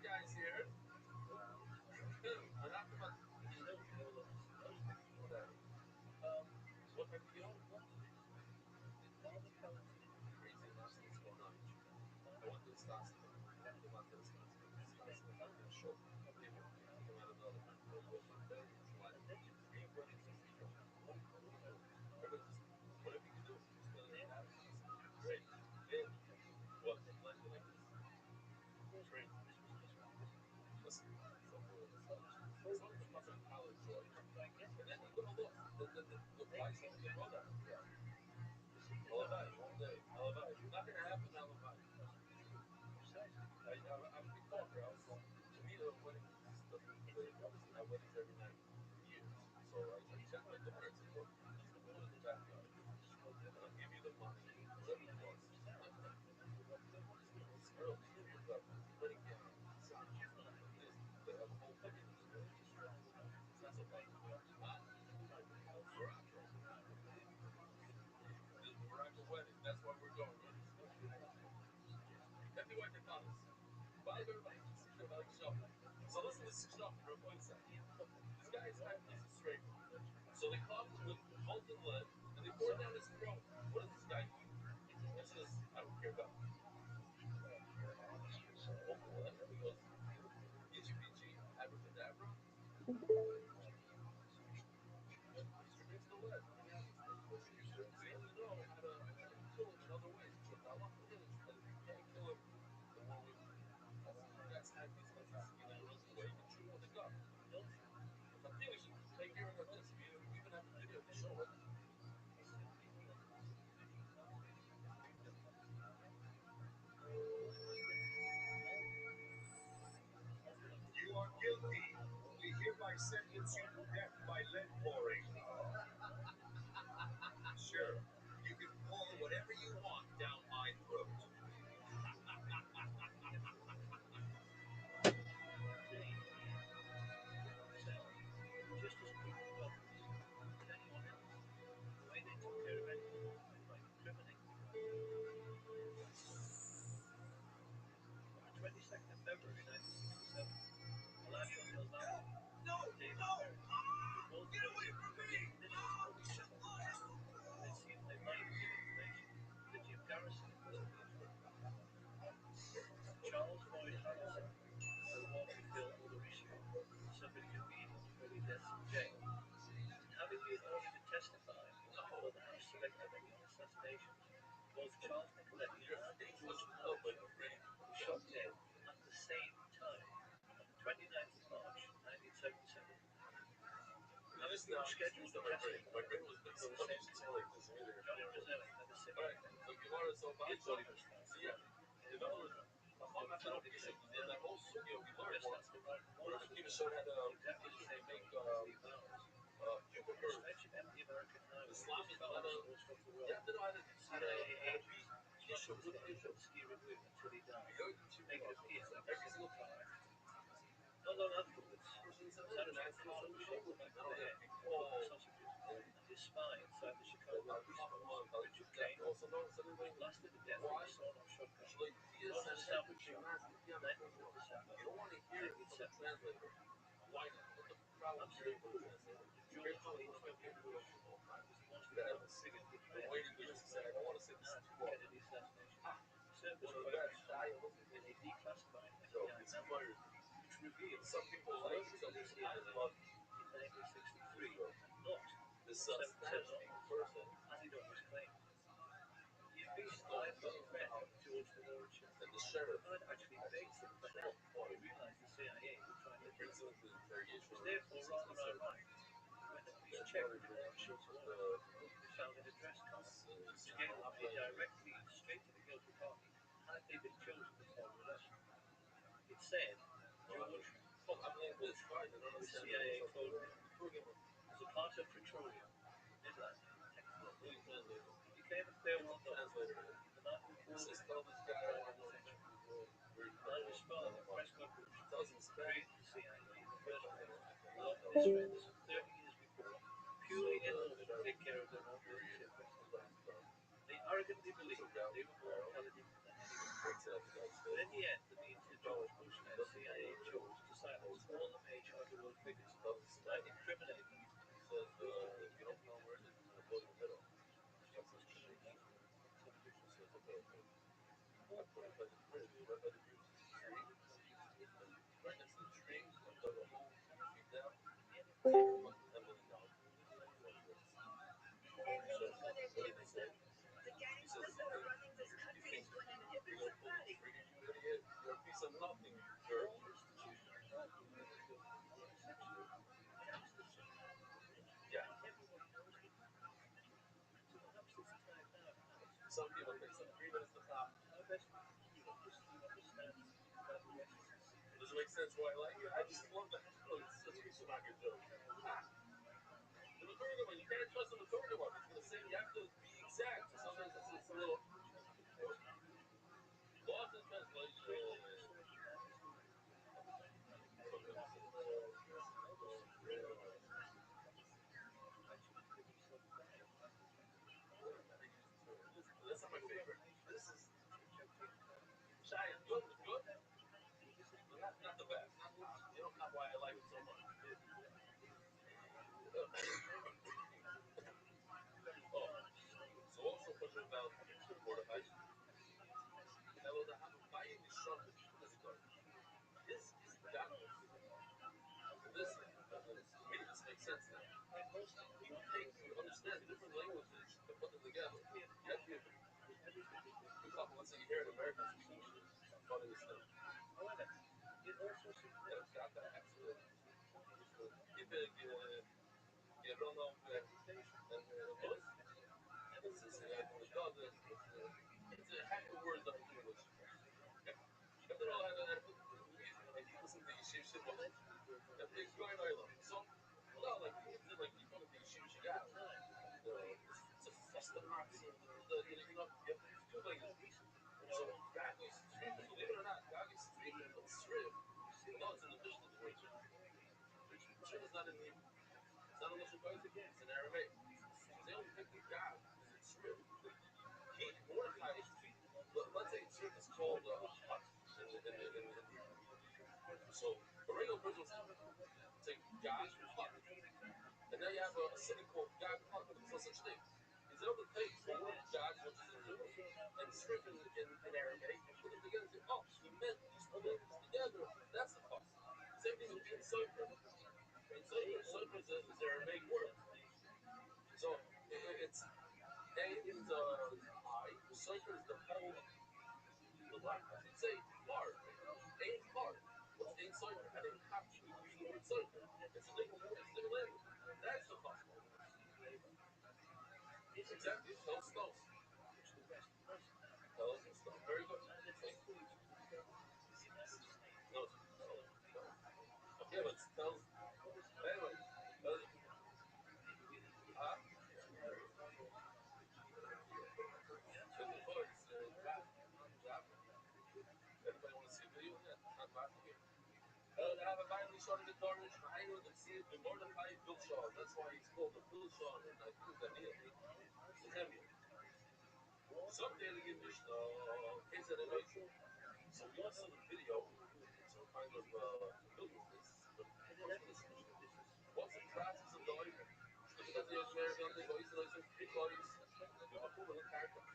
[SPEAKER 5] guys here. We're not about whatever. What have you know? Crazy nonsense going on. I went to Wisconsin. I came out to Wisconsin. Wisconsin, I found a show. People came out of another country. Everybody just, whatever you can do. Great. Hey, what? Like this. Great. Listen, it's one thing about college, George. And then you're going to look. The price of the road out. Alibi, all day. Alibi. Not going to happen, alibi. I'm a big talker. To me, the wedding doesn't obviously have weddings every night for years. So I check my daughter. I said, look, I'm going to the backyard. And I'll give you the money, whatever it was. This girl, she's got wedding gown, this, they have a whole wedding. It's not so bad. Morocco. The Morocco wedding. That's why we're going. Every white they call us. Bali everybody. So listen to this shop real quick. These guys had this straight. So they caught him with molten lead and they poured down his throat. What does this guy do? He says, I don't care about molten lead. He goes, Itchy Peachy, Abracadabra, distributes the lead. We only know how to kill him in other ways. But the halacha is that if you can't kill him the one way, that's how these guys, he runs away, you can shoot him with a gun.
[SPEAKER 2] Both Charles Nicoletti and George Rothschild were shot dead at the same time on the 29th of March 1977.
[SPEAKER 5] This now scheduled my brain. My brain was been so like this meeting.
[SPEAKER 2] Johnny Roselli had a similar
[SPEAKER 5] Alright, so you want to so
[SPEAKER 2] his body was found.
[SPEAKER 5] yeah. Developers that whole studio we learned
[SPEAKER 2] Just
[SPEAKER 5] once.
[SPEAKER 2] after about
[SPEAKER 5] Where the TV show had
[SPEAKER 2] exactly the same
[SPEAKER 5] make
[SPEAKER 2] Steve Bowers.
[SPEAKER 5] cucumbers.
[SPEAKER 2] Stretch of empty American highway.
[SPEAKER 5] The slime is not a
[SPEAKER 2] Most of the road.
[SPEAKER 5] yeah, they know how to
[SPEAKER 2] CIA
[SPEAKER 5] beat
[SPEAKER 2] Russian issue steering wheel until he died. To make it appear that
[SPEAKER 5] every single
[SPEAKER 2] car accident. Not long afterwards, Sanchez called the machine back to the head, sausages, and his spine inside the Chicago police force. Richard Kane
[SPEAKER 5] also know
[SPEAKER 2] was blasted to death with a sawn-off shotgun. Northern Salvage shot, 19th of December,
[SPEAKER 5] you don't want to hear it from the
[SPEAKER 2] 1970.
[SPEAKER 5] translator. Why not? What the problem
[SPEAKER 2] I'm
[SPEAKER 5] is
[SPEAKER 2] still
[SPEAKER 5] hearing from
[SPEAKER 2] cool.
[SPEAKER 5] the translator?
[SPEAKER 2] George H. W. Bush was the most developed figure to
[SPEAKER 5] The way the Guinness said, I don't want to say this is too long.
[SPEAKER 2] Kennedy assassination. Served as
[SPEAKER 5] One of the
[SPEAKER 2] private
[SPEAKER 5] best.
[SPEAKER 2] in a declassified
[SPEAKER 5] So
[SPEAKER 2] FBI
[SPEAKER 5] it's
[SPEAKER 2] memo,
[SPEAKER 5] fired.
[SPEAKER 2] which revealed
[SPEAKER 5] Some people like it, some people
[SPEAKER 2] CIA
[SPEAKER 5] love
[SPEAKER 2] in 1963 and not
[SPEAKER 5] this
[SPEAKER 2] from
[SPEAKER 5] Spanish
[SPEAKER 2] 77
[SPEAKER 5] speaking
[SPEAKER 2] onwards,
[SPEAKER 5] person.
[SPEAKER 2] as he'd always claimed. He'd been a lifelong friend of George the Rothschild,
[SPEAKER 5] And the sheriff
[SPEAKER 2] and had actually begged him for help when he realized the CIA would try to kill
[SPEAKER 5] brings
[SPEAKER 2] him.
[SPEAKER 5] him into the
[SPEAKER 2] It
[SPEAKER 5] interrogation
[SPEAKER 2] was
[SPEAKER 5] room.
[SPEAKER 2] therefore rather ironic when the police checked the Rothschild's wallet, they found an address card which gave them a direct lead straight to the guilty party had they been chosen before arrest. It said George
[SPEAKER 5] It's fine. I don't
[SPEAKER 2] the
[SPEAKER 5] understand.
[SPEAKER 2] CIA code name as a part of petroleum, Midland, Texas. It became a farewell note. The man who killed him
[SPEAKER 5] Tell this guy I want to know
[SPEAKER 2] and his father, Prescott Bush,
[SPEAKER 5] tells him
[SPEAKER 2] created
[SPEAKER 5] Spanish.
[SPEAKER 2] the CIA in the first place, along with his friends 30 years before, purely in order to take care of their own business interests. They arrogantly believed they were more intelligent than anyone. But in the end, the means that George Bush led CIA chose to silence all the major underworld figures and incriminate them.
[SPEAKER 5] Says, if you don't know where it is, you're going to blow your head off.
[SPEAKER 2] Television
[SPEAKER 5] Says, okay, okay. I put it by the bridge, right by the bridge is a tree. And right next to the tree, I dug a hole 2 feet down. About $10 million. So, what did he say? He says, you think you're a piece of nothing, you jerk. Yeah. Some people think some 3 minutes to top. Does it make sense why I like it? I just love that. It's such a smart joke. The majority one, you can't trust the majority one. It's going to say you have to be exact. So sometimes it's a little lost in translation. That's not my favorite. This is shy and good. It's good. Not the best. You don't know why I like it so much. Oh, so also question about Mordechai. Hello, the Hanukkah is short the Shulazikar. This is Ganos. And this, to me, this makes sense now. You take, you understand different languages and put them together. You have to be a couple. Let's say you hear an American speaking English. It's funny as thing. Got that accent. You don't know that. And buzz. This is it's a hack of words on English. If they're all if you listen to Yeshiv Shibboleth, if they going so no, like you come to Yeshiv Shigal, it's a festival. You have to use two languages. So God is believe it or not, God is speaking of Srib. No, it's in the Mishnah the word Srib. Srib is not in Hebrew. It's not in Lashon Kodesh. It's in Aramaic. Because they only pick the God because it's Srib. He Mordechai. Let's say Srib is called a hut in Hebrew. So a regular person will take God hut. And now you have a city called God hut, but there's no such thing. He's able to take the word God, which is in Hebrew, and Srib in Aramaic, and put them together and say, oh, he meant these two languages together. That's the hut. Same thing would be in Sofer. In Sofer is Aramaic word. So it's A is I, Cypher is the whole the life. I should say hard. Ain't hard. What's in Cypher? I didn't have to use the word Cypher. It's a legal language. That's the possible. Exactly. Tell stuff. Tell us stuff. Very good. No. Okay, but tell. Anyway. Everybody want to see a video of that? Not bad here. They have a finally started the Dorish. I know that see it in Mordechai Bilshaw. That's why he's called the Bilshaw, and I think that he is Nehemiah. Someday they give Mishnah. Case at a night. So we also the video. It's a kind of building this. What's the process of the oil? Because the American they go to those big bodies. You have a full of character.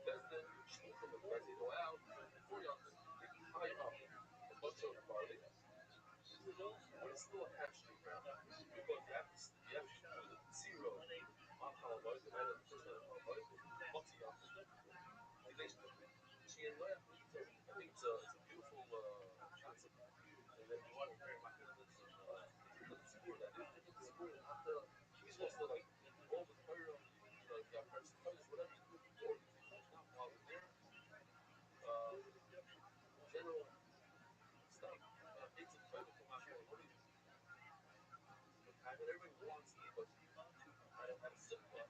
[SPEAKER 5] That's the shoot from the president out. For you, high up. A bunch of barley. But it's still attached to the ground. Because you have to do the zero. Alcohol boys, the man of the first alcohol boys. What's the opposite? She and Leah. I think it's a beautiful concept. And then you want to very much on this support that is support after you're supposed to like all the prayer you got press whatever you do before not while we're there general stuff it's a toilet from my phone what do you but everybody wants to but I don't have a simple work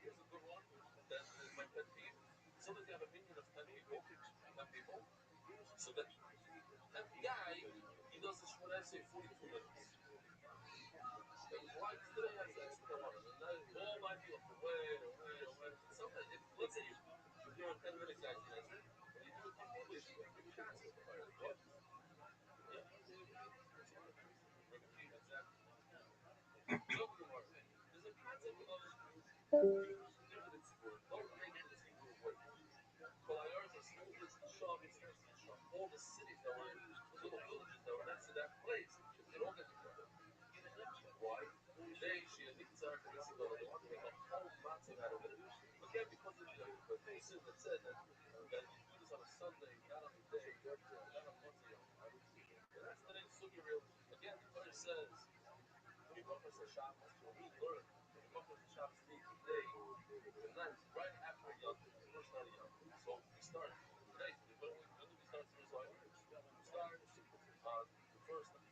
[SPEAKER 5] here's a good one that is my pet peeve sometimes you have a minion of 10 people so that guy he does this when I say 42 minutes why today has extra one and then all my people wait sometimes if let's say you're a 10 minute guy and you do it completely you can't see the fire what yeah exactly there's a concept of dividends for don't make it as equal weight Kolayars are small all the cities that were little villages that were next to that place they all get together why? They they want to make a whole massive out of it. Again, because of the cases that said that you do this on a Sunday, not on a day, not on Monday. And that's today's sugi real. Again, the Torah says, when you go for the Shabbos, when we learn, when you go for the Shabbos day, the night, right after Yom, the first night of Yom. So we start today. When do we start Thursday? We start on the first night.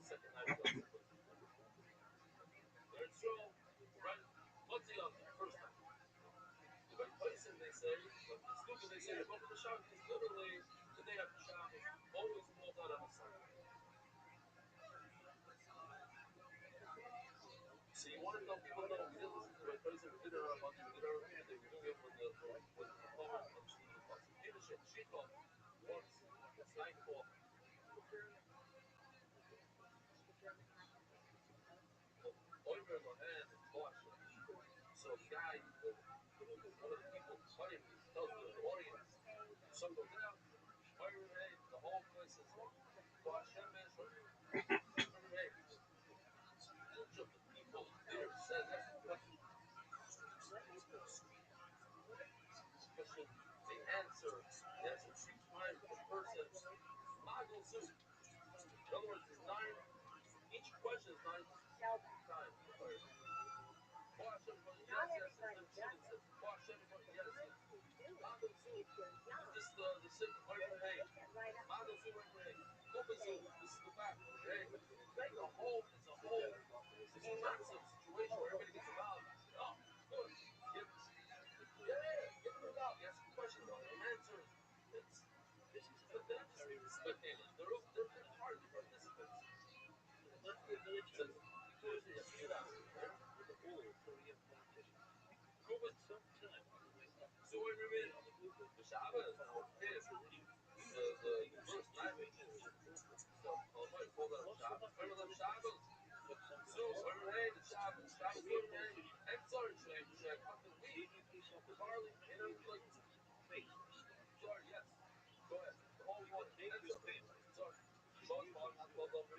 [SPEAKER 5] Second night of Yom. Third show, right? What's the other? First night. But Tyson, they say, stupid, they say, go to the Shabbos, because literally, the day after Shabbos always falls out on a Sunday. So you want to know, people know, we didn't listen to my Tyson, we did it on Monday, we did it on Tuesday, we do it when the poet comes to the bus. Leadership, she called once, it's nightfall. Oimer Lohan and Bosch. So the guy, one of the people playing, tells the audience, the sun goes down, Oimer Lohan, the whole place is Bosch, Shemesh, Oimer each of the people there said that's the question. The answer 3 times the person Mazel Zoo. In other words, there's 9, each question is 9 times. Oh Hashem, yes, then Shimon says, oh Hashem, yes. Mazel Zoo. Is this the same hey? Mazel Zoo, hey. Kuba Zoo, this is the back. Hey, the whole, it's a massive situation where everybody gets involved. Oh, good. Give them out. Ask a question about it. Answers. But they're just spectators. They're part of the participants. So when we read the Shabbos, the first night, so Shabbos. Remember the Shabbos? So when we read the Shabbos,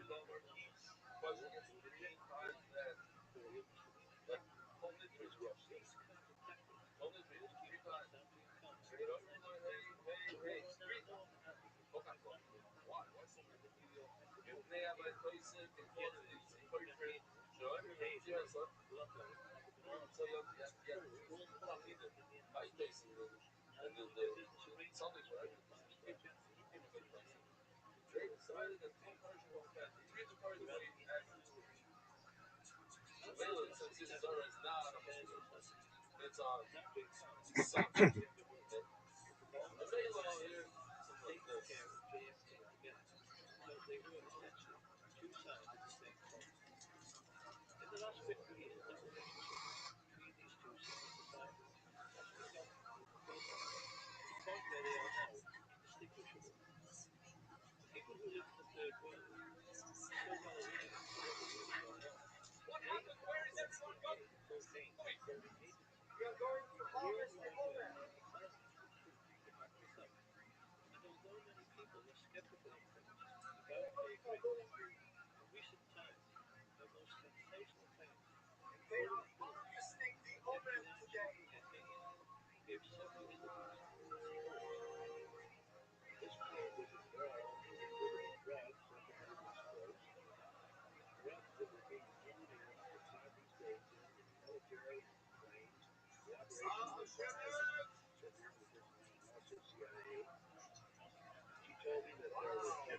[SPEAKER 5] But you get 3 times that home literature is rough. Home literature 3 times. You know, you're like, hey, street. Coca-Cola. Why so many? מפני הבית בכל פויפר שואל מבטיח so תלמיד הייתויסן Sunday for they decided that 3 parts after school. Since this is not a it's on Sunday. The Vela here is like this. What happened? Where is everyone going? We are going to harvest the moment. They are harvesting the omen today.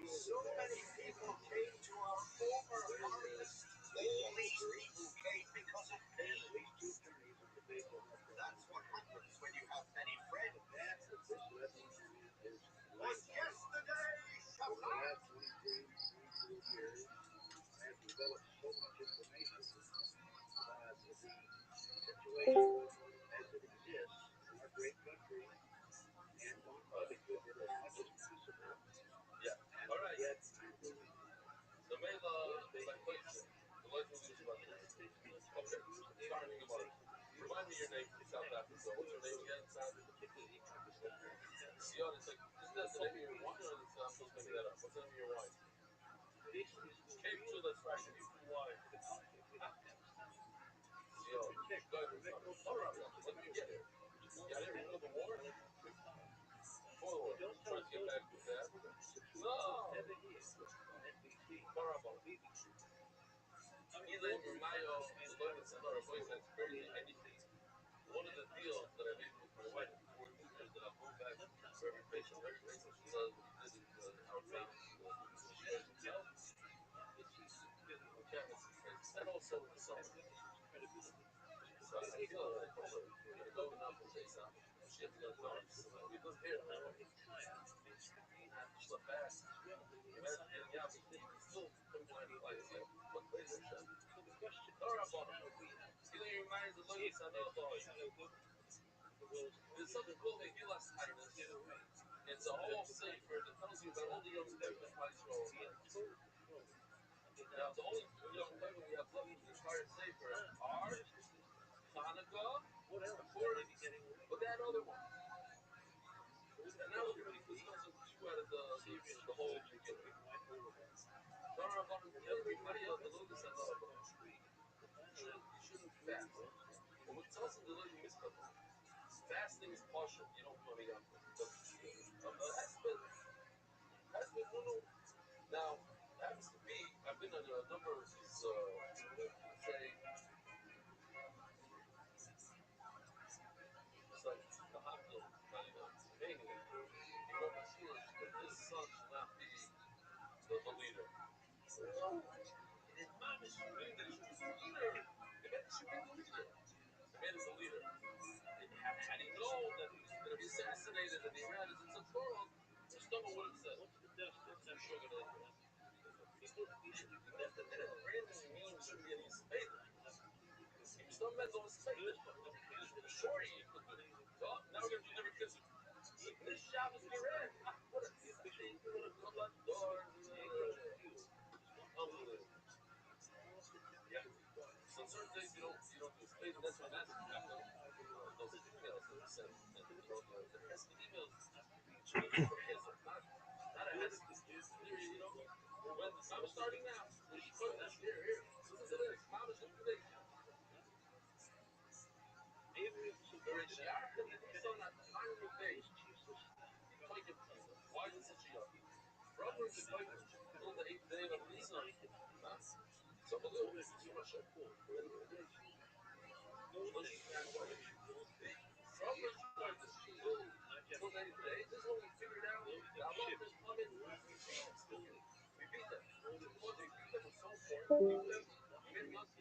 [SPEAKER 5] So many people came to our former harvest. All these people came because of me. That's what happens when you have many friends. On yesterday, Shabbat. Yeah. All right. So Mela, like question. The life will lose about this. Okay. Starting about it. Remind me your name from South Africa. What's your name again? Sion, it's like, isn't that the name of your wine or I'm supposed to make that up? What's the name of your wine? Cape True, that's right. Cape True wine. Sion. Good. All right. When did you get here? Yeah, I didn't remember the war. Before the war. Trying to get back to that. No. Horrible. Either in Mayo, the Lord is another voice that's barely anything. One of the deals that I made with my wife before we moved is that I'll go back for every patient. Every patient she does what he did in outbound. She shares himself. And also in the summer. So I feel like I told her, you're going to go now for say something. She has to go to we live here. I slept fast. Imagine getting out. Still couldn't find a place. What place is that? Either your mind is a little there's something called a Gilas Tainus. It's a whole safer that tells you about all the young men in Israel. Now, the only two young women we have left in the entire safer are Hanukkah and Purim. But that other one. And now we're going to discuss two out of the whole beginning. You shouldn't fast. But what tells them the little miscover? Fasting is partial. You don't do any of it. Has been now, happens to be, I've been on a number of these, let's say, it's like the hospital, mainly, you want to see that this son should not be the leader. No, it is not mean that he should be the leader. It meant he should be the leader. The man is the leader. Had he known that he was going to be assassinated and Iran is in such trouble, Mustafa would have said, I'm sure going to that didn't really mean to be any spade. Some men don't spade. Sure, you could do it. So now we're going to do different things. This shop is Iran. What a thing. Unbelievable. Yeah. So certain things you don't do spade, and that's what that's those females that we send. And, the Hesed emails should be for Hesed, not a Hesed. When I'm starting now. why is it such a young? From the Koimer, till the 8th day of Nisan. So below, so much. From Rosh Chodesh till the 8th day, this is what we figured out. The Allah is coming. We beat them. Because we beat them was so important. We beat them. We made young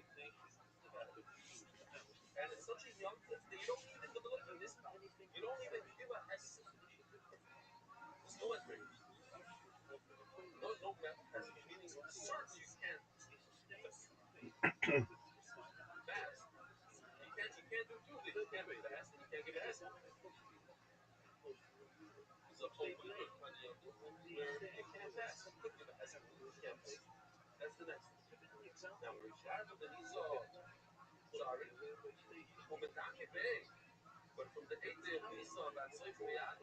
[SPEAKER 5] and it's such a young that you don't even in the middle of this time. You don't even give a hess. There's no entry. No hess. Meaning certainly you can't fast. You can't do two things. You can't fast and you can't give a hess. There's a whole other kind of where you can't fast. You could give a hess. You can't fast. That's the next thing. Now we're shattered and he's sorry. But from the 8th day of Nisan, that's like Riyadh,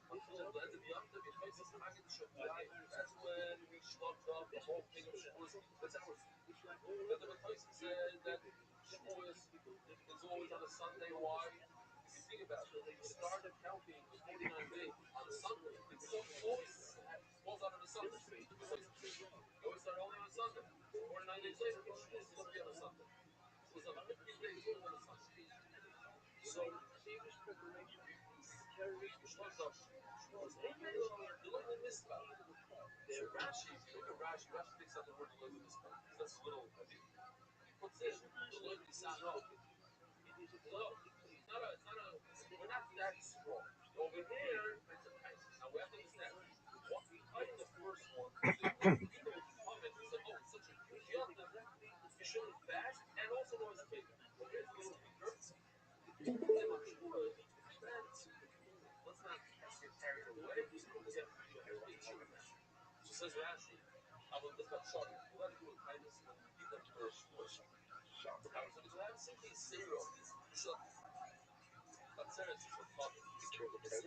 [SPEAKER 5] until the end of Yom Tov, that's when we slugged up the whole thing of Shavuos. That's ours. But the Matosim said that Shavuos is always on a Sunday. Why? If you think about it, you started counting the 49 days on a Sunday. It always falls out on a Sunday. You always start only on a Sunday. 49 days later, Shavuos is going to be on a Sunday. So it's on 15 days on a Sunday. So so Rashi, if you look at Rashi, Rashi takes out the word Elohim in this part. That's a little heavy. He puts in Elohim Nisano. We're not that strong. Over here, it's a pain. Now we have to understand. What in the first one, people would come and say, oh, it's such a huge yachting. You shouldn't fast and also know it's big. But here's a little weaker. If you give a shura, then let's not get carried away. So says Rashi, I will look up short. Let it do a kindness when you give them first. So I'm simply zero. It's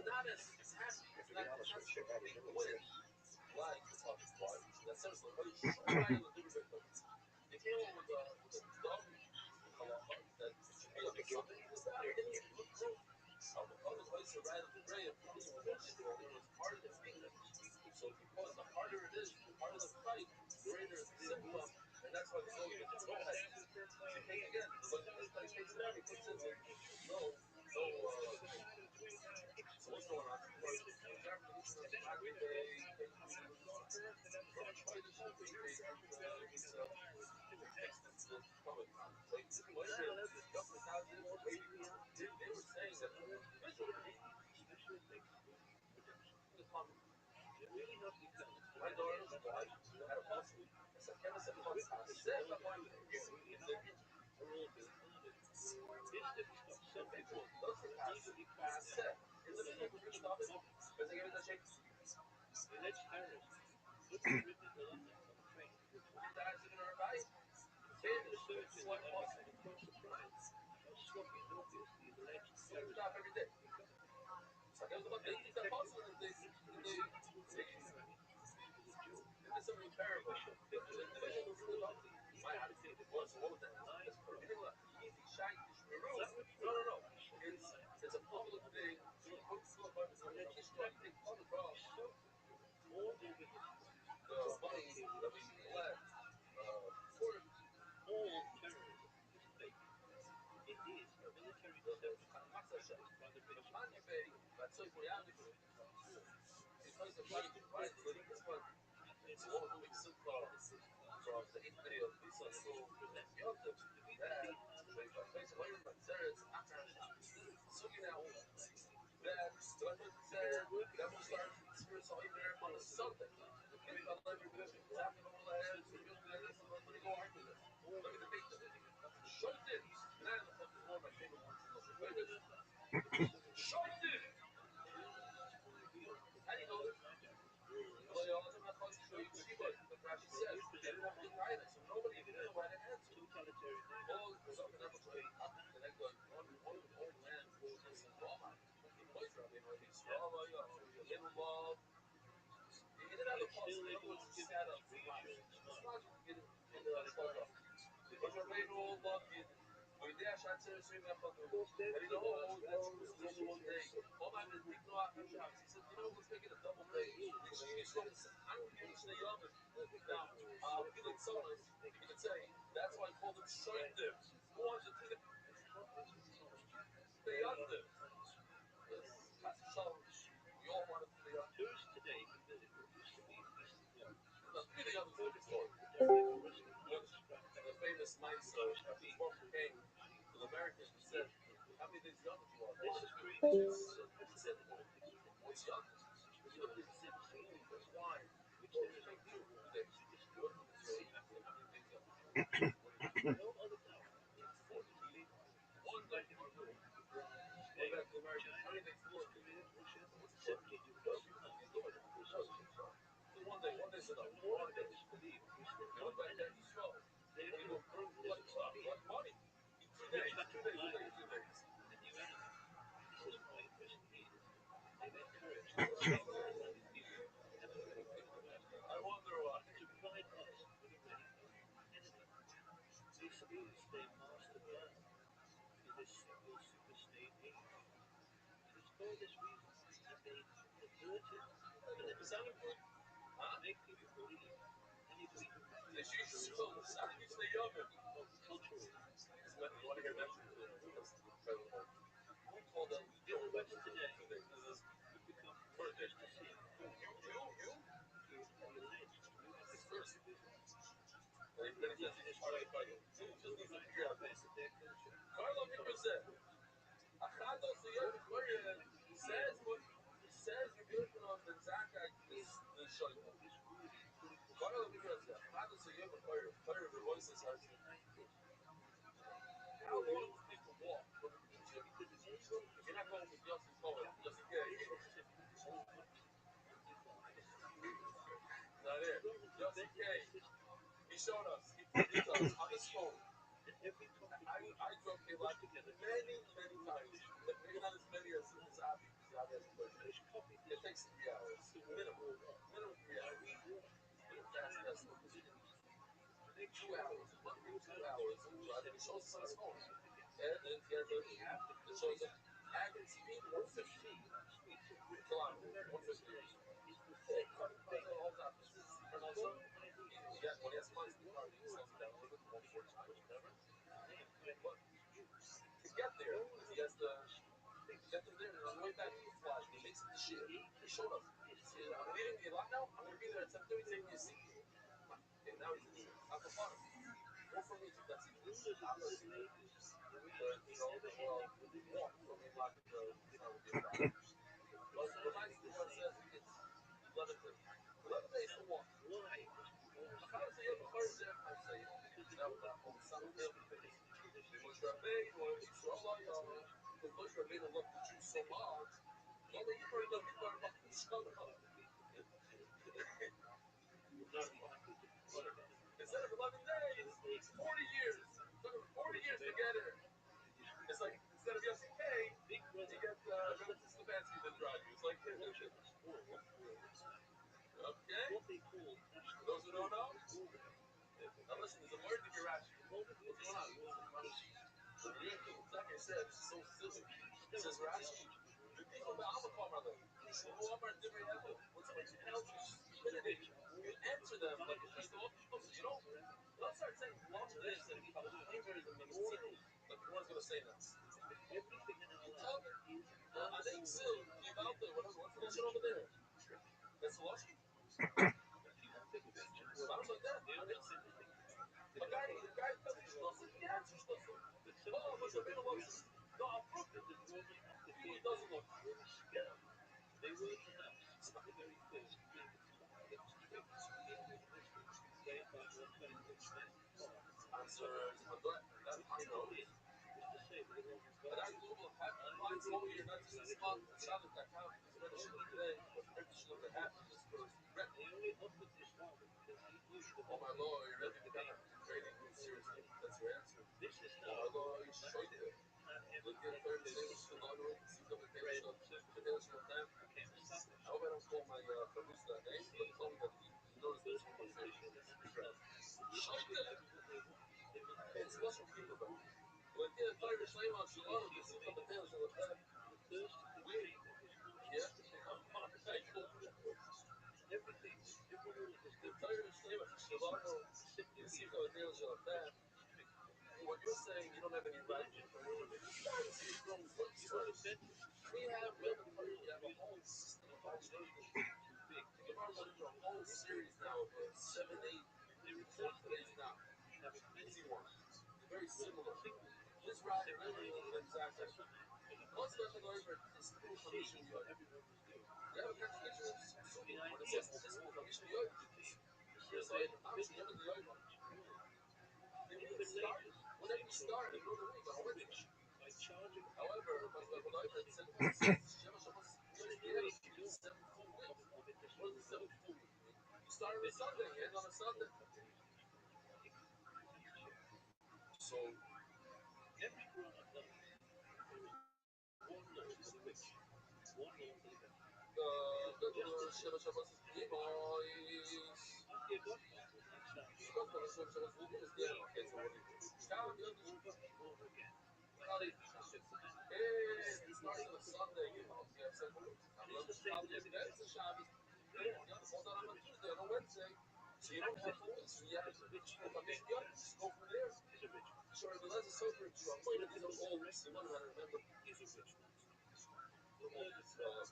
[SPEAKER 5] not as happy. It's not a big win. Like the talk is why. That's sort of what you should write a little bit. They came up with a dog that should be on the something. It's not a good proof. Other ways to write the gray of the part of the finger. So because the harder it is, the harder the fight, the greater the symptom, and that's why the soul gets no head. You take again, but this place takes it out, he puts in no, so what's going on? They were saying that my daughter's wife had a puzzle. I said, can I say, stop every day. So I guess what they think the puzzle is they it's a parable. The division was really lovely. My attitude was what was that? Easy, shine, no. It's a public thing. The money that we collect for all terrorism is fake. It is a military the money pay that's so because the money provides this one it's all doing simple from the 8th day of this until the Yom that face away from Zeretz after Sugi now that the Lord said that will start spiritual there on a Sunday. Think about every mission. Exactly what will have to go argue this. Look at the debate. Shaitan. Man, that's one of my favorite words in the Shaitan. How do you know this? Well, you also have to show you what Rashi says. They don't have the guidance, so nobody even knew how to answer. All something that was like, and I go, all land was in Roma. In place, Rabbi, he's Roma, you love. He didn't have a pulse. In other words, he had a flash. It's not just getting into that photo. Because Rabbi loved it. We Yeah, Tyler Schleiman, Shalom, this is the Taylor Shalom. We, yeah, the Tyler Schleiman, Shalom, this is the Taylor Shalom. What you're saying, you don't have any right to come over. Guys, you know what first. We have a Torah, we have a whole system of Talmudim. The Gemara went into a whole series now of 7, 8 today's now. Easy one. Very similar. This ride is exactly. Once let me go over this information you have a contradiction when it says this information you have. You're saying, I'm sure the yoga. Whenever you start, you know the week on a Wednesday. However, it says 7 full weeks. What does 7 full weeks mean? You start on a Sunday, you end on a Sunday. So, Sheva Shabbos is it starts on a Sunday, you have 7 weeks. That's a Shabbos. Hold on a Tuesday, on a Wednesday. So you don't have full weeks. So you have to just go from there. Sure, the less associated to our point, these are all weeks. You want to remember.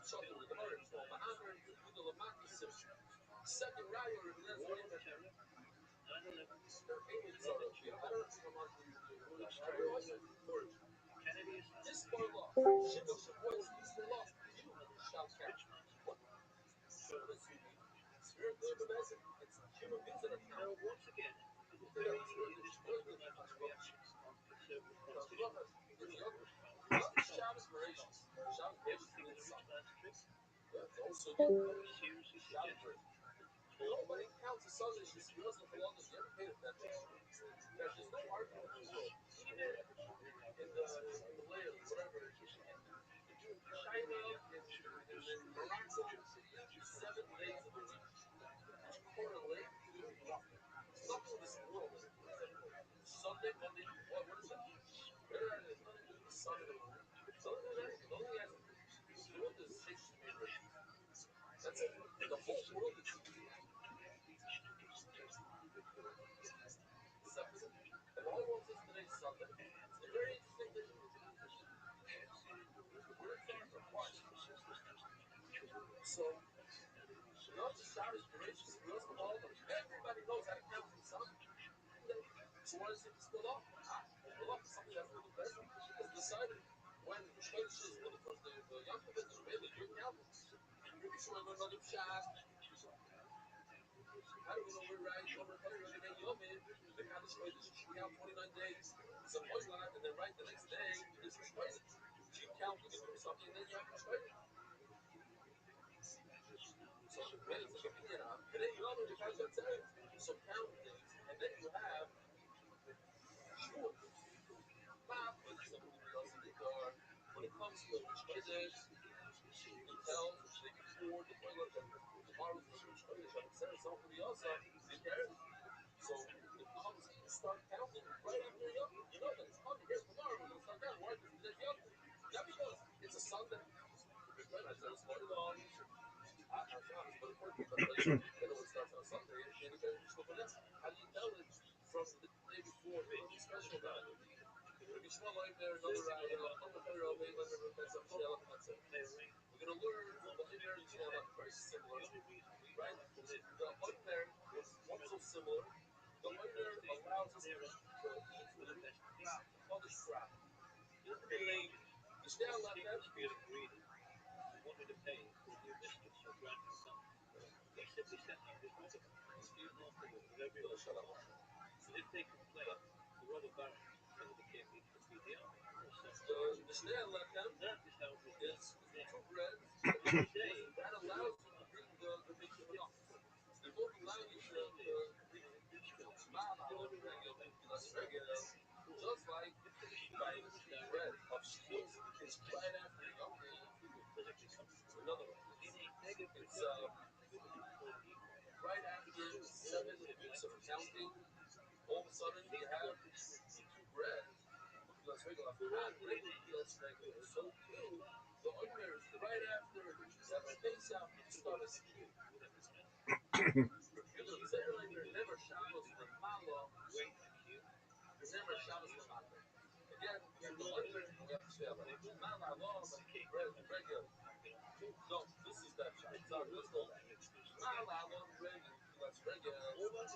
[SPEAKER 5] Something with the Gemara, it's called Ma'amer, Yehuda Lamakisim. Second Raya, and that's what it is. Their payments are up here. I don't know if I'm on this for law. Shiva Shavuot, this for law. You shall count. What? What does he mean? Spirit, it's human beings that are counted. Shabbos Bereshit. Shabbos Bereshit means something. That's also Shabbos Bereshit. Nobody counts a Sunday just because of the law that you ever paid attention. There's no argument in the world. Even in the layer, whatever, in China, in Morocco, 7 days of the week, which correlate to nothing. There's nothing in this world that Sunday, Monday, what is it? Where is nothing to do with the sun and the moon. Doesn't do anything. The only has the world is 6 to be raised. That's it. The whole world is separate. And the whole world says today's Sunday. It's a very interesting thing. We're in front of what? So, not just Shabbos Bereshit, everybody knows how to count from Sunday. So why does it split off? Split off is something that's really best. Because decided when Chodesh is, when the first day of Yom Tov is, really, you're counting. Maybe sure we're another Shad. How do we know we're right? We're going to get Yomim. The Kaddish Chodesh, you count 29 days. It's a Chodesh, and then right the next day, it's a Chodesh. So you count, you do something, and then you have a Chodesh. So then it's like a Pinyan. Today Yomim, the Kaddish says, so count things, and then you have Shul. When it comes to Rosh Chodesh, you tell the day before the toilet that tomorrow's the Rosh Chodesh, and it says something else, you care? So it comes, you start counting right after Yom. You know that it's coming here tomorrow, we're going to start counting. Why? Because it's Yom. Not because it's a Sunday. Right? I said it's started on. But of course, then it starts on a Sunday, and you can just look at that. How do you tell it from the day before? What's special about it? We're going to learn the Loimer very similar, right? The Loimer, what's so similar? The Loimer allows us to eat food on the crop. The Shnei Lechem, the Shnei Lechem is 2 breads that allows you to bring the big shmiyah. They both allow you to bring just like by the bread of Shavuot is right after Yom Kippur. Another one. It's right after 7 weeks of counting. All of a sudden you have 2 bread. Because regular. After one, regular plus regular. So too, the Omer is right after that Pesach start a skiing. Never Shabbos Lamala. Never Shabbos Lamala. Again, the Omer, we have to say about it. Mala law, regular. No, this is that Shabbos. Sorry, let's go back. Mala law, regular. That's regular. There's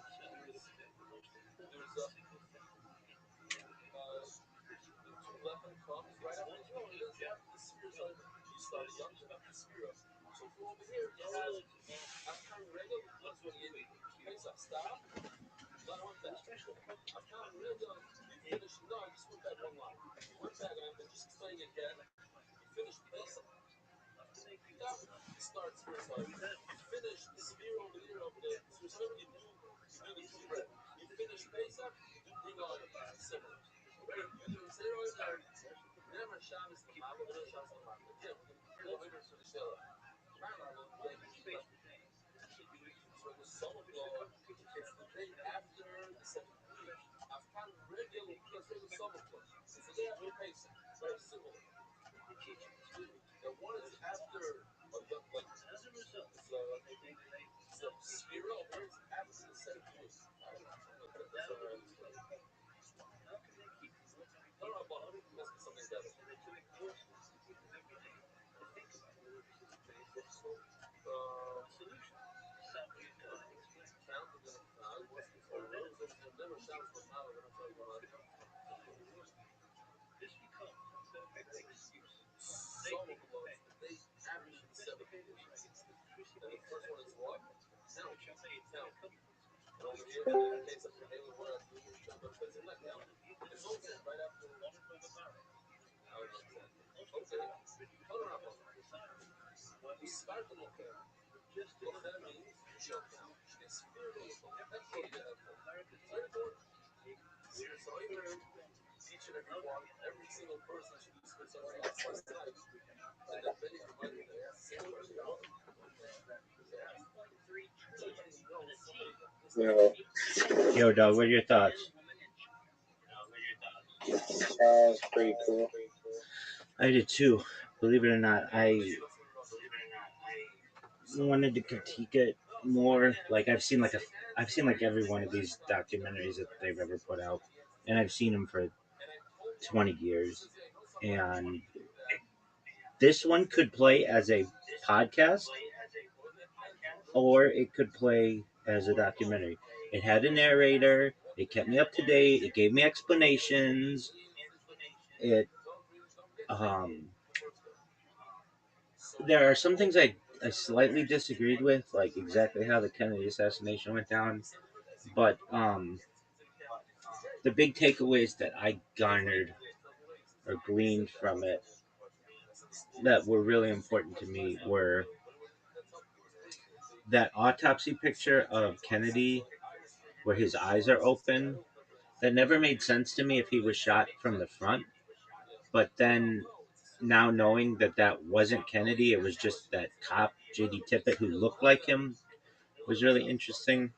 [SPEAKER 5] a two weapon comes right after the throne. It doesn't have the spears over. You start young to have the spear. So from over here, you have Afkan regular plus 28. Pesach stop. Not one back. Afkan regular, you finish. No, I just went back one line. You went back, and I'm just explaining again. You finish Pesach. Starts first like you finish the spear over there. So whatever you do the two bread. You finish Pesach, you bring on similar. You do zero there. Never Shabbos the Mabel, never Shabbos the Mabel. Again, we're going to compare the Omer to the Shelah. So the summer blow, it's the day after the second week. After regular plus the summer blow. It's the day after Pesach. Very similar. And one is after, like, so Spiro is after the second week. No, but it must be something better. Never Shabbos the Mabel, never Shabbos the Mabel. Summer blow, it's the day after the second week. And the first one is what? Now. And over here, in case of the Haley, what I'm doing is trying to place it like now. It's also right after. Okay. Hold on. We start the local. Local means you shall count. It's very local. That's what you have for. Very important. So even each and every one, every single person should be spent something else last night. And then many reminded me to ask the same question.
[SPEAKER 2] Yo, dog, what are your thoughts?
[SPEAKER 1] Sounds pretty cool.
[SPEAKER 2] I did too. Believe it or not, I wanted to critique it more. Like I've seen like every one of these documentaries that they've ever put out, and I've seen them for 20 years. And this one could play as a podcast, or it could play as a documentary. It had a narrator. It kept me up to date. It gave me explanations. It there are some things I slightly disagreed with, like exactly how the Kennedy assassination went down. But the big takeaways that I garnered or gleaned from it that were really important to me were that autopsy picture of Kennedy where his eyes are open. That never made sense to me if he was shot from the front. But then now knowing that that wasn't Kennedy, it was just that cop, J.D. Tippit, who looked like him, was really interesting.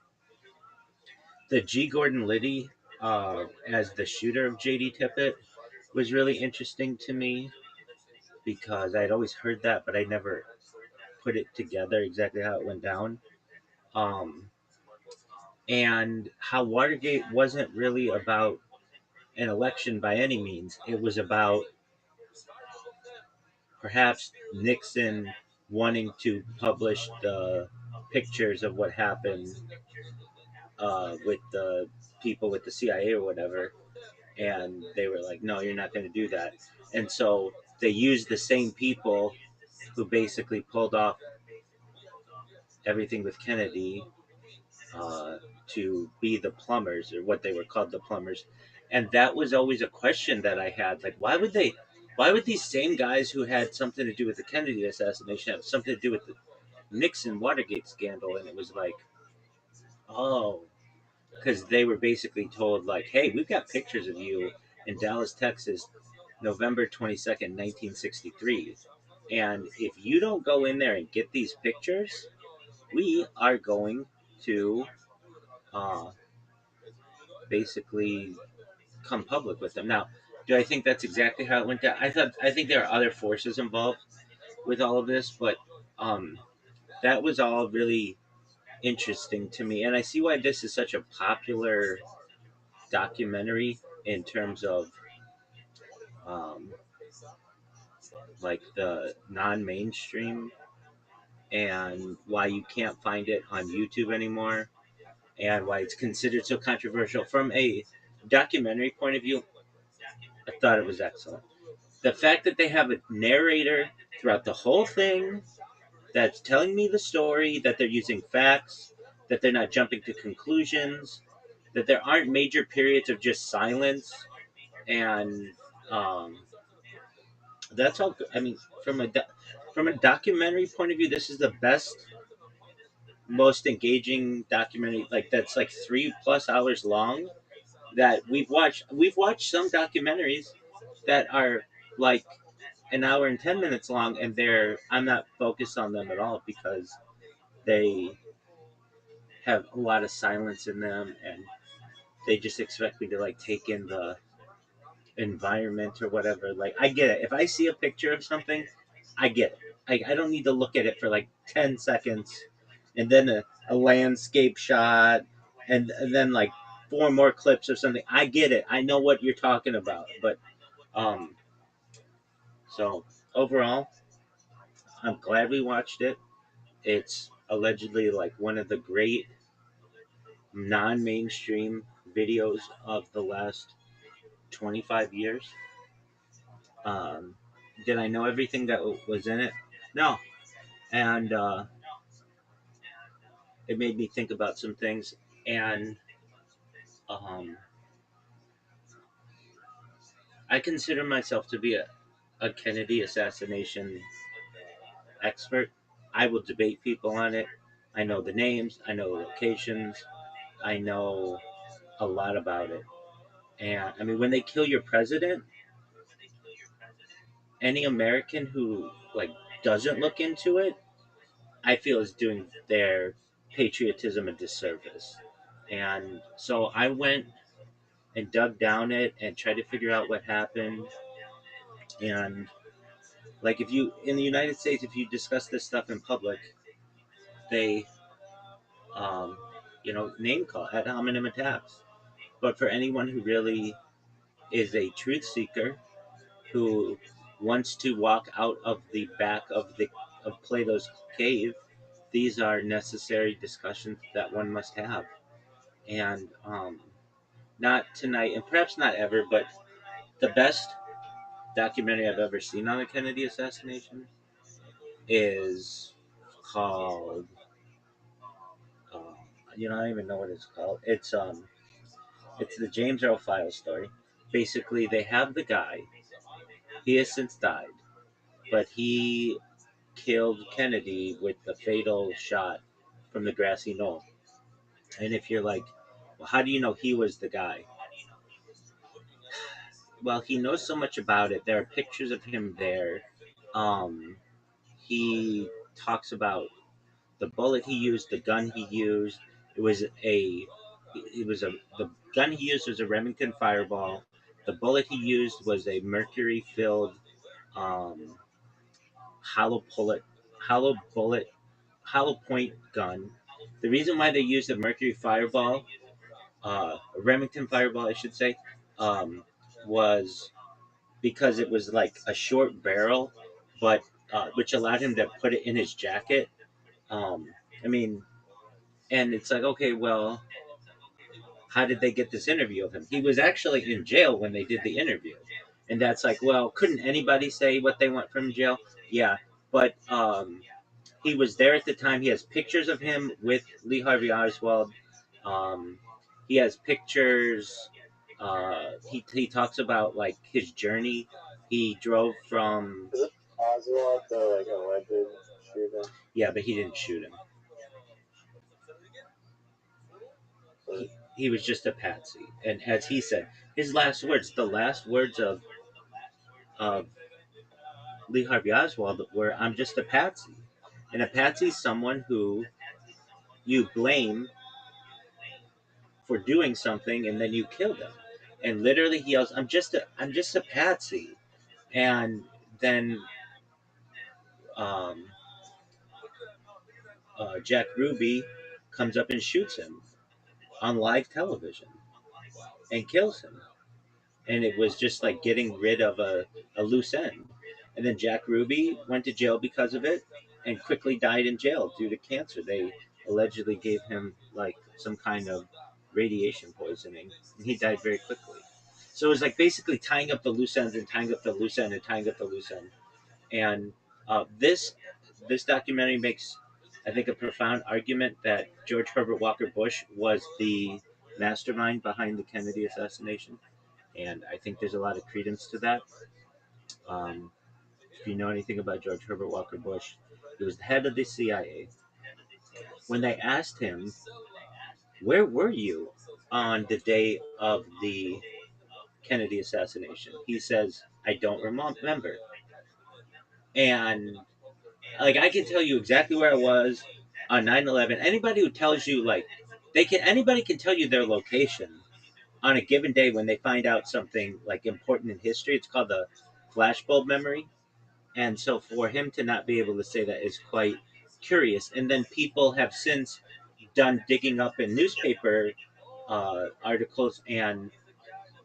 [SPEAKER 2] The G. Gordon Liddy as the shooter of J.D. Tippit was really interesting to me because I'd always heard that, but I never put it together exactly how it went down. Um, and how Watergate wasn't really about an election by any means. It was about perhaps Nixon wanting to publish the pictures of what happened with the people with the CIA or whatever. And they were like, no, you're not going to do that. And so they used the same people who basically pulled off everything with Kennedy uh, to be the plumbers, or what they were called, the plumbers. And that was always a question that I had. Like, why would these same guys who had something to do with the Kennedy assassination have something to do with the Nixon Watergate scandal? And it was like, oh, because they were basically told, like, hey, we've got pictures of you in Dallas, Texas, November 22nd, 1963. And if you don't go in there and get these pictures, we are going to uh, basically come public with them. Now, Do I think that's exactly how it went down? I think there are other forces involved with all of this, but um, that was all really interesting to me, and I see why this is such a popular documentary in terms of um, like the non-mainstream, and why you can't find it on YouTube anymore, and why it's considered so controversial from a documentary point of view. I thought it was excellent. The fact that they have a narrator throughout the whole thing that's telling me the story, that they're using facts, that they're not jumping to conclusions, that there aren't major periods of just silence, and um, that's all. I mean, from a documentary point of view, this is the best, most engaging documentary. Like that's like 3+ hours long that we've watched. We've watched some documentaries that are like an hour and 10 minutes long, and I'm not focused on them at all because they have a lot of silence in them, and they just expect me to like take in the environment or whatever. Like I get it. If I see a picture of something, I get it. I don't need to look at it for like 10 seconds, and then a landscape shot, and then like four more clips of something. I get it. I know what you're talking about. But um, so overall, I'm glad we watched it. It's allegedly like one of the great non-mainstream videos of the last 25 years. Um, did I know everything that was in it? No. And it made me think about some things. And um, I consider myself to be a Kennedy assassination expert. I will debate people on it. I know the names, I know the locations, I know a lot about it. And I mean, when they kill your president, any American who like doesn't look into it, I feel is doing their patriotism a disservice. And so I went and dug down it and tried to figure out what happened. And like if you in the United States, if you discuss this stuff in public, they um, name call ad hominem attacks. But for anyone who really is a truth seeker who wants to walk out of the back of Plato's cave, these are necessary discussions that one must have. And not tonight, and perhaps not ever, but the best documentary I've ever seen on the Kennedy assassination is called. Uh, I don't even know what it's called. It's the James Earl Files story. Basically, they have the guy. He has since died, but he killed Kennedy with the fatal shot from the grassy knoll. And if you're like, well, how do you know he was the guy? Well, he knows so much about it. There are pictures of him there. Um, he talks about the bullet he used, the gun he used. It was a, it was a, the gun he used was a Remington Fireball. The bullet he used was a mercury-filled um, hollow bullet, hollow bullet, hollow point gun. The reason why they used a mercury fireball, a Remington Fireball, I should say, um, was because it was like a short barrel, but which allowed him to put it in his jacket. Um, I mean, and it's like, okay, well, how did they get this interview of him? He was actually in jail when they did the interview, and that's like, well, couldn't anybody say what they want from jail? Yeah, but he was there at the time. He has pictures of him with Lee Harvey Oswald. Um, he has pictures. He talks about like his journey. He drove from.
[SPEAKER 1] Is it Oswald, the like alleged shooter?
[SPEAKER 2] Yeah, but he didn't shoot him. He was just a patsy. And as he said, his last words, the last words of Lee Harvey Oswald were, "I'm just a patsy." And a patsy is someone who you blame for doing something and then you kill them. and literally he yells, I'm just a patsy," and then um, Jack Ruby comes up and shoots him on live television and kills him. And it was just like getting rid of a loose end. And then Jack Ruby went to jail because of it and quickly died in jail due to cancer. They allegedly gave him like some kind of radiation poisoning, and he died very quickly. So it was like basically tying up the loose ends and tying up the loose end and tying up the loose end. And this documentary makes, I think, a profound argument that George Herbert Walker Bush was the mastermind behind the Kennedy assassination, and I think there's a lot of credence to that. Um, if you know anything about George Herbert Walker Bush, he was the head of the CIA. When they asked him, "Where were you on the day of the Kennedy assassination?" he says, "I don't remember." And like I can tell you exactly where I was on 9/11. Anybody who tells you like anybody can tell you their location on a given day when they find out something like important in history. It's called the flashbulb memory. And so for him to not be able to say that is quite curious. And then people have since done digging up in newspaper articles, and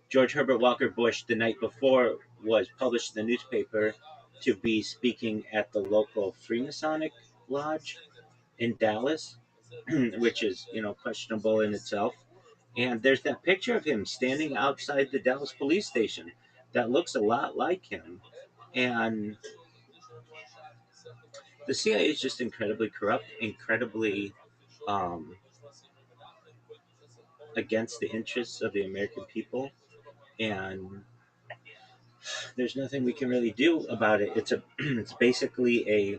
[SPEAKER 2] George Herbert Walker Bush the night before was published in the newspaper to be speaking at the local Freemasonic lodge in Dallas, which is, questionable in itself. And there's that picture of him standing outside the Dallas police station that looks a lot like him. And the CIA is just incredibly corrupt, incredibly um, against the interests of the American people, and there's nothing we can really do about it. It's basically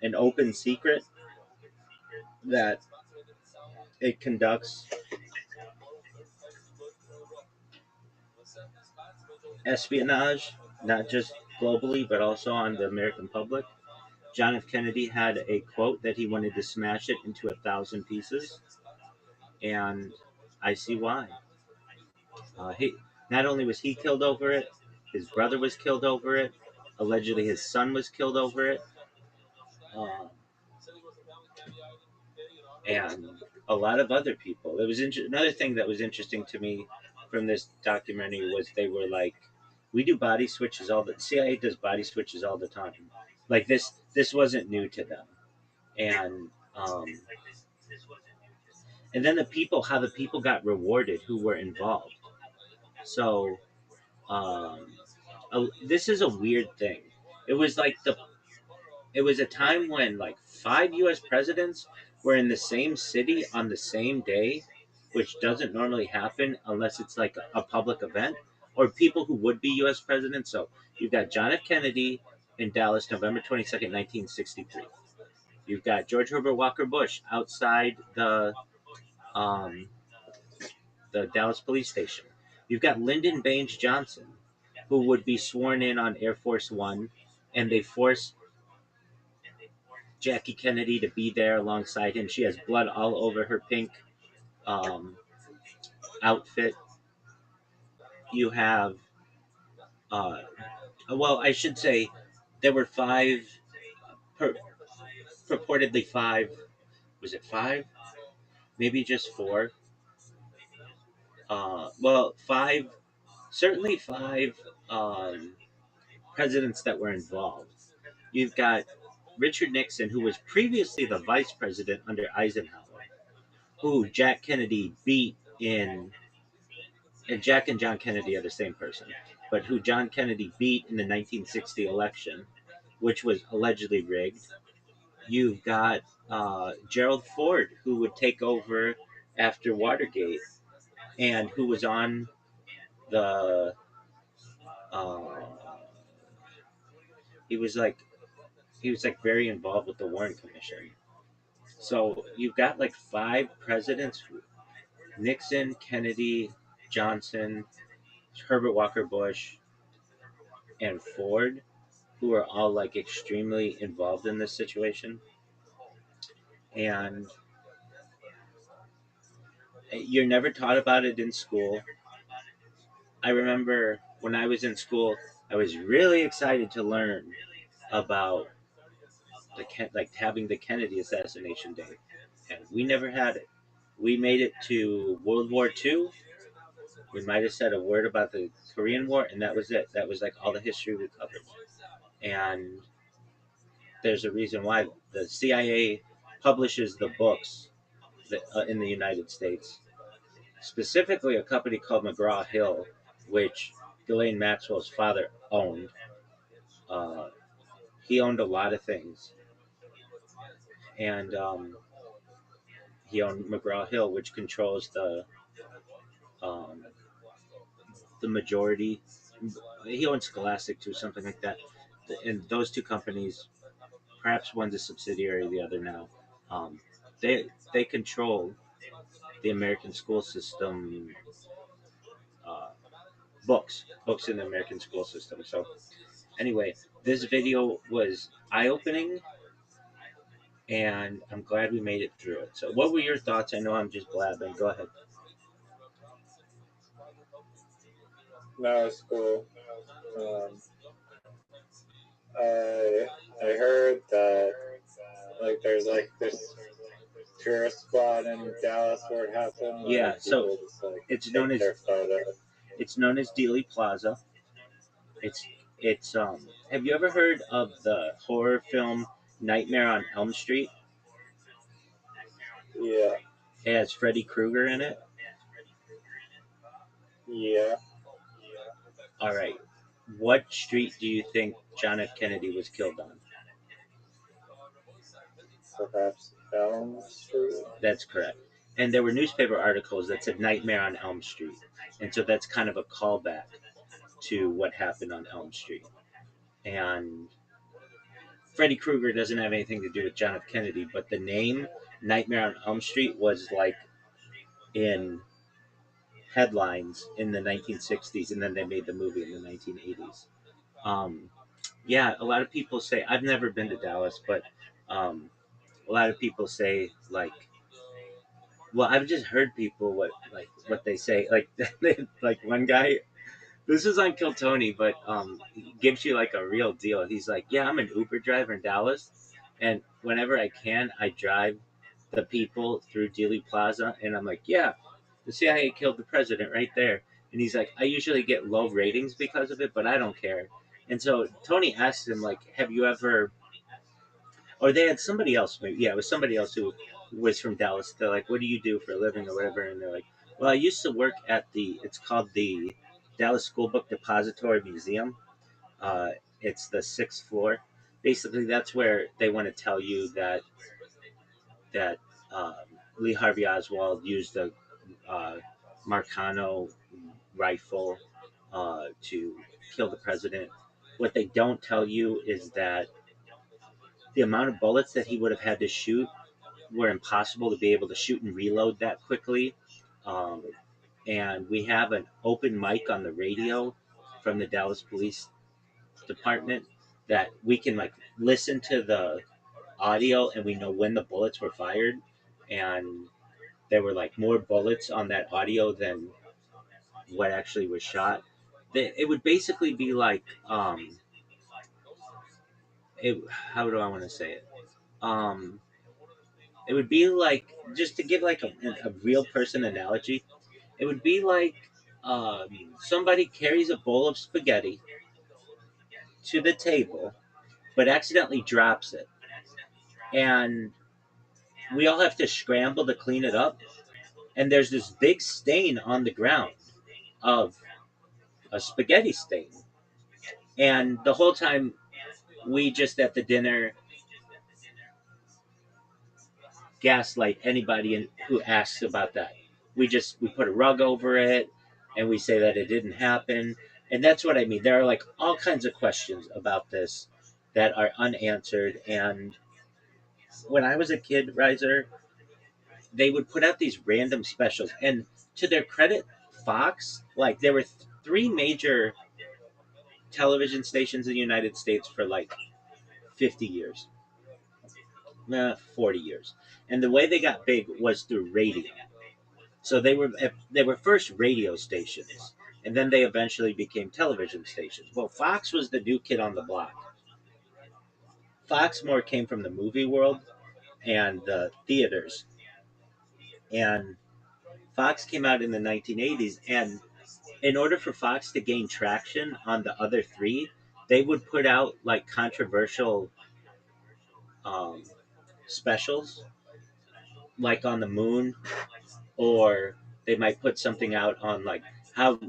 [SPEAKER 2] an open secret that it conducts espionage, not just globally, but also on the American public. John F. Kennedy had a quote that he wanted to smash it into 1,000 pieces, and I see why. He not only was he killed over it, his brother was killed over it. Allegedly, his son was killed over it, um, and a lot of other people. It was another thing that was interesting to me from this documentary was they were like, "We do body switches all the CIA does body switches all the time." Like this wasn't new to them, and and then how the people got rewarded who were involved. So um, this is a weird thing. It was like it was a time when like 5 U.S. presidents were in the same city on the same day, which doesn't normally happen unless it's like a public event or people who would be U.S. presidents. So you've got John F. Kennedy in Dallas, November 22nd, 1963. You've got George Herbert Walker Bush outside um, the Dallas police station. You've got Lyndon Baines Johnson, who would be sworn in on Air Force One, and they force Jackie Kennedy to be there alongside him. She has blood all over her pink um, outfit. You have, uh, well, I should say, there were pur- purportedly five. Was it five? Maybe just four. Well, five, certainly five um, presidents that were involved. You've got Richard Nixon, who was previously the vice president under Eisenhower, who Jack Kennedy beat in, and Jack and John Kennedy are the same person, but who John Kennedy beat in the 1960 election, which was allegedly rigged. You've got Gerald Ford, who would take over after Watergate, and who was on the. Uh, he was like very involved with the Warren Commission. So you've got like five presidents: Nixon, Kennedy, Johnson, Herbert Walker Bush, and Ford, who are all like extremely involved in this situation. And you're never taught about it in school. I remember when I was in school, I was really excited to learn about like having the Kennedy assassination day, and we never had it. We made it to World War II. We might have said a word about the Korean War, and that was it. That was like all the history we covered. And there's a reason why the CIA publishes the books in the United States, specifically a company called McGraw Hill, which Ghislaine Maxwell's father owned. Uh, he owned a lot of things, and he owned McGraw Hill, which controls um, the majority. He owns Scholastic too, something like that. And those two companies, perhaps one's a subsidiary of the other now. Um, they control the American school system, uh, books in the American school system. So anyway, this video was eye opening, and I'm glad we made it through it. So, what were your thoughts? I know I'm just blabbing. Go ahead.
[SPEAKER 1] No, it's cool. I heard that like there's like this tourist spot in Dallas where it happened.
[SPEAKER 2] Yeah, so
[SPEAKER 1] just, like,
[SPEAKER 2] it's known as
[SPEAKER 1] their photo.
[SPEAKER 2] it's known as Dealey Plaza. It's it's. Have you ever heard of the horror film Nightmare on Elm Street?
[SPEAKER 1] Yeah,
[SPEAKER 2] It has Freddy Krueger in it.
[SPEAKER 1] yeah.
[SPEAKER 2] All right. What street do you think John F. Kennedy was killed on?
[SPEAKER 1] Perhaps Elm Street.
[SPEAKER 2] That's correct. And there were newspaper articles that said Nightmare on Elm Street. And so that's kind of a callback to what happened on Elm Street. And Freddy Krueger doesn't have anything to do with John F. Kennedy, but the name Nightmare on Elm Street was like in headlines in the 1960s, and then they made the movie in the 1980s. Um, yeah, a lot of people say, I've never been to Dallas, but um, a lot of people say, like, well, I've just heard people what they say. Like, like one guy, this is on Kill Tony, but he gives you like a real deal. He's like, yeah, I'm an Uber driver in Dallas, and whenever I can, I drive the people through Dealey Plaza, and I'm like, yeah, the CIA killed the president right there. And he's like, I usually get low ratings because of it, but I don't care. And so Tony asked him, like, have you ever, or they had somebody else, maybe, yeah, it was somebody else who was from Dallas. They're like, what do you do for a living or whatever? And they're like, well, I used to work at it's called the Dallas School Book Depository Museum. Uh, it's the sixth floor. Basically, that's where they want to tell you that um, Lee Harvey Oswald used a uh, Marcano rifle to kill the president. What they don't tell you is that the amount of bullets that he would have had to shoot were impossible to be able to shoot and reload that quickly. Um, and we have an open mic on the radio from the Dallas Police Department that we can like listen to the audio and we know when the bullets were fired. And there were like more bullets on that audio than what actually was shot. It would basically be like how do I want to say it? Um, it would be like, just to give like a real person analogy. It would be like somebody carries a bowl of spaghetti to the table, but accidentally drops it, and we all have to scramble to clean it up. And there's this big stain on the ground of a spaghetti stain, and the whole time we just at the dinner gaslight anybody who asks about that. We put a rug over it, and we say that it didn't happen, and that's what I mean. There are like all kinds of questions about this that are unanswered. And when I was a kid, Riser, they would put out these random specials, and to their credit, Fox, like there were three major television stations in the United States for like 50 years, 40 years, and the way they got big was through radio. So they were first radio stations, and then they eventually became television stations. Well, Fox was the new kid on the block. Fox more came from the movie world and the theaters, and Fox came out in the 1980s, and in order for Fox to gain traction on the other three, they would put out like controversial um, specials, like on the moon, or they might put something out on like how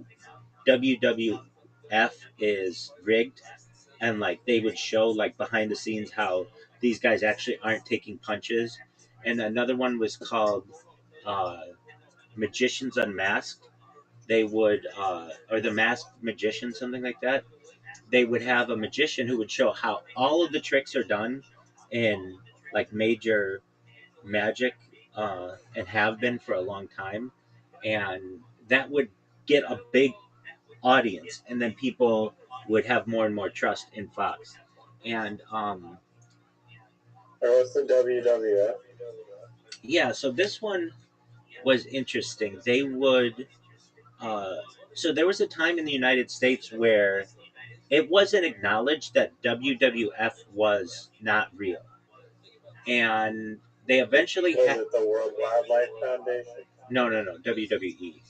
[SPEAKER 2] WWF is rigged, and like they would show like behind the scenes how these guys actually aren't taking punches. And another one was called uh, Magicians Unmasked. They would, or the Masked Magician, something like that. They would have a magician who would show how all of the tricks are done in like major magic, and have been for a long time, and that would get a big audience, and then people would have more and more trust in Fox. And
[SPEAKER 1] Or what's the WWF?
[SPEAKER 2] yeah, so this one was interesting. They would, uh, so there was a time in the United States where it wasn't acknowledged that WWF was not real, and they eventually
[SPEAKER 1] Was
[SPEAKER 2] had
[SPEAKER 1] it the World Wildlife Foundation?
[SPEAKER 2] no WWE,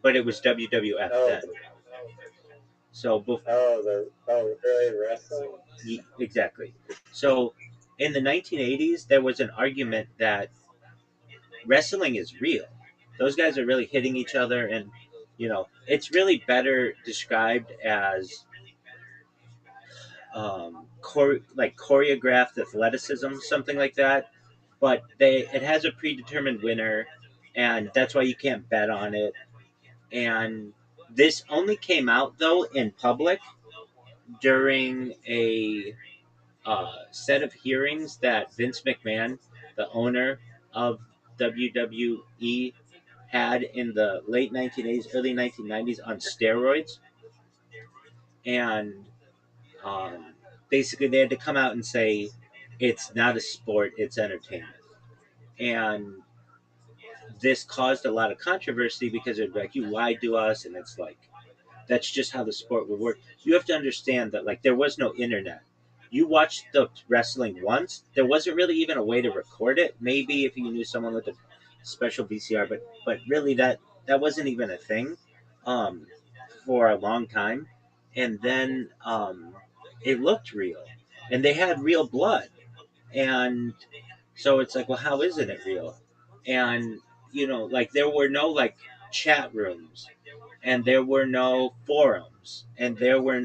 [SPEAKER 2] but it was WWF
[SPEAKER 1] Oh,
[SPEAKER 2] then. So
[SPEAKER 1] early wrestling.
[SPEAKER 2] exactly. So in the 1980s, there was an argument that wrestling is real. Those guys are really hitting each other, and it's really better described as like choreographed athleticism, something like that. But it has a predetermined winner, and that's why you can't bet on it. And this only came out though in public during a set of hearings that Vince McMahon, the owner of WWE, had in the late 1980s, early 1990s on steroids. And um, basically, they had to come out and say it's not a sport, it's entertainment. And this caused a lot of controversy because it's like, you lied to us, and it's like, that's just how the sport would work. You have to understand that like there was no internet. You watched the wrestling once. There wasn't really even a way to record it. Maybe if you knew someone with a special VCR, but really that wasn't even a thing um, for a long time. And then it looked real, and they had real blood, and so it's like, well, how isn't it real? And like there were no like chat rooms, and there were no forums, and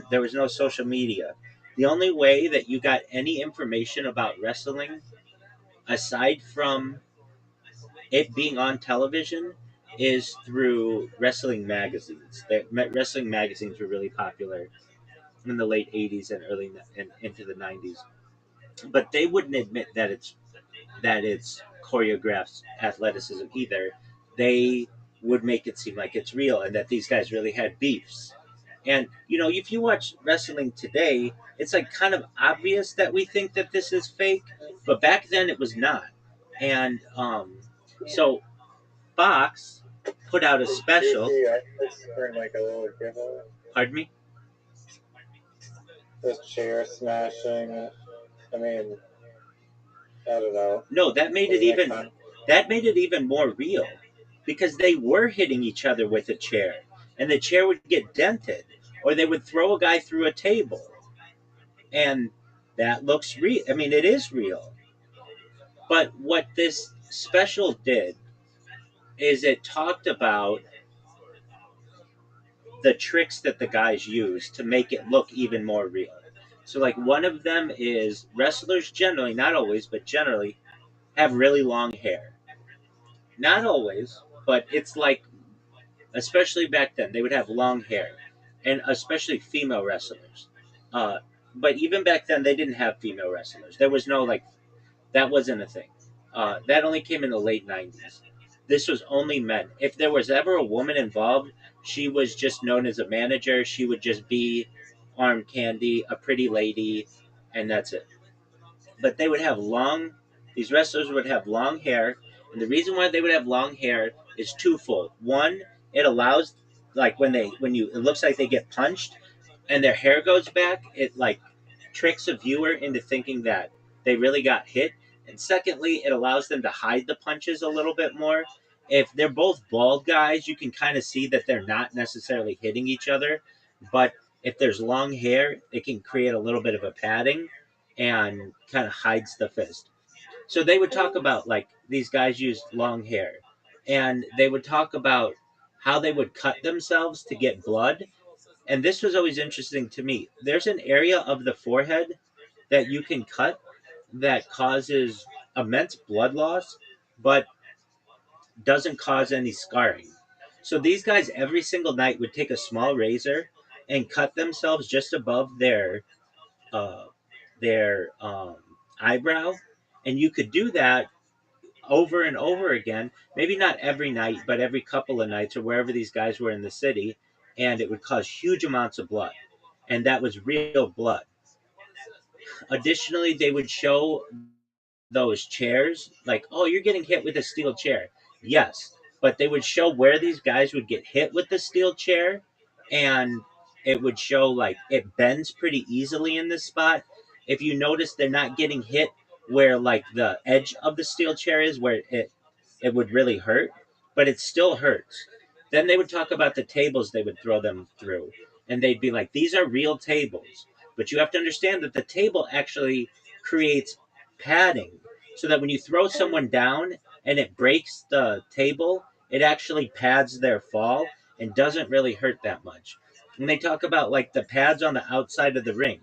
[SPEAKER 2] there was no social media. The only way that you got any information about wrestling, aside from it being on television, is through wrestling magazines. Wrestling magazines were really popular in the late 80s and early and into the 90s, but they wouldn't admit that it's choreographed athleticism either. They would make it seem like it's real and that these guys really had beefs. And if you watch wrestling today, it's like kind of obvious that we think that this is fake, but back then it was not. And so Fox put out a special.
[SPEAKER 1] During like a little giveaway.
[SPEAKER 2] Pardon me?
[SPEAKER 1] The chair smashing. I mean, I don't know.
[SPEAKER 2] No, that made it even more real, because they were hitting each other with a chair, and the chair would get dented, or they would throw a guy through a table, and that looks real. I mean, it is real. But what this special did is it talked about the tricks that the guys use to make it look even more real. So, like, one of them is wrestlers generally, not always, but generally, have really long hair. Not always, but it's like, especially back then, they would have long hair, and especially female wrestlers. Uh, but even back then, they didn't have female wrestlers. There was no like, that wasn't a thing. That only came in the late '90s. This was only men. If there was ever a woman involved, she was just known as a manager. She would just be arm candy, a pretty lady, and that's it. But they would have long. These wrestlers would have long hair, And the reason why they would have long hair is twofold. One, it allows, like it looks like they get punched and their hair goes back, it like tricks a viewer into thinking that they really got hit. And secondly, it allows them to hide the punches a little bit more. If they're both bald guys, you can kind of see that they're not necessarily hitting each other. But if there's long hair, it can create a little bit of a padding and kind of hides the fist. So they would talk about like these guys used long hair, and they would talk about how they would cut themselves to get blood. And this was always interesting to me. There's an area of the forehead that you can cut that causes immense blood loss, but doesn't cause any scarring. So these guys every single night would take a small razor and cut themselves just above uh, their eyebrow, and you could do that over and over again. Maybe not every night, but every couple of nights or wherever these guys were in the city, and it would cause huge amounts of blood, and that was real blood. Additionally, they would show those chairs, like, oh, you're getting hit with a steel chair. Yes, but they would show where these guys would get hit with the steel chair, and it would show like it bends pretty easily in this spot. If you notice, they're not getting hit where like the edge of the steel chair is, where it would really hurt, but it still hurts. Then they would talk about the tables they would throw them through, and they'd be like, these are real tables, but you have to understand that the table actually creates padding so that when you throw someone down and it breaks the table, it actually pads their fall and doesn't really hurt that much. And they talk about like the pads on the outside of the ring.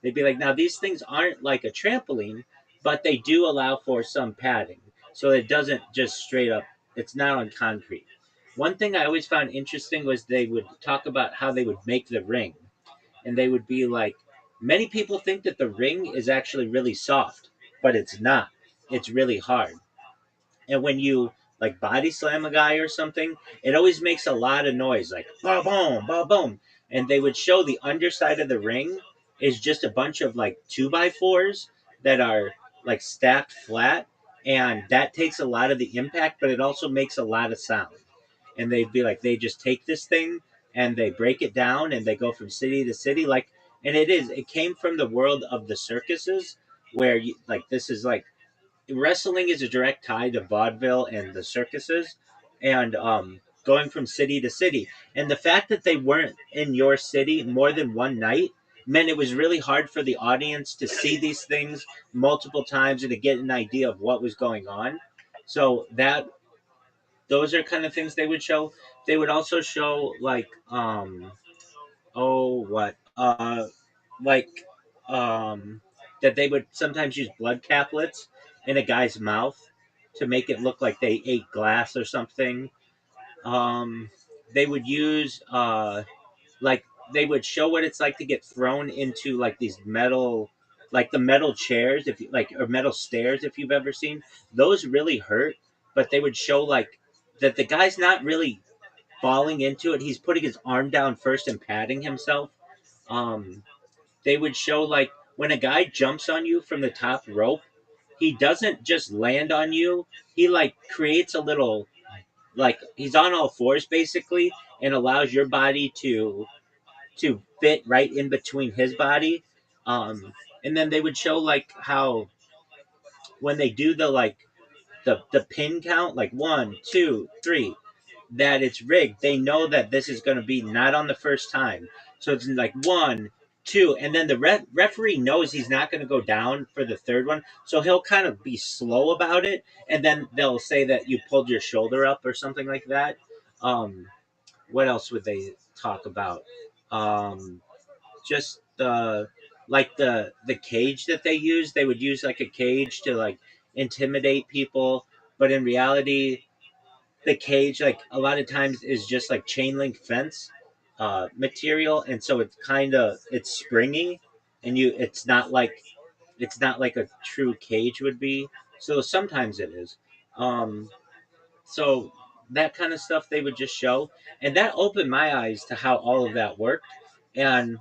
[SPEAKER 2] They'd be like, now these things aren't like a trampoline, but they do allow for some padding. So it doesn't just straight up, it's not on concrete. One thing I always found interesting was they would talk about how they would make the ring. And they would be like, many people think that the ring is actually really soft, but it's not. It's really hard. And when you like body slam a guy or something, it always makes a lot of noise, like ba boom, ba boom. And they would show the underside of the ring is just a bunch of like 2x4s that are like stacked flat, and that takes a lot of the impact, but it also makes a lot of sound. And they'd be like, they just take this thing and they break it down and they go from city to city, like, and it came from the world of the circuses, where you, like this is like wrestling is a direct tie to vaudeville and the circuses, and going from city to city. And the fact that they weren't in your city more than one night meant it was really hard for the audience to see these things multiple times and to get an idea of what was going on. So that those are kind of things they would show. They would also show like oh what like um that they would sometimes use blood caplets in a guy's mouth to make it look like they ate glass or something. They would use like they would show what it's like to get thrown into like these metal, like the metal chairs, if you like, or metal stairs, if you've ever seen those, really hurt. But they would show like that the guy's not really falling into it, he's putting his arm down first and patting himself. um they would show like when a guy jumps on you from the top rope, he doesn't just land on you, he like creates a little, like he's on all fours basically, and allows your body to fit right in between his body. And then they would show like how when they do the like the pin count, like 1 2 3, that it's rigged. They know that this is going to be not on the first time, so it's like 1 2, and then the referee knows he's not going to go down for the third one, so he'll kind of be slow about it, and then they'll say that you pulled your shoulder up or something like that. What else would they talk about? Just like the cage that they use. They would use like a cage to like intimidate people, but in reality, the cage like a lot of times is just like chain link fence material, and so it's kind of it's springy, and you it's not like a true cage would be. So sometimes it is. So that kind of stuff they would just show, and that opened my eyes to how all of that worked, and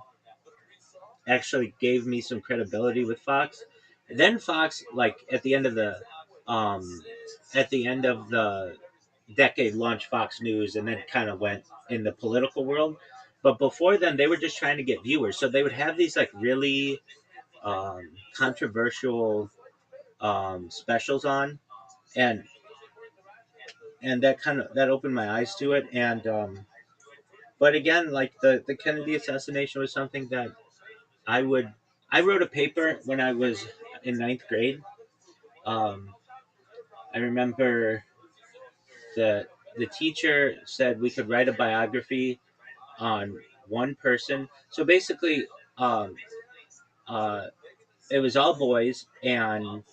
[SPEAKER 2] actually gave me some credibility with Fox. Then Fox, like at the end of the at the end of the decade launched Fox News and then kind of went in the political world. But before then, they were just trying to get viewers. So they would have these like really controversial specials on, and that kind of that opened my eyes to it. And but again, like the Kennedy assassination was something that I would. I wrote a paper when I was in ninth grade. Um, I remember the the teacher said we could write a biography on one person. So basically, um, uh, it was all boys, and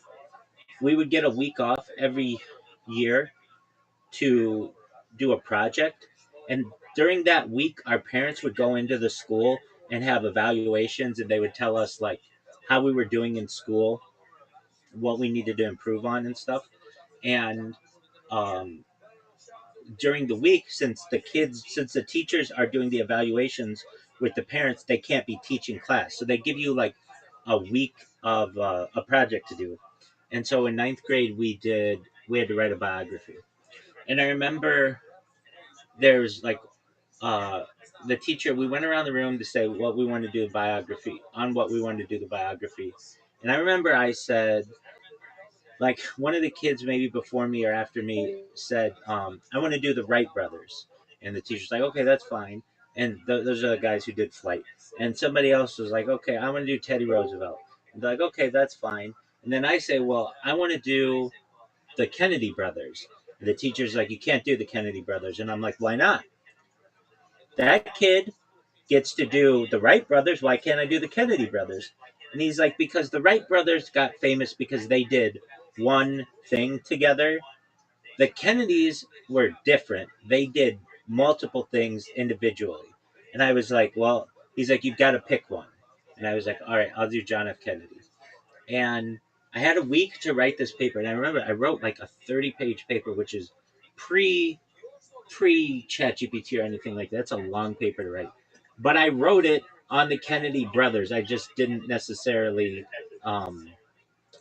[SPEAKER 2] we would get a week off every year to do a project. And during that week, our parents would go into the school and have evaluations, and they would tell us like how we were doing in school, what we needed to improve on, and stuff. And um, during the week, since the teachers are doing the evaluations with the parents, they can't be teaching class, so they give you like a week of a project to do. And so in ninth grade, we had to write a biography. And I remember there's like uh, the teacher. We went around the room to say what we wanted to do biography on what we wanted to do the biography. And I remember I said, like, one of the kids maybe before me or after me said, I want to do the Wright brothers. And the teacher's like, okay, that's fine. And those are the guys who did flight. And somebody else was like, okay, I want to do Teddy Roosevelt. And they're like, okay, that's fine. And then I say, well, I want to do the Kennedy brothers. And the teacher's like, you can't do the Kennedy brothers. And I'm like, why not? That kid gets to do the Wright brothers. Why can't I do the Kennedy brothers? And he's like, because the Wright brothers got famous because they did one thing together. The Kennedys were different. They did multiple things individually. And I was like, well, he's like, you've got to pick one. And I was like, all right, I'll do John F. Kennedy. And I had a week to write this paper. And I remember I wrote like a 30-page paper, which is pre chat GPT or anything like that. That's a long paper to write. But I wrote it on the Kennedy brothers. I just didn't necessarily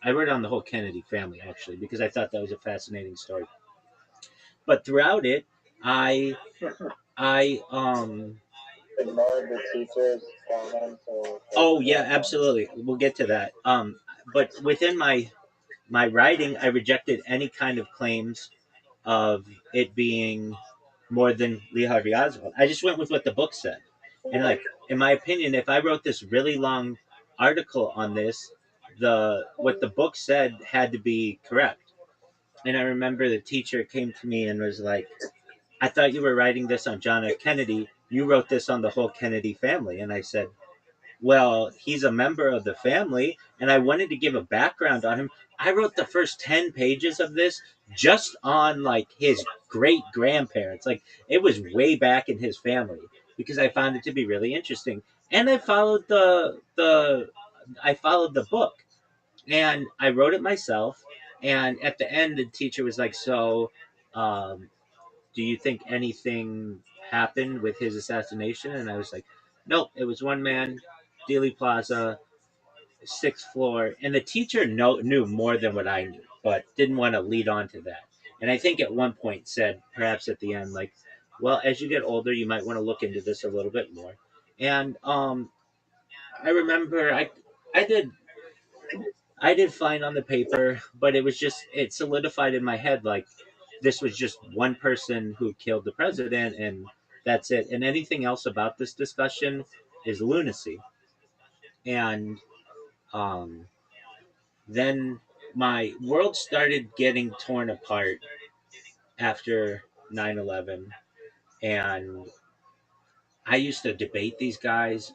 [SPEAKER 2] I wrote on the whole Kennedy family actually because I thought that was a fascinating story. But throughout it, I I
[SPEAKER 1] Ignored the teacher's comments or
[SPEAKER 2] oh yeah, absolutely. We'll get to that. But within my writing, I rejected any kind of claims of it being more than Lee Harvey Oswald. I just went with what the book said. And like in my opinion, if I wrote this really long article on this, the what the book said had to be correct. And I remember the teacher came to me and was like, I thought you were writing this on John F. Kennedy. You wrote this on the whole Kennedy family. And I said, well, he's a member of the family, and I wanted to give a background on him. I wrote the first 10 pages of this just on like his great grandparents. Like it was way back in his family because I found it to be really interesting. And I followed the book and I wrote it myself. And at the end, the teacher was like, so, um, do you think anything happened with his assassination? And I was like, nope, it was one man, Dealey Plaza, sixth floor. And the teacher knew more than what I knew, but didn't want to lead on to that. And I think at one point said, perhaps at the end, like, well, as you get older, you might want to look into this a little bit more. And I remember I did I did fine on the paper, but it was just it solidified in my head like this was just one person who killed the president and that's it. And anything else about this discussion is lunacy. And um, then my world started getting torn apart after 9/11, and I used to debate these guys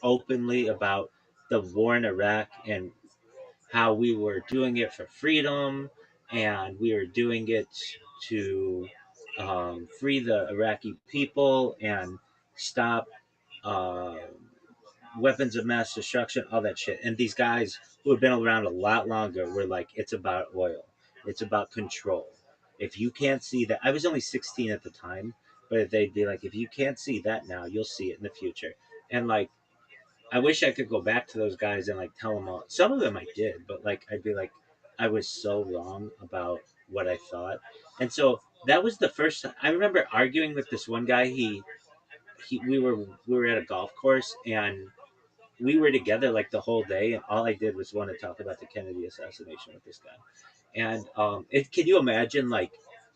[SPEAKER 2] openly about the war in Iraq and how we were doing it for freedom and we were doing it to free the Iraqi people and stop uh, weapons of mass destruction, all that shit. And these guys who have been around a lot longer were like, it's about oil, it's about control. If you can't see that, I was only 16 at the time, but they'd be like, if you can't see that now, you'll see it in the future. And like, I wish I could go back to those guys and like tell them all. Some of them I did, but like I'd be like, I was so wrong about what I thought. And so that was the first time I remember arguing with this one guy. He we were at a golf course, and we were together like the whole day, and all I did was want to talk about the Kennedy assassination with this guy. And can you imagine, like,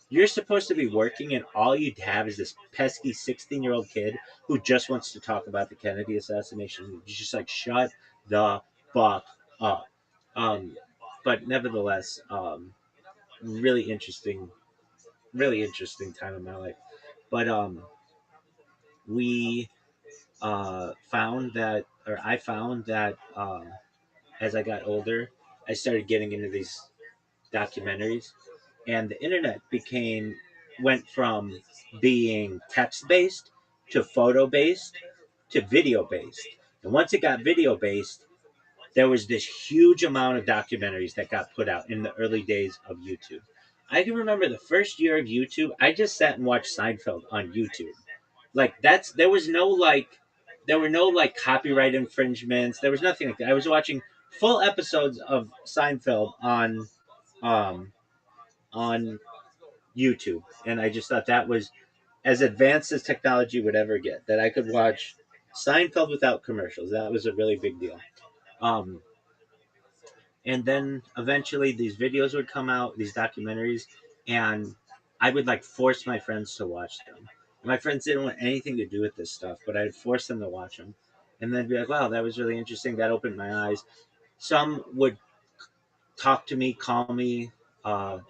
[SPEAKER 2] you're supposed to be working, and all you have is this pesky 16-year-old kid who just wants to talk about the Kennedy assassination. You're just like, shut the fuck up. Um, but nevertheless, really interesting, really interesting time in my life. But we found that, or I found that as I got older, I started getting into these documentaries, and the internet went from being text based to photo based to video based. And once it got video based, there was this huge amount of documentaries that got put out in the early days of YouTube. I can remember the first year of YouTube, I just sat and watched Seinfeld on YouTube. Like, there were no like copyright infringements. There was nothing like that. I was watching full episodes of Seinfeld um on YouTube, and I just thought that was as advanced as technology would ever get. That I could watch Seinfeld without commercials. That was a really big deal. Um, and then eventually these videos would come out, these documentaries, and I would like force my friends to watch them. My friends didn't want anything to do with this stuff, but I'd force them to watch them, and then be like, "Wow, that was really interesting. That opened my eyes." Some would talk to me, call me,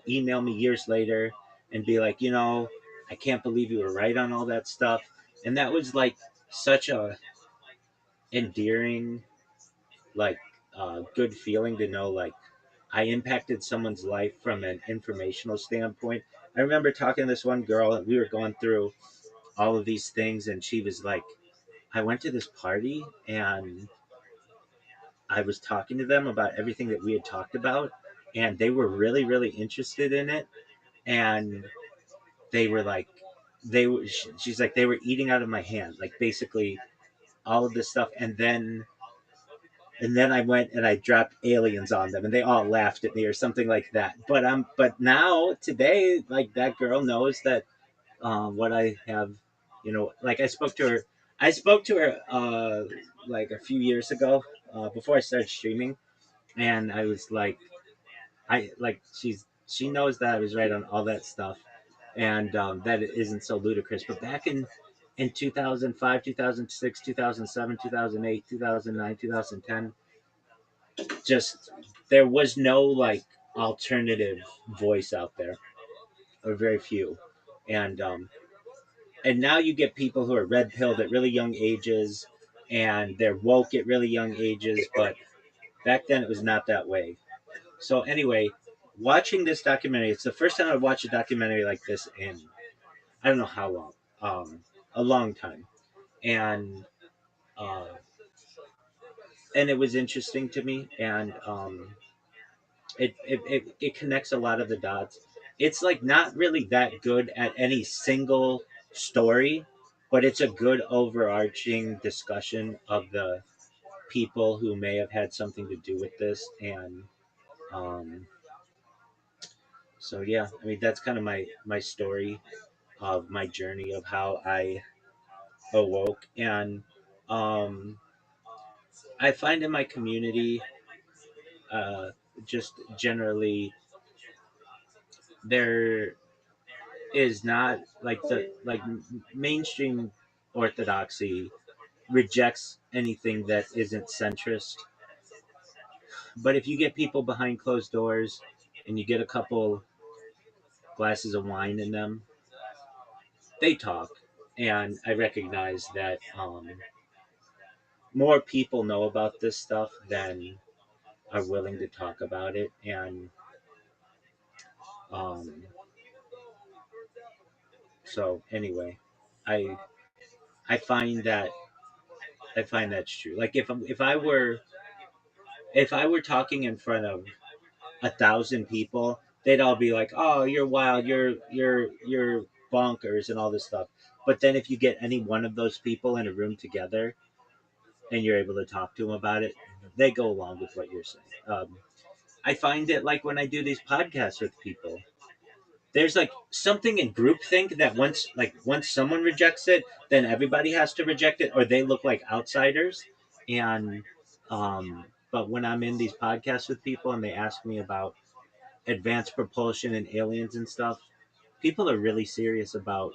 [SPEAKER 2] email me years later, and be like, I can't believe you were right on all that stuff. And that was like such a endearing, like, good feeling to know, like, I impacted someone's life from an informational standpoint. I remember talking to this one girl, and we were going through all of these things, and she was like, I went to this party, and I was talking to them about everything that we had talked about, and they were really, really interested in it. And they were like, she's like, they were eating out of my hand, like, basically all of this stuff. And then I went and I dropped aliens on them, and they all laughed at me or something like that. But now today, like, that girl knows that what I have, like, I spoke to her like a few years ago, before I started streaming, and I was like, she knows that I was right on all that stuff, and that it isn't so ludicrous. But back in 2005, 2006, 2007, 2008, 2009, 2010, just there was no like alternative voice out there, or very few. And um and now you get people who are red pilled at really young ages, and they're woke at really young ages, but back then it was not that way. So anyway, watching this documentary, it's the first time I watched a documentary like this in I don't know how long, a long time, and uh, and it was interesting to me, and it connects a lot of the dots. It's like not really that good at any single story, but it's a good overarching discussion of the people who may have had something to do with this. And um, so yeah, I mean, that's kind of my story of my journey of how I awoke. And um, I find in my community, uh, just generally, there is not like mainstream orthodoxy rejects anything that isn't centrist. But if you get people behind closed doors, and you get a couple glasses of wine in them, they talk. And I recognize that more people know about this stuff than are willing to talk about it. And um, so anyway, I I find that I find that's true. Like, if I were talking in front of 1,000 people, they'd all be like, "Oh, you're wild, you're bonkers," and all this stuff. But then if you get any one of those people in a room together, and you're able to talk to them about it, they go along with what you're saying. I find it like when I do these podcasts with people, there's like something in groupthink that once someone rejects it, then everybody has to reject it, or they look like outsiders. And but when I'm in these podcasts with people and they ask me about advanced propulsion and aliens and stuff, people are really serious about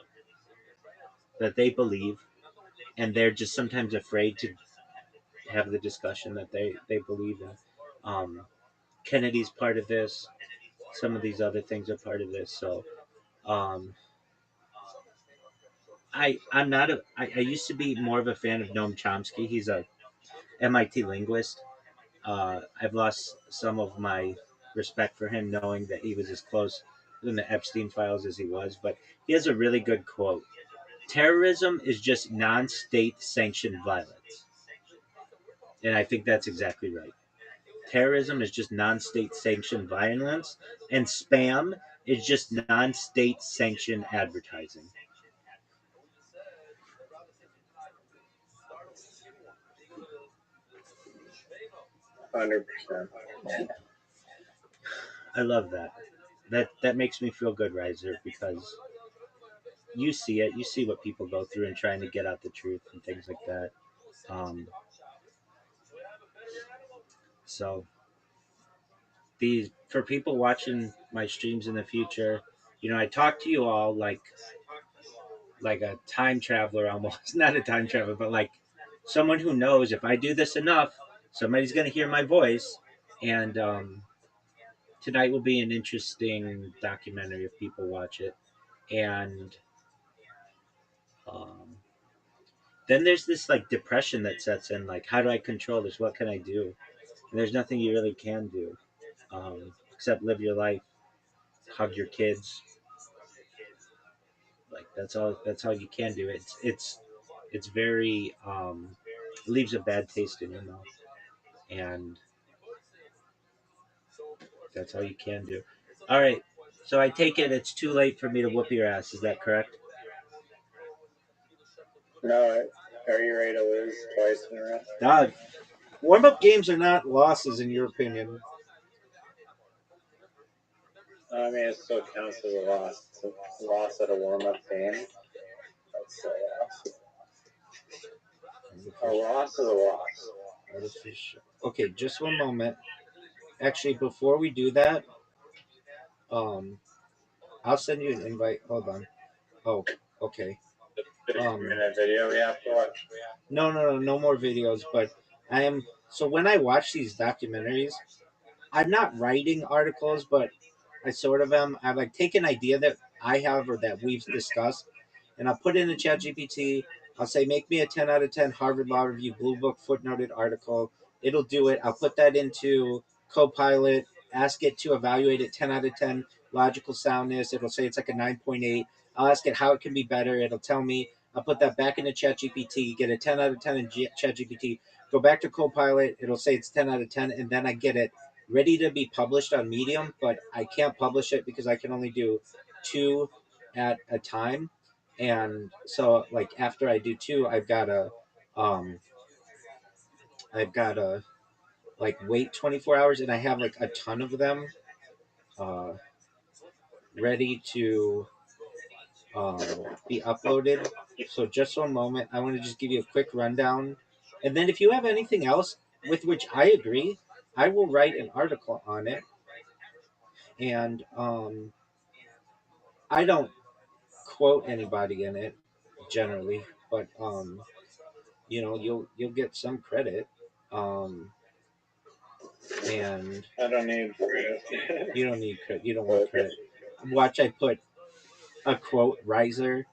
[SPEAKER 2] that they believe, and they're just sometimes afraid to have the discussion that they believe in. Um, Kennedy's part of this. Some of these other things are part of this. So um, I'm not a I used to be more of a fan of Noam Chomsky. He's a MIT linguist. I've lost some of my respect for him, knowing that he was as close in the Epstein files as he was. But he has a really good quote: "Terrorism is just non-state sanctioned violence," and I think that's exactly right. Terrorism is just non-state sanctioned violence, and spam is just non-state sanctioned advertising.
[SPEAKER 1] 100%.
[SPEAKER 2] I love that. That makes me feel good, Riser, because you see it. You see what people go through and trying to get out the truth and things like that. Um, so these for people watching my streams in the future, I talk to you all like a time traveler almost, not a time traveler, but like someone who knows if I do this enough, somebody's going to hear my voice. And tonight will be an interesting documentary if people watch it. And um, then there's this like depression that sets in, like, how do I control this? What can I do? And there's nothing you really can do, except live your life, hug your kids. Like that's all you can do. It's very leaves a bad taste in your mouth, and that's all you can do. All right, so I take it it's too late for me to whoop your ass. Is that correct?
[SPEAKER 1] No, are you ready to lose twice in a row?
[SPEAKER 2] Dog, warm up games are not losses in your opinion.
[SPEAKER 1] I mean, it still counts as a loss. It's a loss at a warm-up game. That's a loss is a loss.
[SPEAKER 2] Artificial. Okay, just one moment. Actually, before we do that, um, I'll send you an invite. Hold on. Oh, okay.
[SPEAKER 1] 15-minute video we have to watch.
[SPEAKER 2] No more videos. But I am. So when I watch these documentaries, I'm not writing articles, but I sort of am. I like take an idea that I have or that we've discussed, and I'll put it in the chat GPT. I'll say, make me a 10 out of 10 Harvard Law Review Blue Book footnoted article. It'll do it. I'll put that into Copilot, ask it to evaluate it 10 out of 10 logical soundness. It'll say it's like a 9.8. I'll ask it how it can be better. It'll tell me. I'll put that back into ChatGPT, get a 10 out of 10 in ChatGPT, go back to Copilot. It'll say it's 10 out of 10, and then I get it ready to be published on Medium, but I can't publish it because I can only do two at a time. And so like after I do two, um I've got to like wait 24 hours, and I have like a ton of them uh ready to be uploaded. So just one moment, I want to just give you a quick rundown, and then if you have anything else with which I agree, I will write an article on it. And I don't quote anybody in it generally, but you'll get some credit, um, and
[SPEAKER 1] I don't need credit.
[SPEAKER 2] you don't need credit. You don't want credit. Watch, I put a quote riser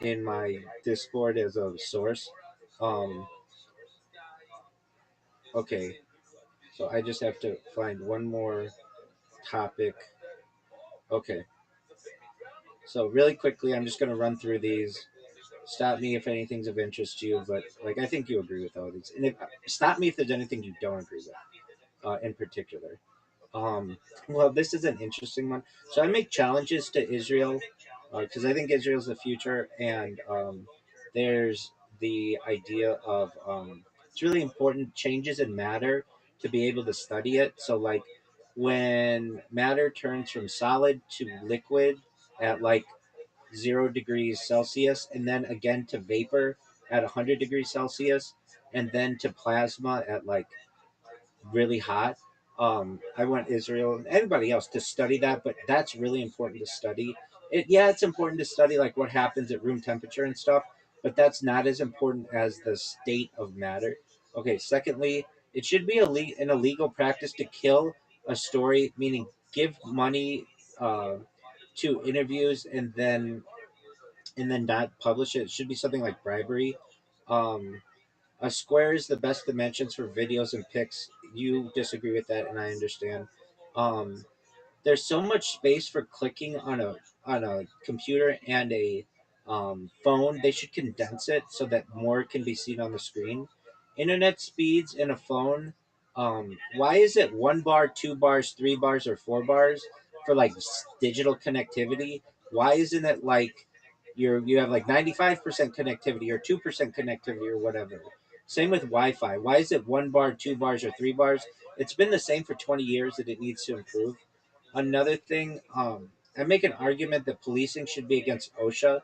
[SPEAKER 2] in my Discord as a source. Um, okay, so I just have to find one more topic. Okay, so really quickly, I'm just gonna run through these. Stop me if anything's of interest to you, but like I think you agree with all these. And stop me if there's anything you don't agree with, in particular. Well, this is an interesting one. So I make challenges to Israel because I think Israel's the future, and there's the idea of it's really important changes in matter to be able to study it. So like when matter turns from solid to liquid at like 0 degrees Celsius, and then again to vapor at 100 degrees Celsius, and then to plasma at like really hot. I want Israel and anybody else to study that, but that's really important to study. Yeah, it's important to study like what happens at room temperature and stuff, but that's not as important as the state of matter. Okay, secondly, it should be an illegal practice to kill a story, meaning give money uh, to interviews and then not publish it. It should be something like bribery. Um, a square is the best dimensions for videos and pics. You disagree with that, and I understand. Um, there's so much space for clicking on a computer and a phone. They should condense it so that more can be seen on the screen. Internet speeds in a phone. Why is it 1 bar, 2 bars, 3 bars, or 4 bars for like digital connectivity? Why isn't it like you have like 95% connectivity or 2% connectivity or whatever? Same with Wi-Fi. Why is it 1 bar, 2 bars, or 3 bars? It's been the same for 20 years that it needs to improve. Another thing, I make an argument that policing should be against OSHA.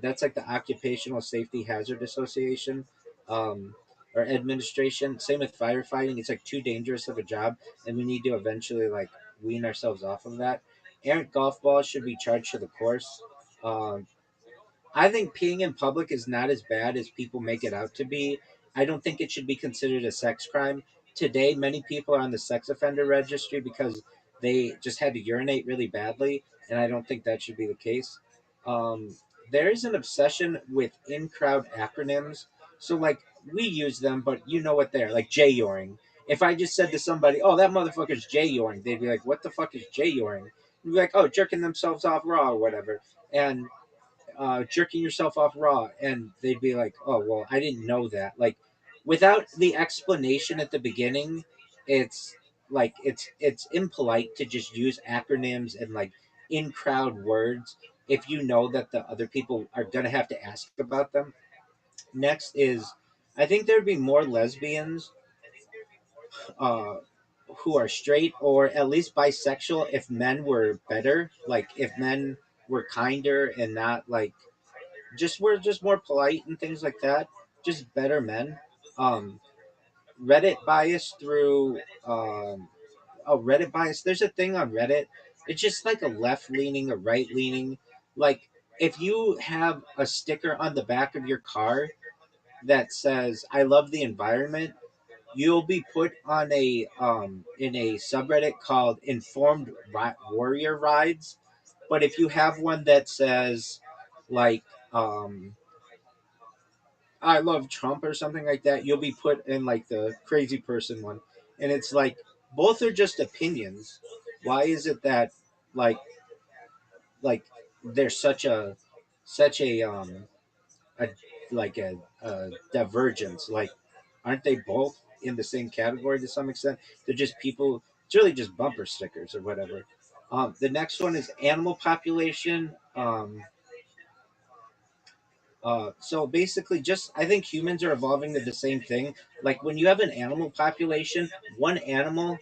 [SPEAKER 2] That's like the Occupational Safety Hazard Association um, or administration. Same with firefighting. It's like too dangerous of a job, and we need to eventually like wean ourselves off of that. Errant golf balls should be charged to the course. Um, I think peeing in public is not as bad as people make it out to be. I don't think it should be considered a sex crime. Today, many people are on the sex offender registry because they just had to urinate really badly, and I don't think that should be the case. Um, there is an obsession with in crowd acronyms. So, like, we use them, but you know what they're like J-yoring. If I just said to somebody, oh, that motherfucker's J-yoring, they'd be like, what the fuck is J-yoring? You'd be like, oh, jerking themselves off raw or whatever. And jerking yourself off raw, and they'd be like, oh well, I didn't know that. Like, without the explanation at the beginning, it's like it's impolite to just use acronyms and like in crowd words if you know that the other people are gonna have to ask about them. Next is, I think there'd be more lesbians uh who are straight or at least bisexual if men were better, like if men were kinder and not like just we're just more polite and things like that. Just better men. Um, Reddit bias through Reddit bias. There's a thing on Reddit. It's just like a left leaning, a right leaning. Like if you have a sticker on the back of your car that says "I love the environment," you'll be put on a in a subreddit called Informed Warrior Rides. But if you have one that says like um, I love Trump or something like that, you'll be put in like the crazy person one. And it's like both are just opinions. Why is it that like like there's such a like a divergence? Like aren't they both in the same category to some extent? They're just people. It's really just bumper stickers or whatever. The next one is animal population. So basically, just I think humans are evolving to the same thing. Like when you have an animal population, one animal,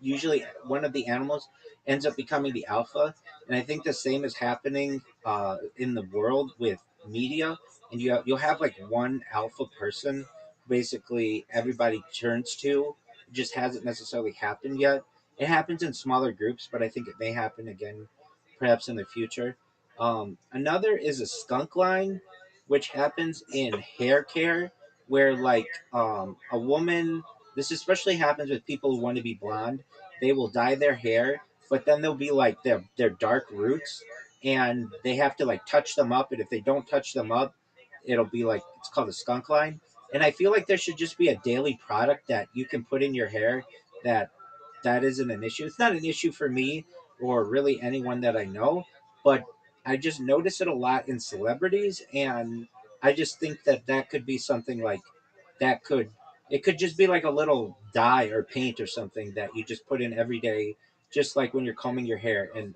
[SPEAKER 2] usually one of the animals, ends up becoming the alpha, and I think the same is happening in the world with media. And you'll have like one alpha person, basically everybody turns to. It just hasn't necessarily happened yet. It happens in smaller groups, but I think it may happen again, perhaps in the future. Another is a skunk line which happens in hair care, where like a woman. This especially happens with people who want to be blonde. They will dye their hair, but then they'll be like their dark roots, and they have to like touch them up. And if they don't touch them up, it'll be like it's called a skunk line. And I feel like there should just be a daily product that you can put in your hair that that isn't an issue. It's not an issue for me or really anyone that I know, but I just notice it a lot in celebrities, and I just think that that could be something like that could it could just be like a little dye or paint or something that you just put in every day, just like when you're combing your hair, and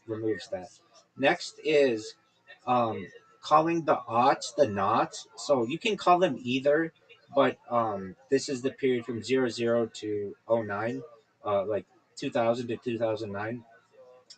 [SPEAKER 2] removes that. Next is um, calling the aughts the knots. So you can call them either, but this is the period from 00 to '09, like 2000 to 2009.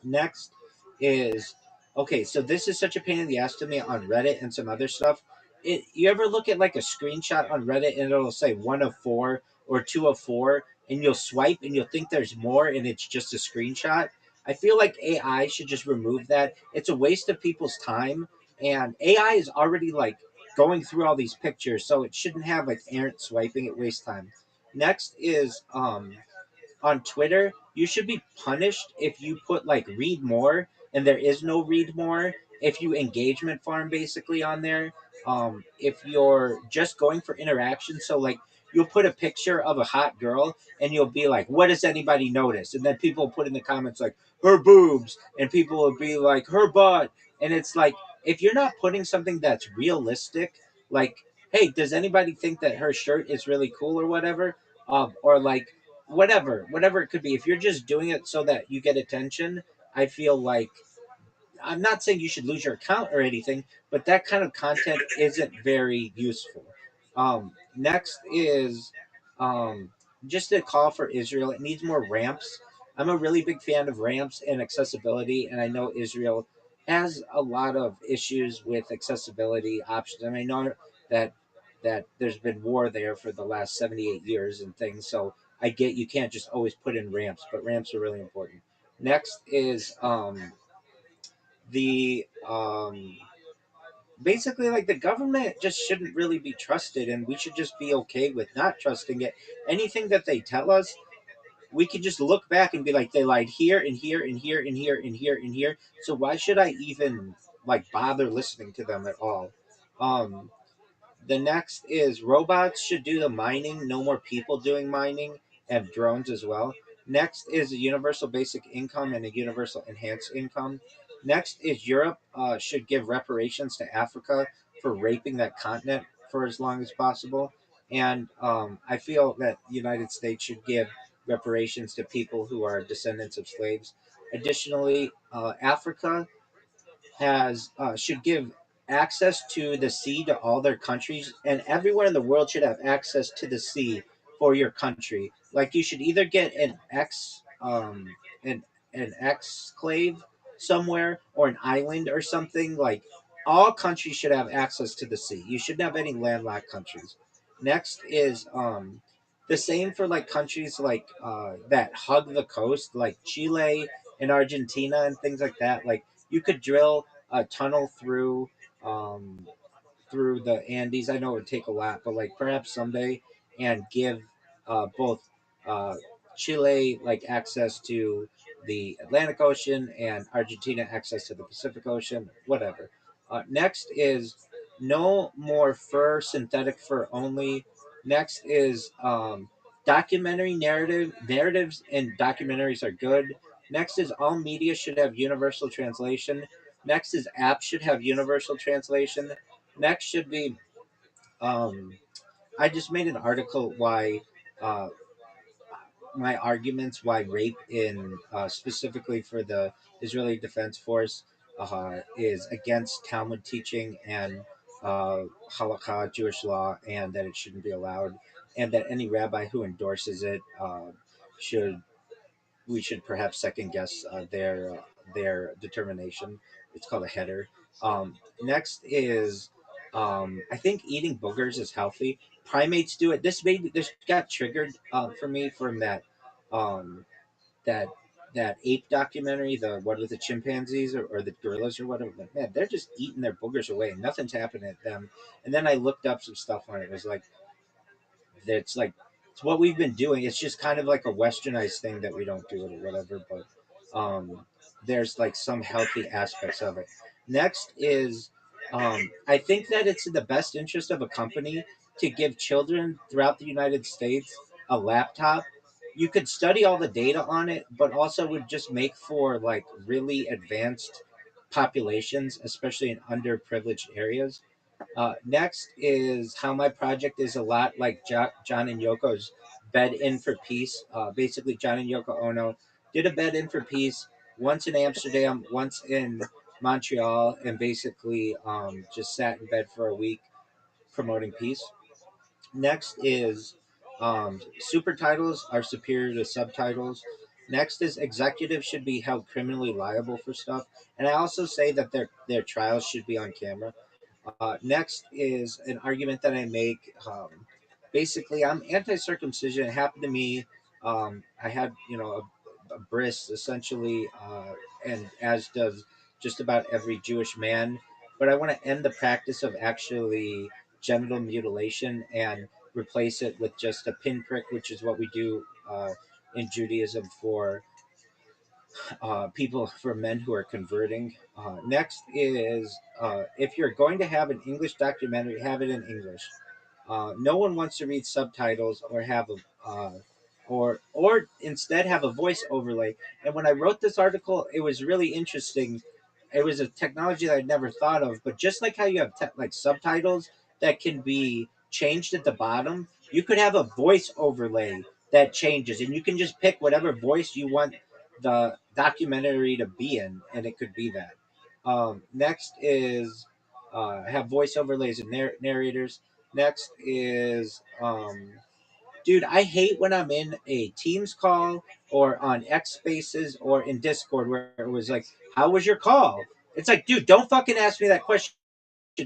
[SPEAKER 2] Next is okay. So this is such a pain in the ass to me on Reddit and some other stuff. You ever look at like a screenshot on Reddit and it'll say 1 of 4 or 2 of 4, and you'll swipe and you'll think there's more and it's just a screenshot. I feel like AI should just remove that. It's a waste of people's time, and AI is already like going through all these pictures, so it shouldn't have like errant swiping. It wastes time. Next is on Twitter, you should be punished if you put like read more and there is no read more. If you engagement farm basically on there, if you're just going for interaction, so like you'll put a picture of a hot girl and you'll be like, "What does anybody notice?" And then people put in the comments like her boobs, and people will be like her butt, and it's like if you're not putting something that's realistic, like, "Hey, does anybody think that her shirt is really cool or whatever?" Or like whatever it could be. If you're just doing it so that you get attention, I feel like I'm not saying you should lose your account or anything, but that kind of content isn't very useful. Next is um, just a call for Israel. It needs more ramps. I'm a really big fan of ramps and accessibility, and I know Israel has a lot of issues with accessibility options. I mean, I know that there's been war there for the last 78 years and things, so I get you can't just always put in ramps, but ramps are really important. Next is the basically like the government just shouldn't really be trusted, and we should just be okay with not trusting it. Anything that they tell us, we can just look back and be like, they lied here and here and here and here and here and here, so why should I even like bother listening to them at all? um the next is robots should do the mining, no more people doing mining, and drones as well. Next is a universal basic income and a universal enhanced income. Next is Europe should give reparations to Africa for raping that continent for as long as possible. And I feel that the United States should give reparations to people who are descendants of slaves. Additionally, Africa has should give access to the sea to all their countries, and everywhere in the world should have access to the sea for your country. Like you should either get an exclave somewhere or an island or something. Like all countries should have access to the sea. You shouldn't have any landlocked countries. Next is the same for like countries like that hug the coast, like Chile and Argentina and things like that. Like you could drill a tunnel um, through the Andes. I know it would take a lot, but like perhaps someday, and give both uh, Chile like access to the Atlantic Ocean and Argentina access to the Pacific Ocean, whatever. Next is no more fur, synthetic fur only. Next is documentary narratives and documentaries are good. Next is all media should have universal translation. Next is apps should have universal translation. Next should be um, I just made an article why uh, my arguments why rape in specifically for the Israeli Defense Force is against Talmud teaching and halakha Jewish law, and that it shouldn't be allowed, and that any rabbi who endorses it should we should perhaps second guess their determination. It's called a header. Next is I think eating boogers is healthy. Primates do it. This got triggered for me from um, that that ape documentary, the what with the chimpanzees or the gorillas or whatever. Like, man, they're just eating their boogers away and nothing's happening to them. And then I looked up some stuff on it. It was like it's what we've been doing. It's just kind of like a westernized thing that we don't do it or whatever. But there's like some healthy aspects of it. Next is I think that it's in the best interest of a company to give children throughout the United States a laptop. You could study all the data on it, but also would just make for like really advanced populations, especially in underprivileged areas. Next is how my project is a lot like John and Yoko's Bed In for Peace. Basically, John and Yoko Ono did a Bed In for Peace once in Amsterdam, once in Montreal, and basically just sat in bed for a week promoting peace. Next is super titles are superior to subtitles. Next is executives should be held criminally liable for stuff, and I also say that their trials should be on camera. Next is an argument that I make. Basically, I'm anti-circumcision. It happened to me. I had a bris essentially, and as does just about every Jewish man. But I want to end the practice of actually genital mutilation and replace it with just a pinprick, which is what we do in Judaism for people, for men who are converting. Next is if you're going to have an English documentary, have it in English. No one wants to read subtitles or have a or instead have a voice overlay. And when I wrote this article, it was really interesting. It was a technology that I'd never thought of. But just like how you have like subtitles that can be changed at the bottom, you could have a voice overlay that changes, and you can just pick whatever voice you want the documentary to be in, and it could be that. Next is have voice overlays and narrators. Next is dude, I hate when I'm in a Teams call or on X Spaces or in Discord where it was like, "How was your call?" It's like, dude, don't fucking ask me that question.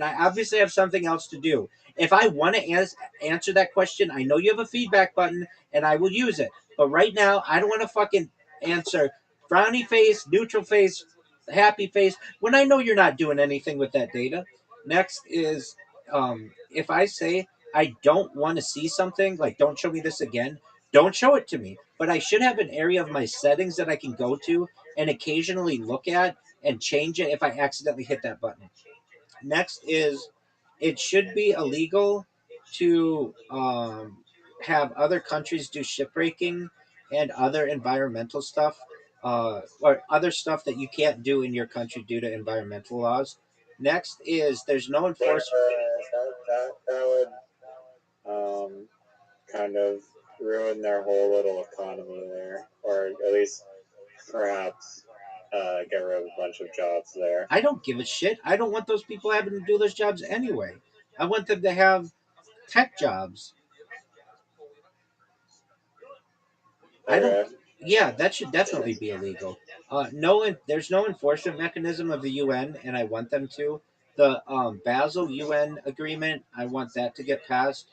[SPEAKER 2] I obviously have something else to do. If I want to answer that question, I know you have a feedback button and I will use it. But right now, I don't want to fucking answer frowny face, neutral face, happy face when I know you're not doing anything with that data. Next is if I say I don't want to see something, like don't show me this again, don't show it to me. But I should have an area of my settings that I can go to and occasionally look at and change it if I accidentally hit that button. Next is it should be illegal to have other countries do shipbreaking and other environmental stuff, or other stuff that you can't do in your country due to environmental laws. Next is there's no
[SPEAKER 1] But
[SPEAKER 2] enforcement.
[SPEAKER 1] that would kind of ruin their whole little economy there, or at least perhaps get rid of a bunch of jobs there.
[SPEAKER 2] I don't give a shit. I don't want those people having to do those jobs anyway. I want them to have tech jobs. I don't.
[SPEAKER 1] Okay.
[SPEAKER 2] Yeah, that should definitely be illegal. There's no enforcement mechanism of the UN, and I want them to. The Basel UN agreement, I want that to get passed.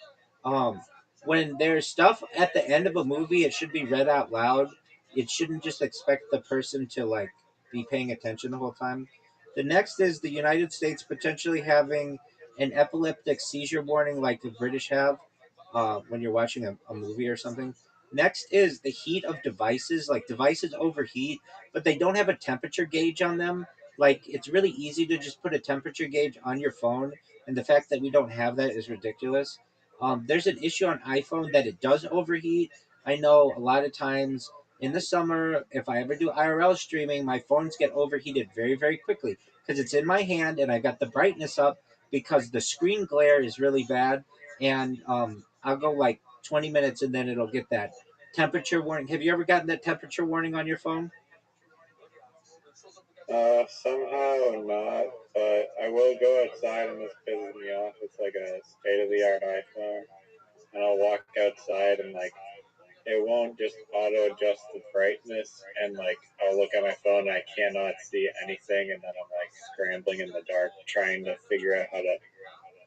[SPEAKER 2] Um, when there's stuff at the end of a movie, it should be read out loud. It shouldn't just expect the person to like be paying attention the whole time. The next is the United States potentially having an epileptic seizure warning like the British have when you're watching a movie or something. Next is the heat of devices. Like devices overheat, but they don't have a temperature gauge on them. Like it's really easy to just put a temperature gauge on your phone, and the fact that we don't have that is ridiculous. There's an issue on iPhone that it does overheat. I know a lot of times in the summer, if I ever do IRL streaming, my phones get overheated very, very quickly because it's in my hand and I got the brightness up because the screen glare is really bad. And I'll go like 20 minutes and then it'll get that temperature warning. Have you ever gotten that temperature warning on your phone?
[SPEAKER 1] Somehow not, but I will go outside and this pisses me off. It's like a state of the art iPhone, and I'll walk outside and like it won't just auto adjust the brightness, and like I'll look at my phone and I cannot see anything, and then I'm like scrambling in the dark trying to figure out how to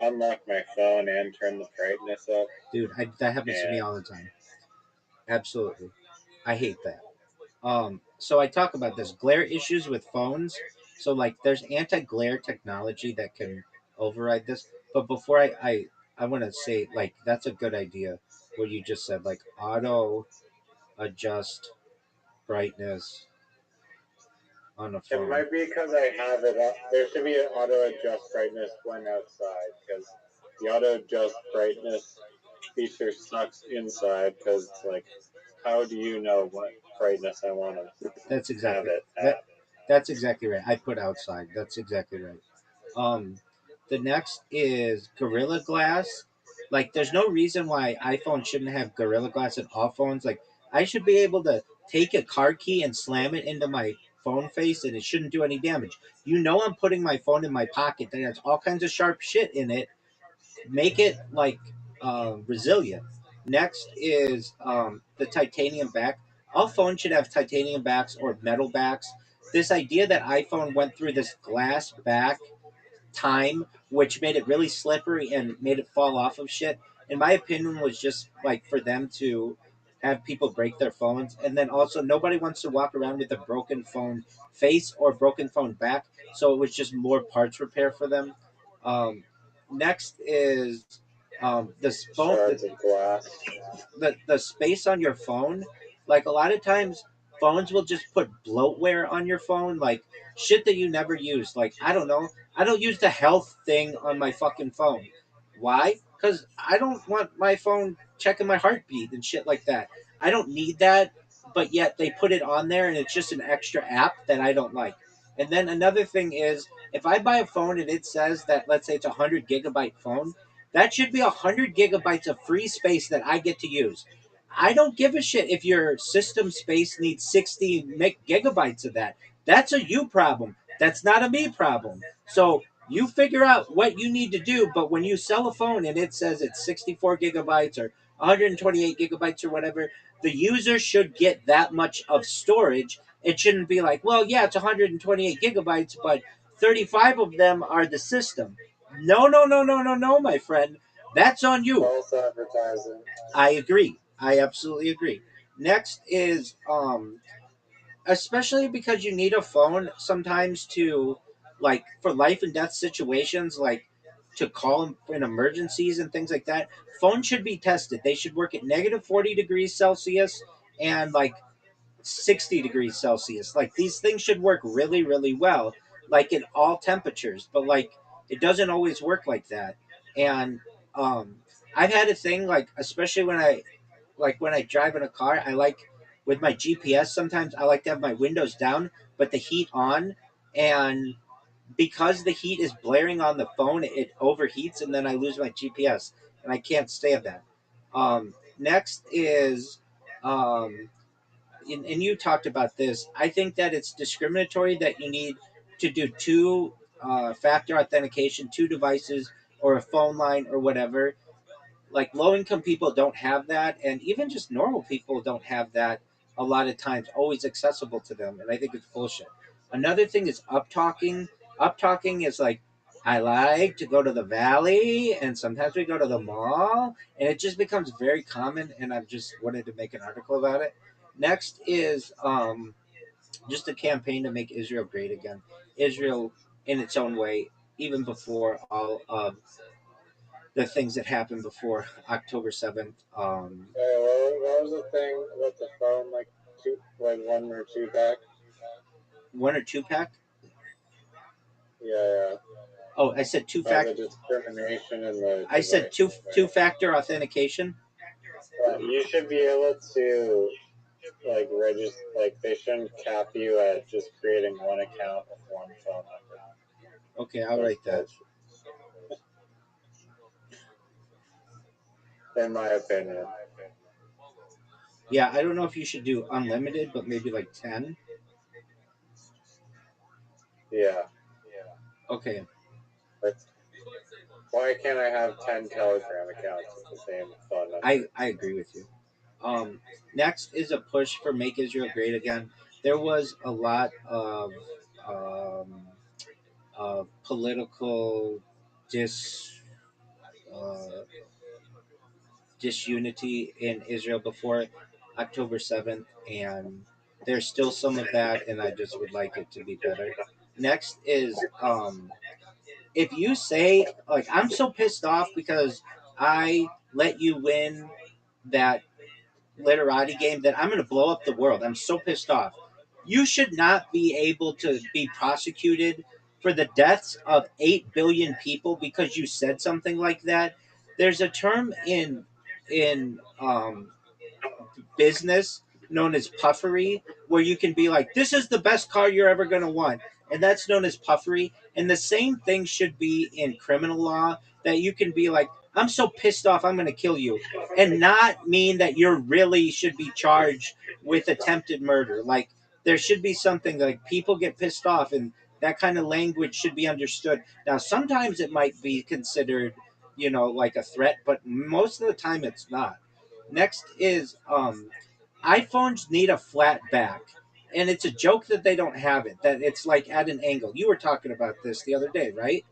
[SPEAKER 1] unlock my phone and turn the brightness up.
[SPEAKER 2] Dude, that happens to me
[SPEAKER 1] And
[SPEAKER 2] all the time. Absolutely. I hate that. So I talk about this glare issues with phones. So like there's anti-glare technology that can override this. But before I want to say like that's a good idea what you just said, like auto adjust brightness on a
[SPEAKER 1] it
[SPEAKER 2] phone.
[SPEAKER 1] might be because I have it up. There should be an auto adjust brightness when outside, because the auto adjust brightness feature sucks inside, because it's like, how do you know what brightness I want to
[SPEAKER 2] That's
[SPEAKER 1] have
[SPEAKER 2] exactly
[SPEAKER 1] it
[SPEAKER 2] that.
[SPEAKER 1] at?
[SPEAKER 2] That's exactly right. I put outside. That's exactly right. Um, the next is Gorilla Glass. Like, there's no reason why iPhone shouldn't have Gorilla Glass in all phones. Like, I should be able to take a car key and slam it into my phone face, and it shouldn't do any damage. You know, I'm putting my phone in my pocket that has all kinds of sharp shit in it. Make it like resilient. Next is the titanium back. All phones should have titanium backs or metal backs. This idea that iPhone went through this glass back time, which made it really slippery and made it fall off of shit, in my opinion, was just like for them to have people break their phones. And then also, nobody wants to walk around with a broken phone face or broken phone back. So it was just more parts repair for them. Um, Next is this phone.
[SPEAKER 1] Shards of glass.
[SPEAKER 2] The space on your phone, like a lot of times phones will just put bloatware on your phone, like shit that you never use. Like, I don't know, I don't use the health thing on my fucking phone. Why? Because I don't want my phone checking my heartbeat and shit like that. I don't need that, but yet they put it on there and it's just an extra app that I don't like. And then another thing is, if I buy a phone and it says that, let's say it's a 100 gigabyte phone, that should be 100 gigabytes of free space that I get to use. I don't give a shit if your system space needs 60 gigabytes of that. That's a you problem. That's not a me problem. So you figure out what you need to do. But when you sell a phone and it says it's 64 gigabytes or 128 gigabytes or whatever, the user should get that much of storage. It shouldn't be like, well, yeah, it's 128 gigabytes, but 35 of them are the system. No, no, no, no, no, no, my friend. That's on you.
[SPEAKER 1] False advertising.
[SPEAKER 2] I agree. I absolutely agree. Next is especially because you need a phone sometimes to, like, for life and death situations, like to call in emergencies and things like that. Phones should be tested. They should work at negative 40 degrees Celsius and like 60 degrees Celsius. Like, these things should work really, really well, like in all temperatures. But like, it doesn't always work like that. And um, I've had a thing, like, especially when I drive in a car, I like, with my GPS, sometimes I like to have my windows down but the heat on, and because the heat is blaring on the phone, it overheats and then I lose my GPS and I can't stand that. Next is um, and you talked about this. I think that it's discriminatory that you need to do two factor authentication, two devices, or a phone line or whatever. Like, low income people don't have that, and even just normal people don't have that a lot of times always accessible to them. And I think it's bullshit. Another thing is up talking. Up talking is like, I like to go to the valley, and sometimes we go to the mall, and it just becomes very common. And I've just wanted to make an article about it. Next is just a campaign to make Israel great again. Israel, in its own way, even before all of the things that happened before October 7th.
[SPEAKER 1] Hey, what was the thing about the phone? Like two, like one or two pack?
[SPEAKER 2] One or two pack?
[SPEAKER 1] Yeah, yeah.
[SPEAKER 2] Oh, I said two
[SPEAKER 1] The
[SPEAKER 2] factor.
[SPEAKER 1] discrimination and the.
[SPEAKER 2] I said two factor authentication.
[SPEAKER 1] You should be able to like register. Like they shouldn't cap you at just creating one account with one phone number.
[SPEAKER 2] Okay, I'll write that.
[SPEAKER 1] In my opinion.
[SPEAKER 2] Yeah, I don't know if you should do unlimited, but maybe like 10.
[SPEAKER 1] Yeah.
[SPEAKER 2] Okay.
[SPEAKER 1] But why can't I have 10 Telegram accounts with the same phone number?
[SPEAKER 2] I agree with you. Next is a push for Make Israel Great Again. There was a lot um, of political dis uh, disunity in Israel before October 7th, and there's still some of that, and I just would like it to be better. Next is if you say, like, I'm so pissed off because I let you win that literati game that I'm going to blow up the world. I'm so pissed off. You should not be able to be prosecuted for the deaths of 8 billion people because you said something like that. There's a term in business known as puffery, where you can be like, this is the best car you're ever going to want. And that's known as puffery. And the same thing should be in criminal law, that you can be like, I'm so pissed off, I'm going to kill you. And not mean that you really should be charged with attempted murder. Like, there should be something like, people get pissed off, and that kind of language should be understood. Now, sometimes it might be considered, like a threat, but most of the time it's not. Next is iPhones need a flat back, and it's a joke that they don't have it. That it's like at an angle. You were talking about this the other day, right?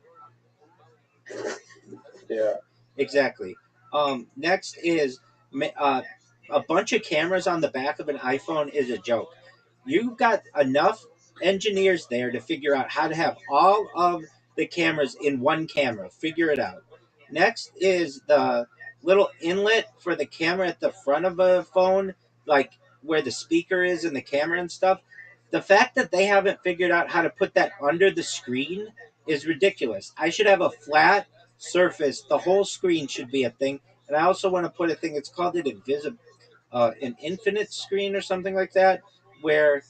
[SPEAKER 4] Yeah.
[SPEAKER 2] Exactly. Next is a bunch of cameras on the back of an iPhone is a joke. You've got enough engineers there to figure out how to have all of the cameras in one camera. Figure it out. Next is the little inlet for the camera at the front of a phone, like where the speaker is and the camera and stuff. The fact that they haven't figured out how to put that under the screen is ridiculous. I should have a flat surface. The whole screen should be a thing. And I also want to put a thing. It's called an infinite screen or something like that, where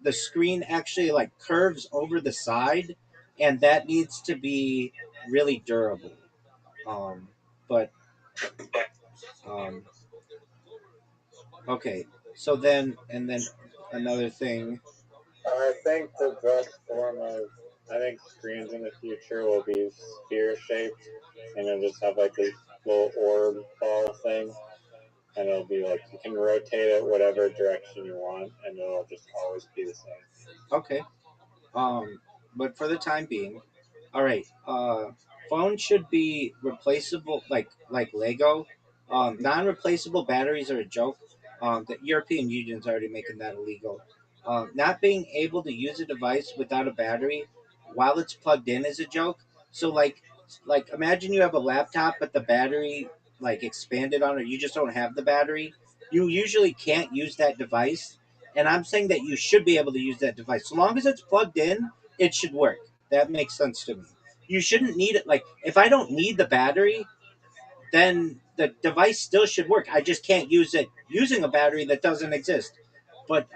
[SPEAKER 2] the screen actually like curves over the side, and that needs to be really durable. But um, okay, so then and then another thing.
[SPEAKER 1] I think the best form of I think screens in the future will be sphere shaped, and it'll just have like this little orb ball thing, and it'll be like you can rotate it whatever direction you want, and it'll just always be the same.
[SPEAKER 2] Okay, but for the time being, all right. Phones should be replaceable, like Lego. Non-replaceable batteries are a joke. The European Union's already making that illegal. Not being able to use a device without a battery while it's plugged in is a joke. So like imagine you have a laptop, but the battery like expanded on, or you just don't have the battery. You usually can't use that device, and I'm saying that you should be able to use that device so long as it's plugged in. It should work. That makes sense to me. You shouldn't need it. Like if I don't need the battery, then the device still should work. I just can't use it using a battery that doesn't exist. But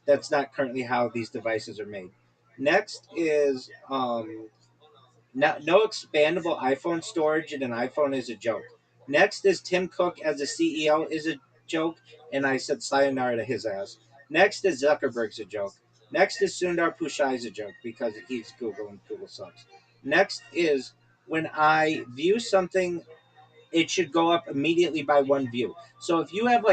[SPEAKER 2] that's not currently how these devices are made. Next is no expandable iPhone storage in an iPhone is a joke. Next is Tim Cook as a CEO is a joke, and I said sayonara to his ass. Next is Zuckerberg's a joke. Next is Sundar Pichai is a joke because he's Google and Google sucks. Next is when I view something, it should go up immediately by one view. So if you have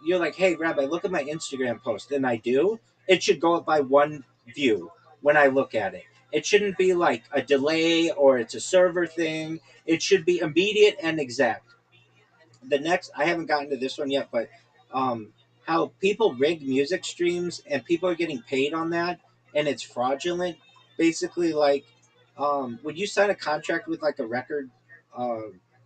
[SPEAKER 2] you're like, hey, Rabbi, look at my Instagram post, and I do, it should go up by one view when I look at it. It shouldn't be like a delay or it's a server thing. It should be immediate and exact. The next, I haven't gotten to this one yet, but um, how people rig music streams and people are getting paid on that, and it's fraudulent. Basically, like when you sign a contract with like a record uh,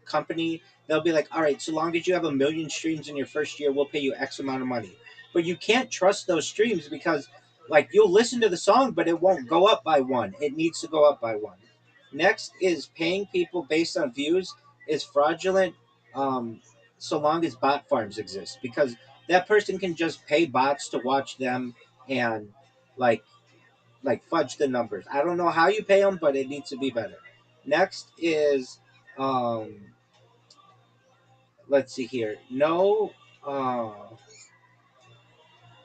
[SPEAKER 2] company, they'll be like, "All right, so long as you have 1 million streams in your first year, we'll pay you X amount of money." But you can't trust those streams because, like, you'll listen to the song, but it won't go up by one. It needs to go up by one. Next is paying people based on views is fraudulent. Um, so long as bot farms exist, because that person can just pay bots to watch them and like fudge the numbers. I don't know how you pay them, but it needs to be better. Next is um, let's see here. Uh,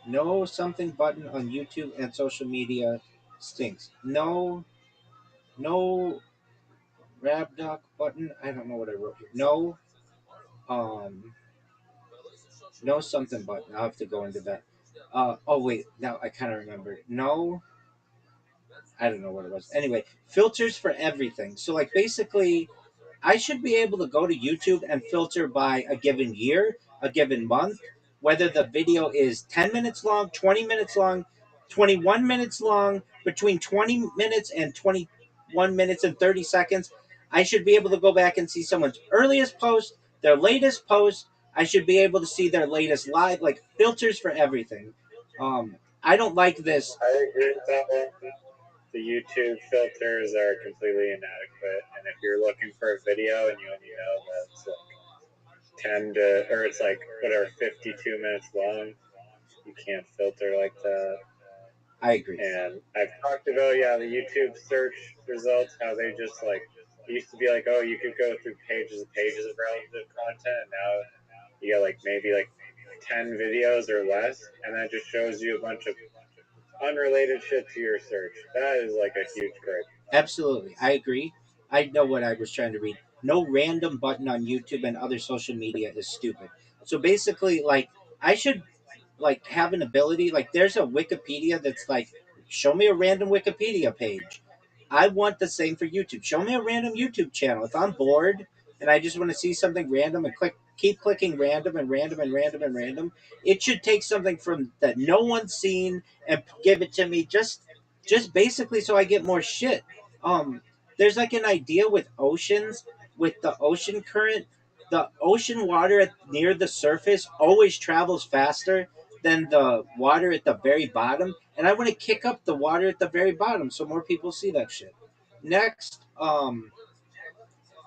[SPEAKER 2] no something button on YouTube and social media stinks. No rabdoc button. I don't know what I wrote here. Um no something button. I'll have to go into that. Oh wait, now I kind of remember. No, I don't know what it was. Anyway, filters for everything. So like basically, I should be able to go to YouTube and filter by a given year, a given month, whether the video is 10 minutes long, 20 minutes long, 21 minutes long, between 20 minutes and 21 minutes and 30 seconds. I should be able to go back and see someone's earliest post, their latest post. I should be able to see their latest live, like filters for everything. I don't like this.
[SPEAKER 1] I agree with that one. The YouTube filters are completely inadequate, and if you're looking for a video and you only know that it's like 10 to, or it's like whatever, 52 minutes long, you can't filter like that.
[SPEAKER 2] I agree.
[SPEAKER 1] And I've talked about, yeah, the YouTube search results, how they just like, it used to be like, oh, you could go through pages and pages of relative content, and now you got like maybe like 10 videos or less, and that just shows you a bunch of unrelated shit to your search. That is like a huge gripe.
[SPEAKER 2] Absolutely, I agree. I know what I was trying to read. No random button on YouTube and other social media is stupid. So basically, like I should like have an ability. Like there's a Wikipedia that's like, show me a random Wikipedia page. I want the same for YouTube. Show me a random YouTube channel. If I'm bored and I just want to see something random and keep clicking random and random and random and random, it should take something from that no one's seen and give it to me just basically so I get more shit. There's like an idea with oceans, with the ocean current. The ocean water near the surface always travels faster than the water at the very bottom, and I want to kick up the water at the very bottom so more people see that shit. Next,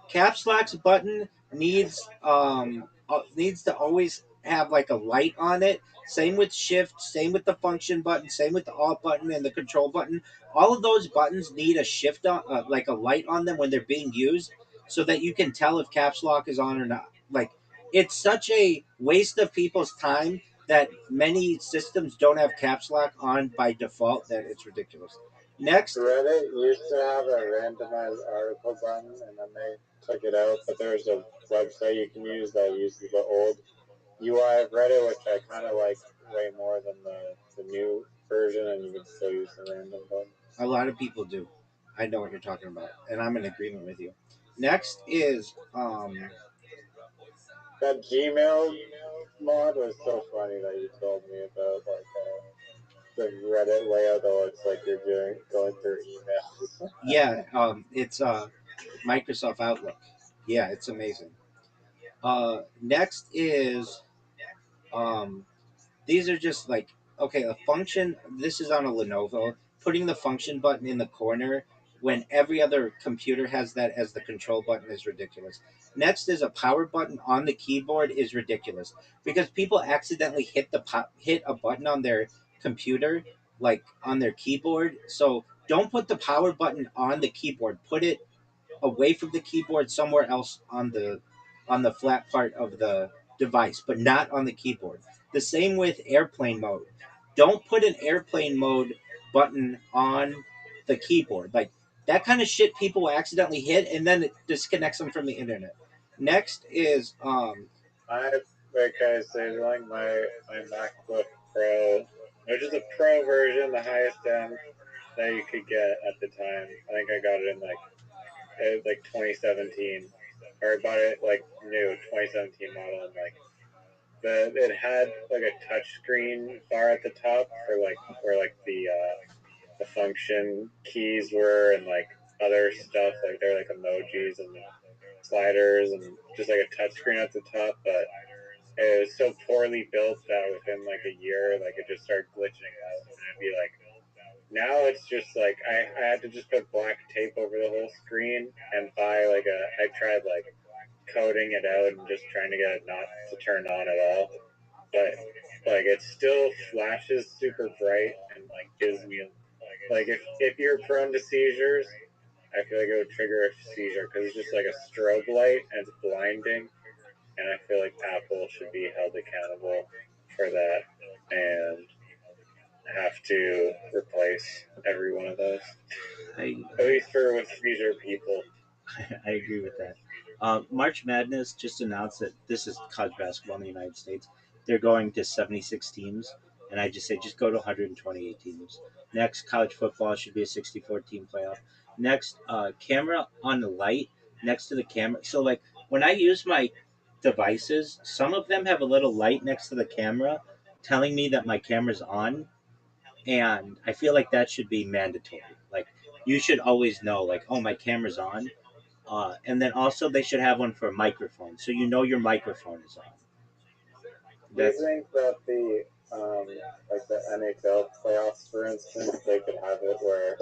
[SPEAKER 2] caps lock's button needs to always have like a light on it. Same with shift, same with the function button, same with the alt button and the control button. All of those buttons need a shift on, like a light on them when they're being used, so that you can tell if caps lock is on or not. Like it's such a waste of people's time that many systems don't have caps lock on by default that it's ridiculous. Next,
[SPEAKER 1] Reddit used to have a randomized article button, and then they took it out. But there's a website you can use that uses the old UI of Reddit, which I kind of like way more than the new version, and you can still use the random button.
[SPEAKER 2] a lot of people do. I know what you're talking about, and I'm in agreement with you. Next is
[SPEAKER 1] That Gmail mod was so funny that you told me about, like the Reddit layout, though it's like you're going through emails.
[SPEAKER 2] yeah, it's Microsoft Outlook. Yeah, it's amazing. Next is um, these are just like, okay, a function. This is on a Lenovo. Putting the function button in the corner when every other computer has that as the control button is ridiculous. Next is a power button on the keyboard is ridiculous because people accidentally hit a button on their computer, like on their keyboard. So don't put the power button on the keyboard. Put it away from the keyboard somewhere else on the flat part of the device, but not on the keyboard. The same with airplane mode. Don't put an airplane mode button on the keyboard. Like that kind of shit people accidentally hit and then it disconnects them from the internet. Next is
[SPEAKER 1] Like I said, like my MacBook Pro, which is a Pro version, the highest end that you could get at the time. I think I got it in like 2017, or I bought it like new 2017 model, and like it had like a touch screen bar at the top for like where like the function keys were, and like other stuff, like they're like emojis and sliders and just like a touch screen at the top, but it was so poorly built that within like a year, like it just started glitching out, and it'd be like, now it's just like I had to just put black tape over the whole screen and buy like I tried like coding it out and just trying to get it not to turn on at all, but like it still flashes super bright and like gives me like if you're prone to seizures, I feel like it would trigger a seizure because it's just like a strobe light and it's blinding, and I feel like Apple should be held accountable for that and have to replace every one of those.
[SPEAKER 2] I
[SPEAKER 1] At least for with seizure people.
[SPEAKER 2] I agree with that. March Madness just announced that this is college basketball in the United States. They're going to 76 teams, and I just say just go to 128 teams. Next, college football should be a 64 team playoff. Next, camera on the light next to the camera. So, like, when I use my devices, some of them have a little light next to the camera telling me that my camera's on, and I feel like that should be mandatory. Like, you should always know, like, oh, my camera's on, and then also they should have one for a microphone, so you know your microphone is on.
[SPEAKER 1] Do you
[SPEAKER 2] That's
[SPEAKER 1] think that the like the NHL playoffs, for instance, they could have it where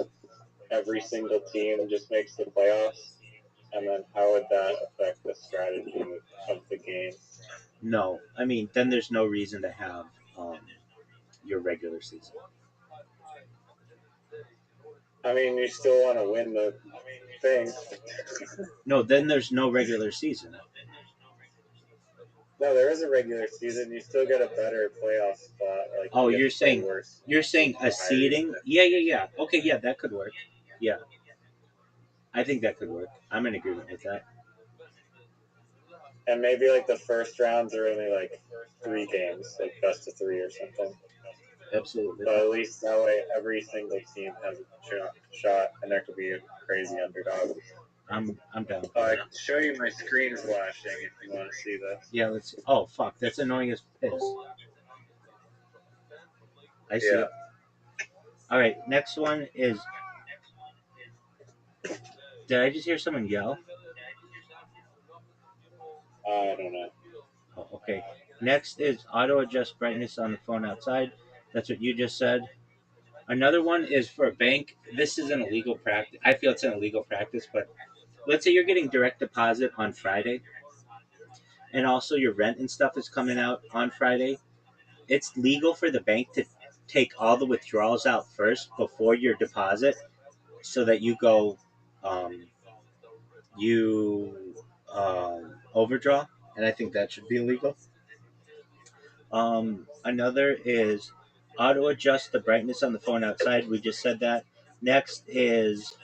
[SPEAKER 1] every single team just makes the playoffs, and then how would that affect the strategy of the game?
[SPEAKER 2] no. I mean, then there's no reason to have your regular season.
[SPEAKER 1] I mean, you still want to win the thing.
[SPEAKER 2] No, then there's no regular season.
[SPEAKER 1] No, there is a regular season. You still get a better playoff spot. Like
[SPEAKER 2] Oh,
[SPEAKER 1] you get
[SPEAKER 2] you're
[SPEAKER 1] to play
[SPEAKER 2] saying
[SPEAKER 1] worse.
[SPEAKER 2] you're saying a seeding? Yeah, yeah, yeah. Okay, yeah, that could work. Yeah, I think that could work. I'm in agreement with that.
[SPEAKER 1] And maybe like the first rounds are only like 3 games, like best of 3 or something.
[SPEAKER 2] Absolutely.
[SPEAKER 1] But at least that way every single team has a shot, and there could be a crazy underdog.
[SPEAKER 2] I'm down.
[SPEAKER 1] I can show you my screen flashing if you want to see this.
[SPEAKER 2] Yeah, let's see. Oh fuck, that's annoying as piss. I see it. All right, next one is. Did I just hear someone yell?
[SPEAKER 1] I don't know.
[SPEAKER 2] Oh, okay. Next is auto adjust brightness on the phone outside. That's what you just said. Another one is for a bank. This is an illegal practice. I feel it's an illegal practice, but let's say you're getting direct deposit on Friday, and also your rent and stuff is coming out on Friday. It's legal for the bank to take all the withdrawals out first before your deposit, so that um, you overdraw, and I think that should be illegal. Another is auto adjust the brightness on the phone outside. We just said that. Next is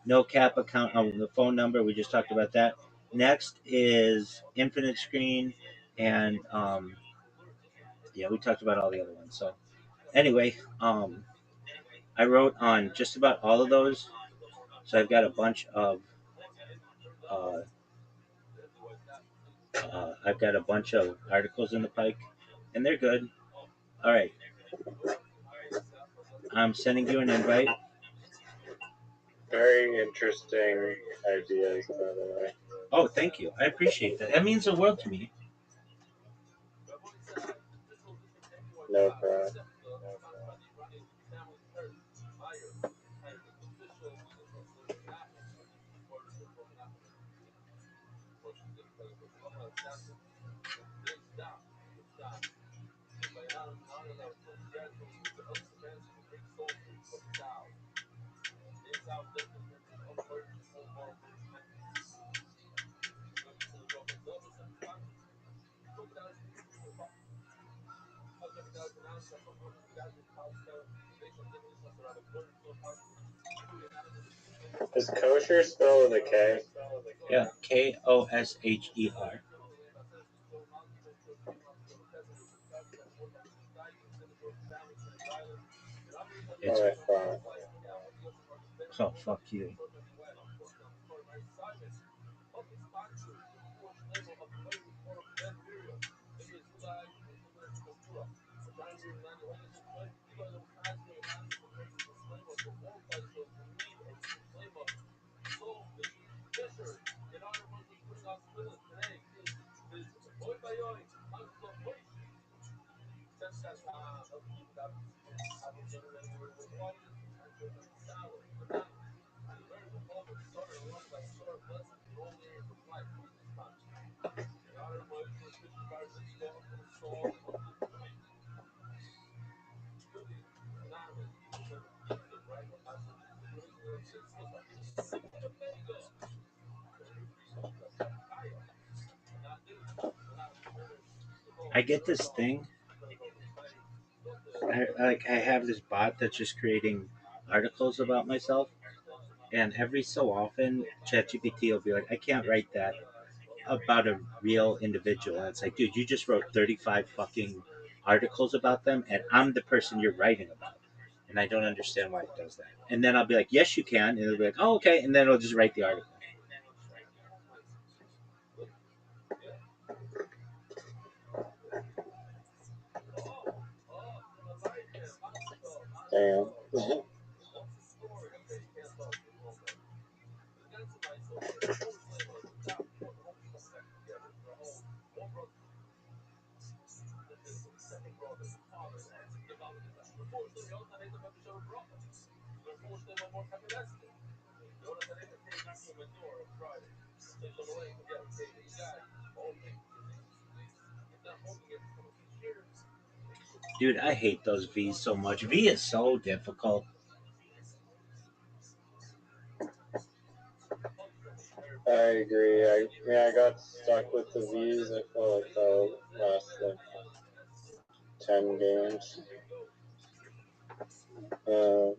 [SPEAKER 2] no cap account on the phone number. We just talked about that. Next is infinite screen, and yeah, we talked about all the other ones. So anyway, I wrote on just about all of those. So I've got a bunch of uh, I've got a bunch of articles in the pike, and they're good. All right, I'm sending you an invite.
[SPEAKER 1] Very interesting ideas, by the way.
[SPEAKER 2] Oh, thank you. I appreciate that. That means the world to me.
[SPEAKER 1] No problem. Is kosher spelled with a K?
[SPEAKER 2] Yeah, Kosher. It's oh fuck you. I get this thing. I have this bot that's just creating articles about myself, and every so often, ChatGPT will be like, "I can't write that about a real individual," and it's like, dude, you just wrote 35 fucking articles about them, and I'm the person you're writing about, and I don't understand why it does that. And then I'll be like, "Yes, you can," and it'll be like, "Oh, okay," and then it'll just write the article.
[SPEAKER 1] Damn.
[SPEAKER 2] Dude, I hate those V's so much. V is so difficult.
[SPEAKER 1] I agree. I got stuck with the V's. I feel like the last like 10 games. But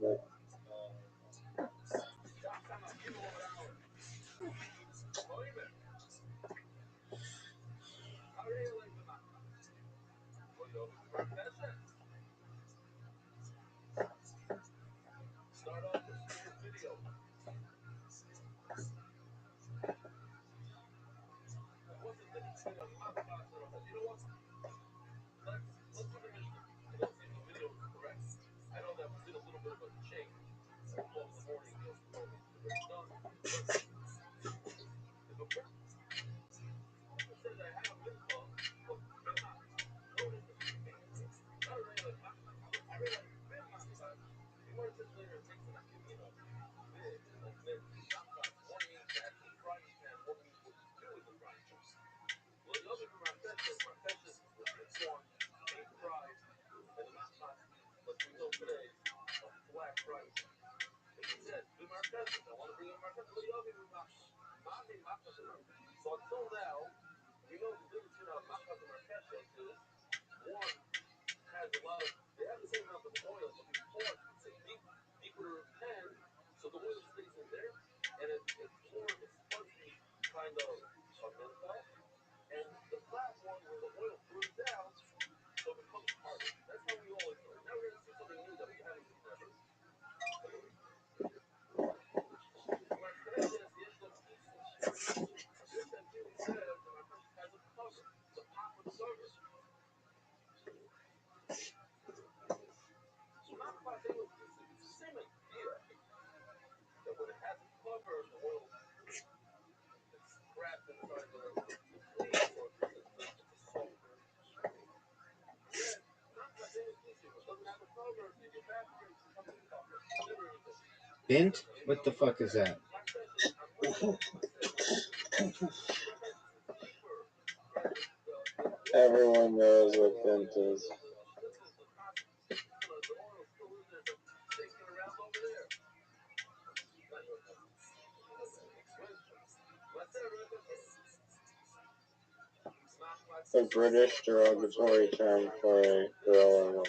[SPEAKER 2] Bint? What the fuck is that?
[SPEAKER 1] Everyone knows what bint is. The British derogatory term for a girl or woman.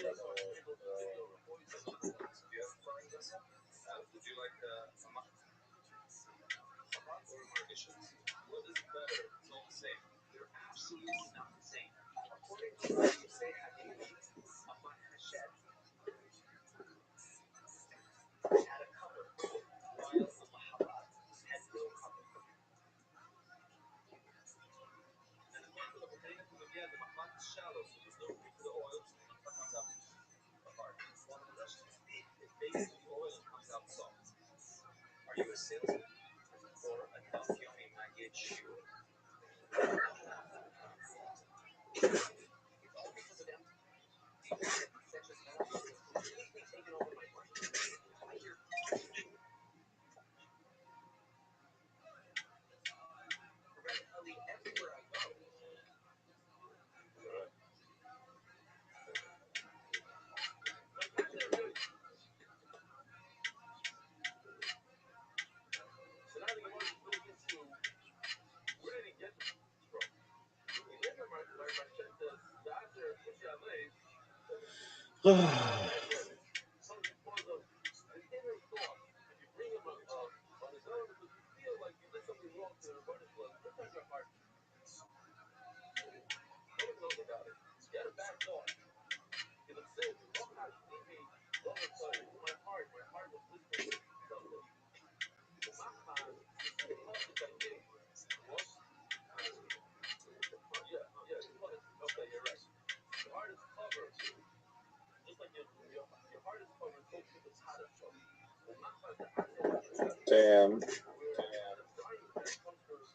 [SPEAKER 1] Damn.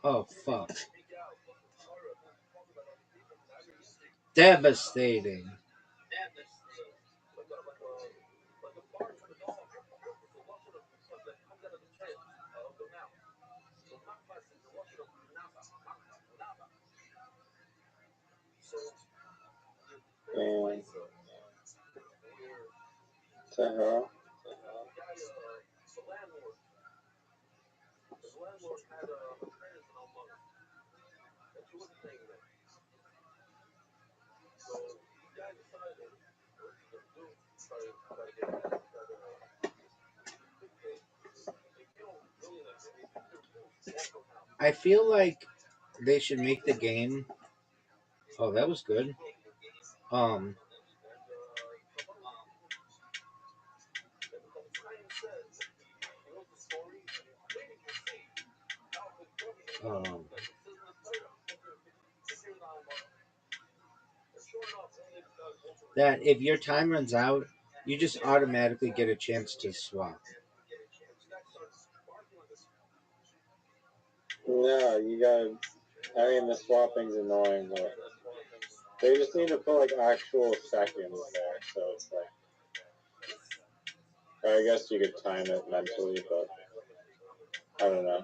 [SPEAKER 2] Oh, fuck. Devastating.
[SPEAKER 1] Damn. The hell?
[SPEAKER 2] I feel like they should make the game. Oh, that was good. Um, um, that if your time runs out, you just automatically get a chance to swap.
[SPEAKER 1] No, you gotta. I mean, the swapping's annoying, but they just need to put like actual seconds there. So it's like, I guess you could time it mentally, but I don't know.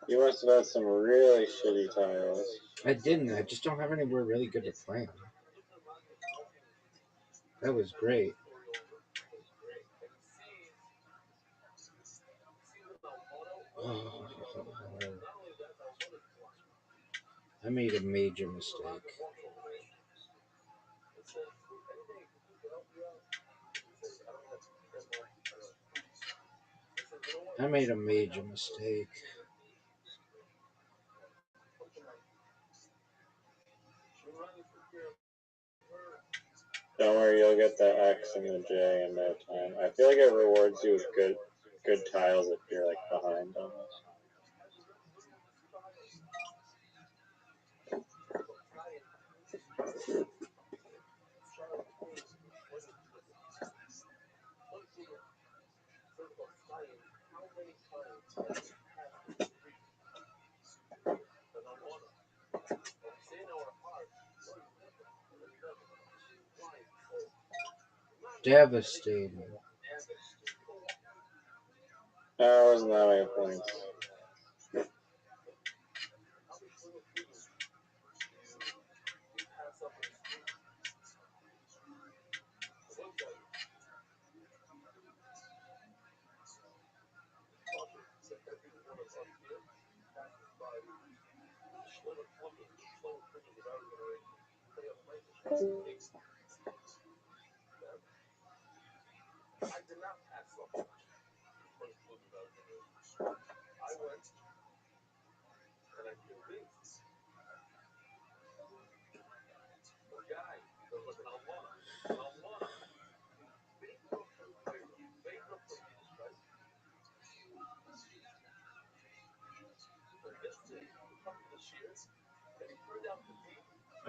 [SPEAKER 1] You must have had some really shitty tiles.
[SPEAKER 2] I didn't. I just don't have anywhere really good to play them. That was great. Oh, I made a major mistake. I made a major mistake.
[SPEAKER 1] Don't worry, you'll get the X and the J in no time. I feel like it rewards you with good tiles if you're like behind on this.
[SPEAKER 2] Devastating.
[SPEAKER 1] No, it wasn't that many points.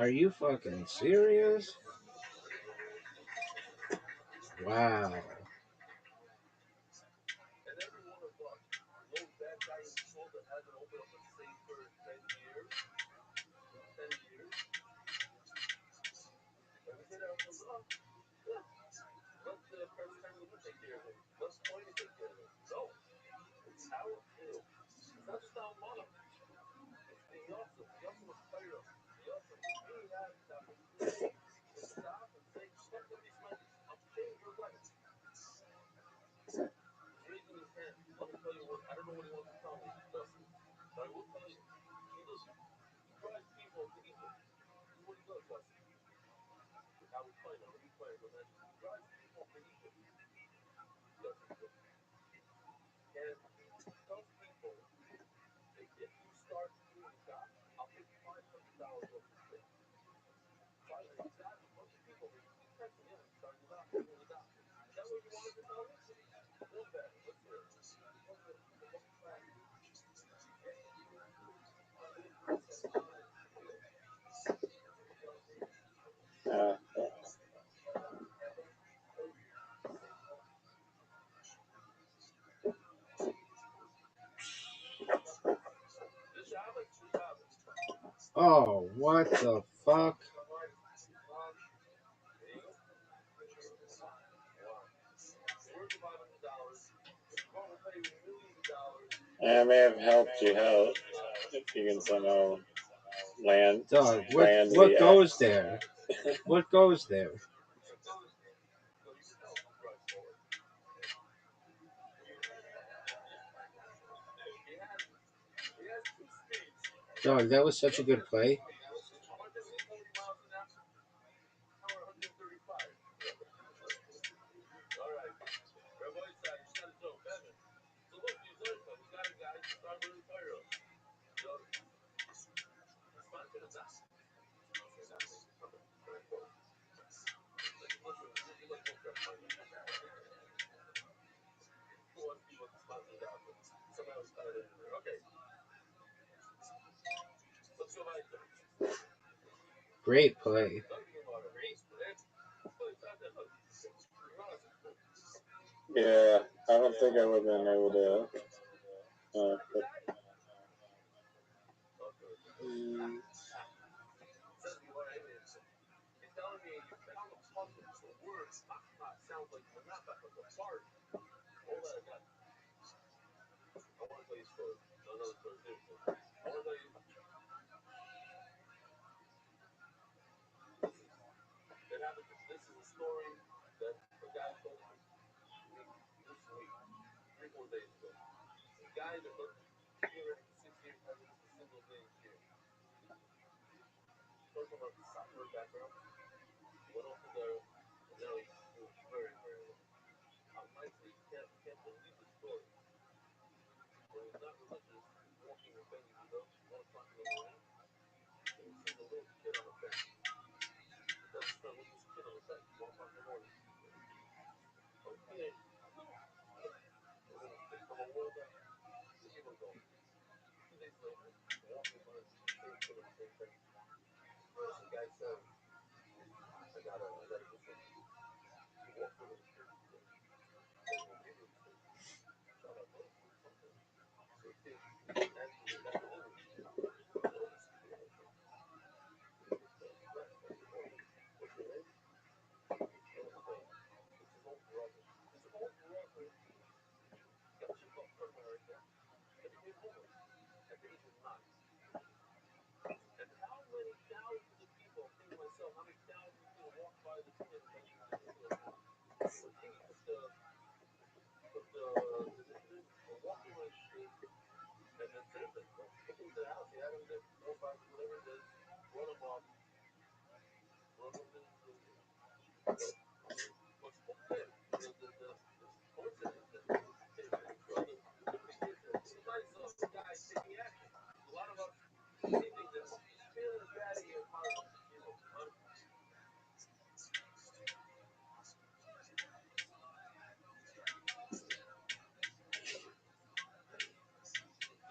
[SPEAKER 2] Are you fucking serious? Wow. Oh, what the fuck?
[SPEAKER 1] I may have helped you out if you can somehow land.
[SPEAKER 2] Dog,
[SPEAKER 1] land
[SPEAKER 2] what
[SPEAKER 1] the
[SPEAKER 2] goes
[SPEAKER 1] X.
[SPEAKER 2] there? What goes there? Dog, that was such a good play.
[SPEAKER 5] listen, you must both have money. Who wants people to sponsor that? Somebody else tied in there. Okay. Let's go back there.
[SPEAKER 2] Great play.
[SPEAKER 1] Yeah, I don't think I would have been able to. Put,
[SPEAKER 5] He's telling me you found a puzzle. The word machmat sounds like manapa, like a fart. All that got. I want to tell you a story. Another story, seriously. I want to tell you. It happened. This is a story that a guy told me this week, 3-4 days ago. This guy that looked here for 6 years hasn't missed a single day in here. Talking about the soccer background. Went off to there, and now he's doing very, very well. I'm nicely, can't believe the story. When he's not religious, he's walking with Ben Yehuda, 1 o'clock in the morning, and he sees a little kid on a bench. He doesn't start with this kid on the bench, 1 o'clock in the morning. Okay. From a world that they keep on going. 2 days later, walking by the same kid on the same bench. The guy said, I gotta do something. He walked over to the kid. Shout out, bro, do something. So the kid answers him back, oh, what's your name? It's his old brother. His old brother got shipped off from America and became homeless at the age of 9. And how many thousands of people, I'm thinking to myself, how many thousands of people walk by the kid and mention the neighborhood? But he took the initiative and walked over his kid and then saved him. Took him to the house. He had him there 4 or 5, whatever it is, brought him up, brought him in. What's the coincidence that his brother took the kid there? He's a nice guy taking action. A lot of us see things and feeling bad in your heart.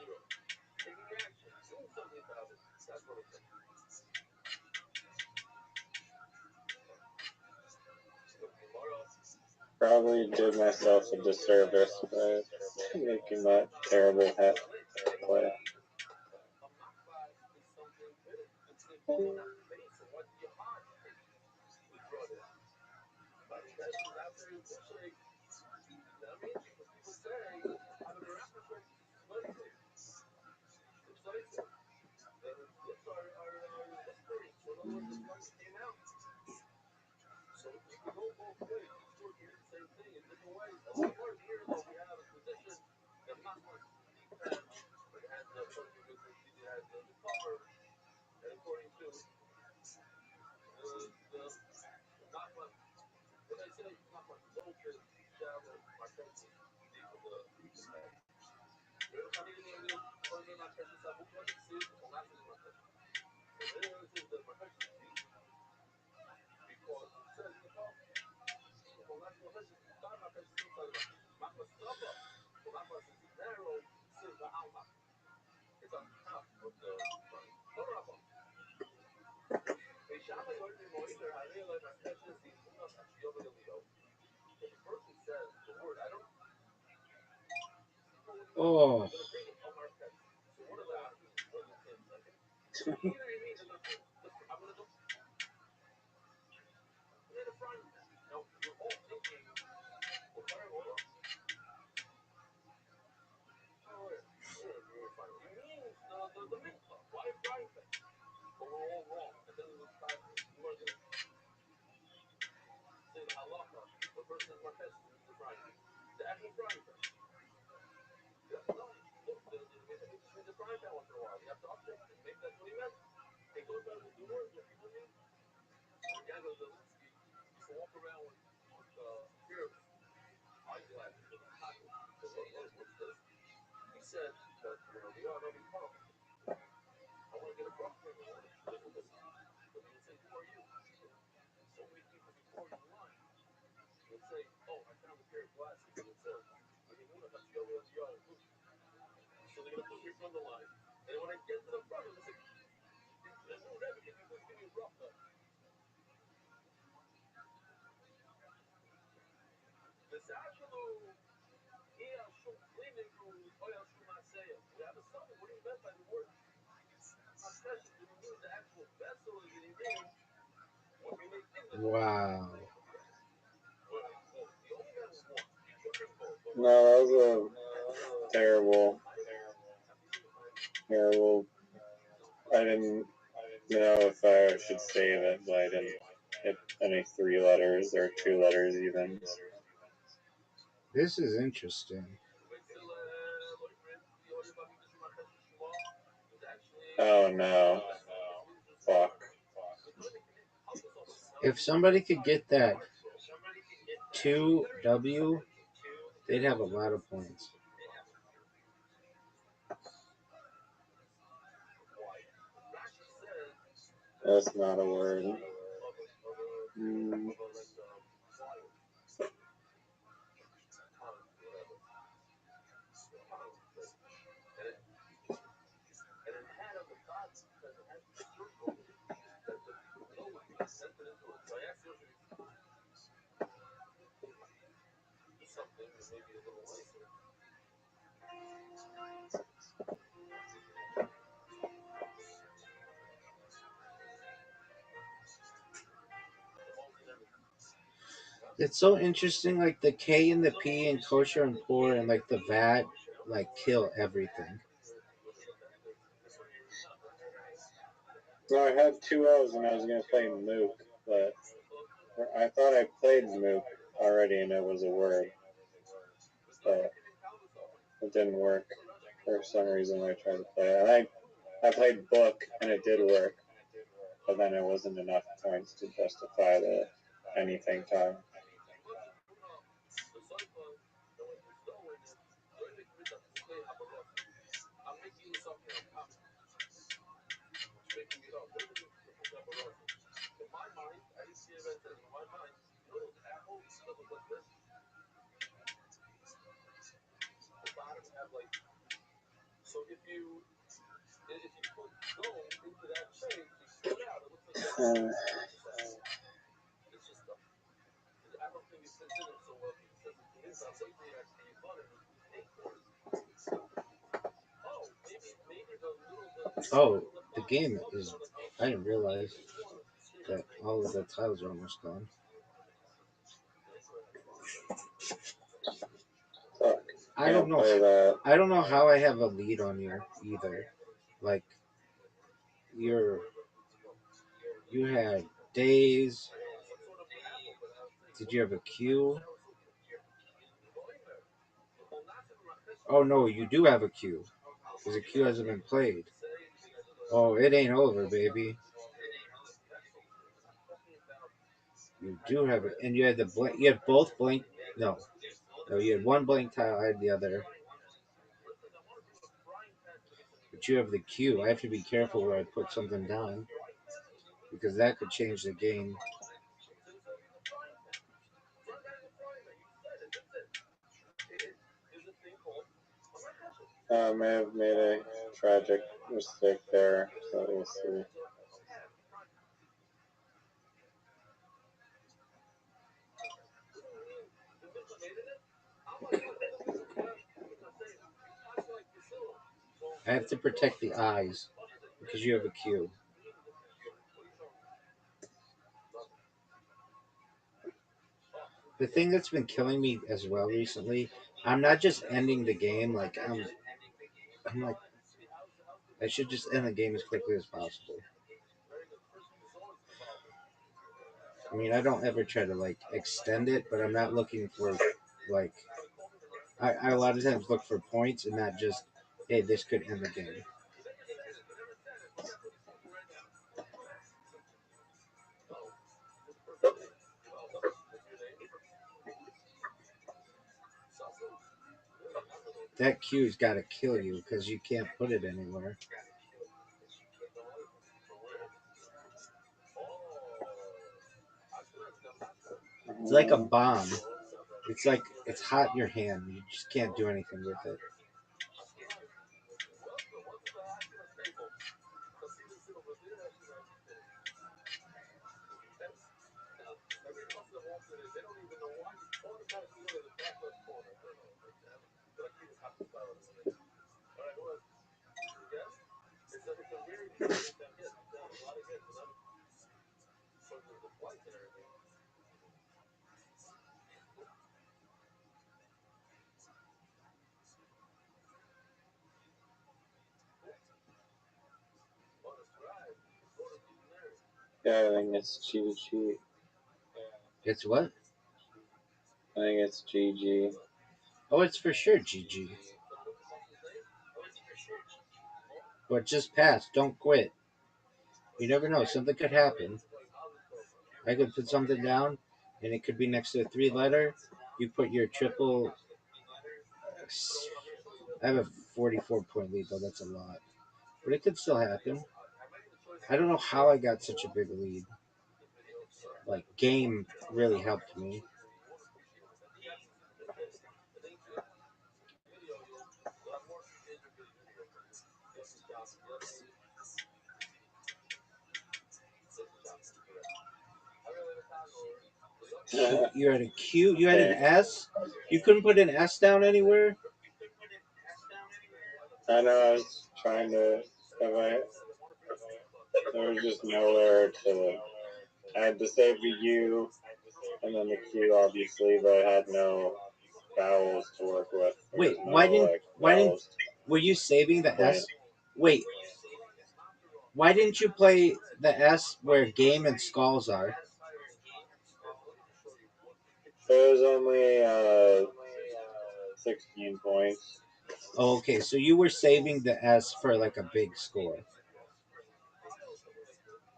[SPEAKER 5] Zero. Taking action, doing something about it. That's what it takes.
[SPEAKER 1] probably did myself a disservice by making that terrible hat play.
[SPEAKER 5] A machbah is something good. It's the people not face and what your heart was brought in. But that is after you appreciate. You know what I mean? Because people say, having a rap record is expensive. It's expensive. The lips are whispering. So in other words, the money came out. So you can go both ways. Each word means the same thing in different ways. A lot of words here, though, we have a tradition that machmas depend. It has the according to it has the cover, and according to the machmas, what they say, machmas local, shallow, marquesas, deep in the head. Pero también pueden ver marquesas abu pueden decir con acid marquesas. So there it is the marquesas deep because it says in the top. Narrow silver alma. It's on top of the tongue. If a person says the word, I don't
[SPEAKER 2] Oh.
[SPEAKER 5] I'm gonna bring up a market. So what are the options? What are the things? So either you mean I'm gonna go in the frying pan. Now we're all thinking, well, fire oil? It means the mikvah. Why frying pan? But we're all wrong. And then we're going to say the halacha. The first is marquesas means the frying pan. The actual frying pan. You have to know. Look, the just use the frying pan once in a while. You have to update and maybe that's what he meant. It goes by with the words what people mean. The guy goes, Zelensky used to walk around with pair of eyeglasses with his pocket. He said, what's this? He said that we are not become. I want to get a frostbite. I want to listen to this. But he would say, who are you? So many people before you in line.
[SPEAKER 2] Wow.
[SPEAKER 1] No, that was a terrible. I didn't know if I should save it, but I didn't hit any 3 letters or 2 letters even.
[SPEAKER 2] This is interesting.
[SPEAKER 1] Oh no. Fuck.
[SPEAKER 2] If somebody could get that 2W, they'd have a lot of points.
[SPEAKER 1] That's not a word.
[SPEAKER 2] It's so interesting, like the K and the P and kosher and poor and like the VAT, like kill everything.
[SPEAKER 1] No, I had 2 O's and I was gonna play Mook, but I thought I played Mook already and it was a word. But it didn't work. For some reason I tried to play it. And I played Book and it did work. But then it wasn't enough points to justify the anything time.
[SPEAKER 2] Oh, the game is. I didn't realize that all of the tiles are almost gone.
[SPEAKER 1] Fuck.
[SPEAKER 2] I don't
[SPEAKER 1] Can't play
[SPEAKER 2] know.
[SPEAKER 1] that.
[SPEAKER 2] I don't know how I have a lead on you either. Like you had days. Did you have a Q? Oh no, you do have a Q because the Q hasn't been played. Oh, it ain't over, baby. You do have it, and you had the blank. You had both blank. No, you had one blank tile. I had the other. But you have the Q. I have to be careful where I put something down because that could change the game.
[SPEAKER 1] I may have made a tragic mistake there, so we'll see.
[SPEAKER 2] I have to protect the eyes because you have a Q. The thing that's been killing me as well recently, I'm not just ending the game. Like I'm like, I should just end the game as quickly as possible. I mean, I don't ever try to like extend it, but I'm not looking for like. I a lot of times look for points and not just, hey, this could end the game. That Q's got to kill you because you can't put it anywhere. It's like a bomb. It's like it's hot in your hand. You just can't do anything with it.
[SPEAKER 1] Yeah, I think it's GG.
[SPEAKER 2] It's what?
[SPEAKER 1] I think it's GG.
[SPEAKER 2] Oh, it's for sure GG. But just pass. Don't quit. You never know. Something could happen. I could put something down, and it could be next to a three-letter. You put your triple. I have a 44-point lead, though. That's a lot. But it could still happen. I don't know how I got such a big lead. Like, game really helped me. You had a Q. You had an S. You couldn't put an S down anywhere.
[SPEAKER 1] I know I was trying to. There was just nowhere to. I had to save the U and then the Q, obviously, but I had no vowels to work with. There
[SPEAKER 2] Wait,
[SPEAKER 1] was no
[SPEAKER 2] why didn't
[SPEAKER 1] vowels
[SPEAKER 2] were you saving the
[SPEAKER 1] playing.
[SPEAKER 2] S? Wait, why didn't you play the S where game and skulls are?
[SPEAKER 1] It was only 16 points.
[SPEAKER 2] Oh, okay, so you were saving the S for like a big score.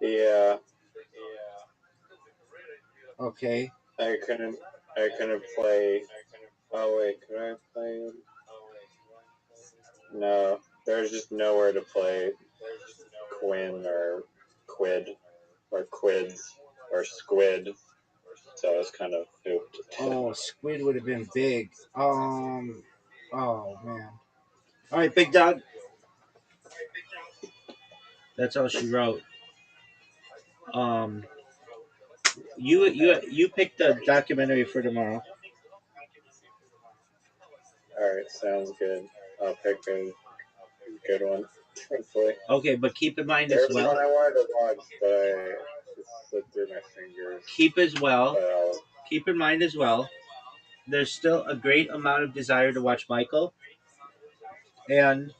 [SPEAKER 1] Yeah,
[SPEAKER 2] Okay.
[SPEAKER 1] I couldn't. I couldn't play. Oh wait, could I play? No, there's just nowhere to play Quinn or Quid or Quids or Squid. So I was kind of pooped.
[SPEAKER 2] Oh, squid would have been big. Oh man. All right, big dog. That's all she wrote. Um, you picked the documentary for tomorrow.
[SPEAKER 1] Alright, sounds good. I'll pick a good one, hopefully.
[SPEAKER 2] Okay, but keep in mind
[SPEAKER 1] There
[SPEAKER 2] as
[SPEAKER 1] was
[SPEAKER 2] well.
[SPEAKER 1] one I wanted to watch, but I just slipped through my fingers.
[SPEAKER 2] Keep as well.
[SPEAKER 1] But I'll,
[SPEAKER 2] Keep in mind as well. There's still a great amount of desire to watch Michael, and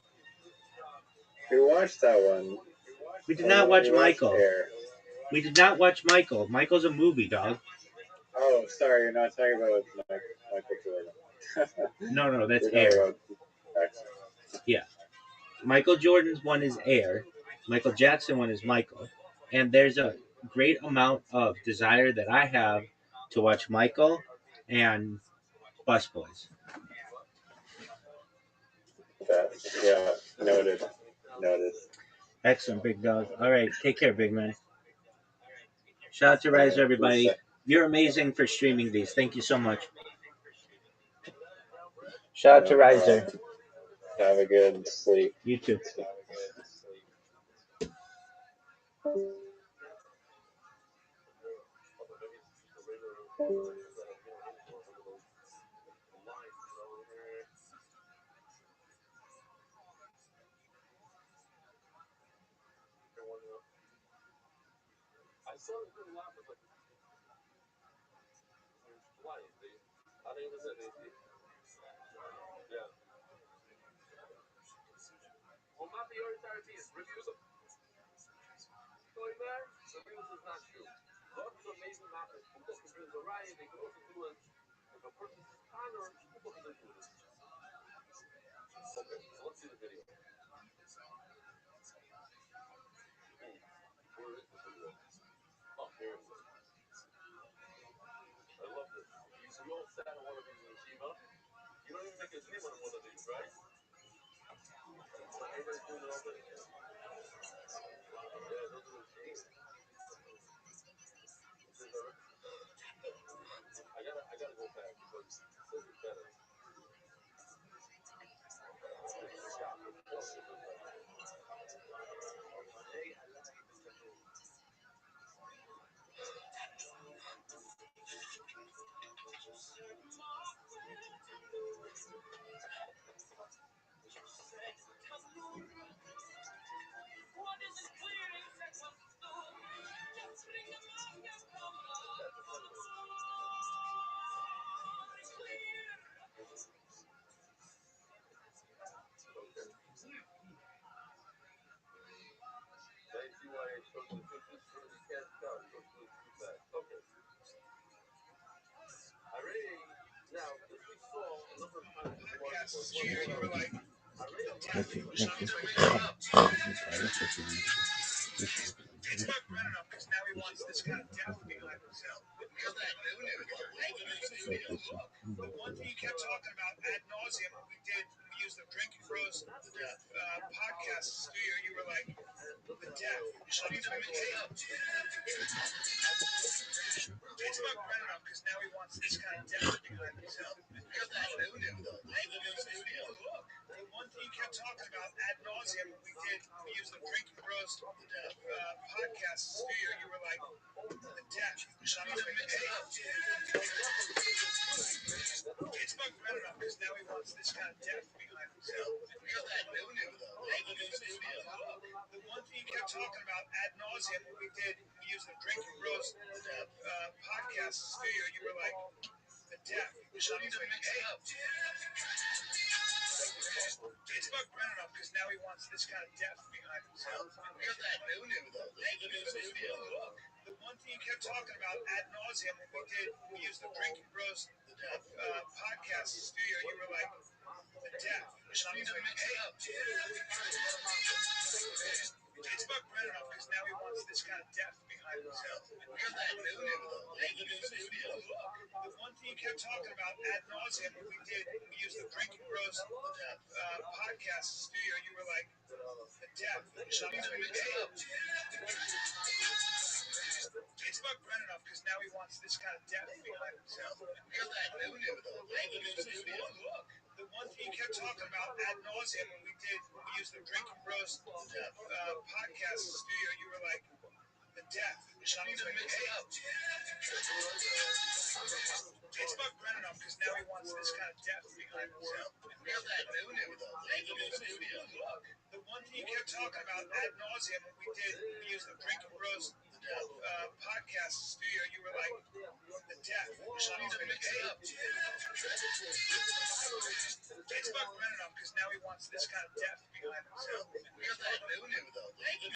[SPEAKER 1] we watched that one.
[SPEAKER 2] we did not watch
[SPEAKER 1] We watched
[SPEAKER 2] Michael.
[SPEAKER 1] Air.
[SPEAKER 2] We did not watch Michael. Michael's a movie, dog.
[SPEAKER 1] Oh, sorry, you're not talking about Michael Jordan.
[SPEAKER 2] No, that's
[SPEAKER 1] You're talking
[SPEAKER 2] Air.
[SPEAKER 1] about Jackson.
[SPEAKER 2] Yeah. Michael Jordan's one is Air. Michael Jackson one is Michael. And there's a great amount of desire that I have to watch Michael and Busboys.
[SPEAKER 1] Yeah, noted. Noted.
[SPEAKER 2] Excellent, big dog. All right, take care, big man. Shout out to Riser,
[SPEAKER 1] Alright,
[SPEAKER 2] everybody. You're amazing for streaming these. Thank you so much. Shout out to Riser.
[SPEAKER 1] Have a good sleep.
[SPEAKER 2] You too.
[SPEAKER 5] I saw it in laugh like why they how they was it yeah well my priority is reviews going there reviews is not true God is amazing matter people can bring the right they can also do it if a person's honor people can do it okay so let's see the video where is the video oh here it is I love this so we all sat on one of these in the Shiva you don't even make a dream on one of these right so everybody's doing all this yeah those are the dreams I gotta go back because this is better.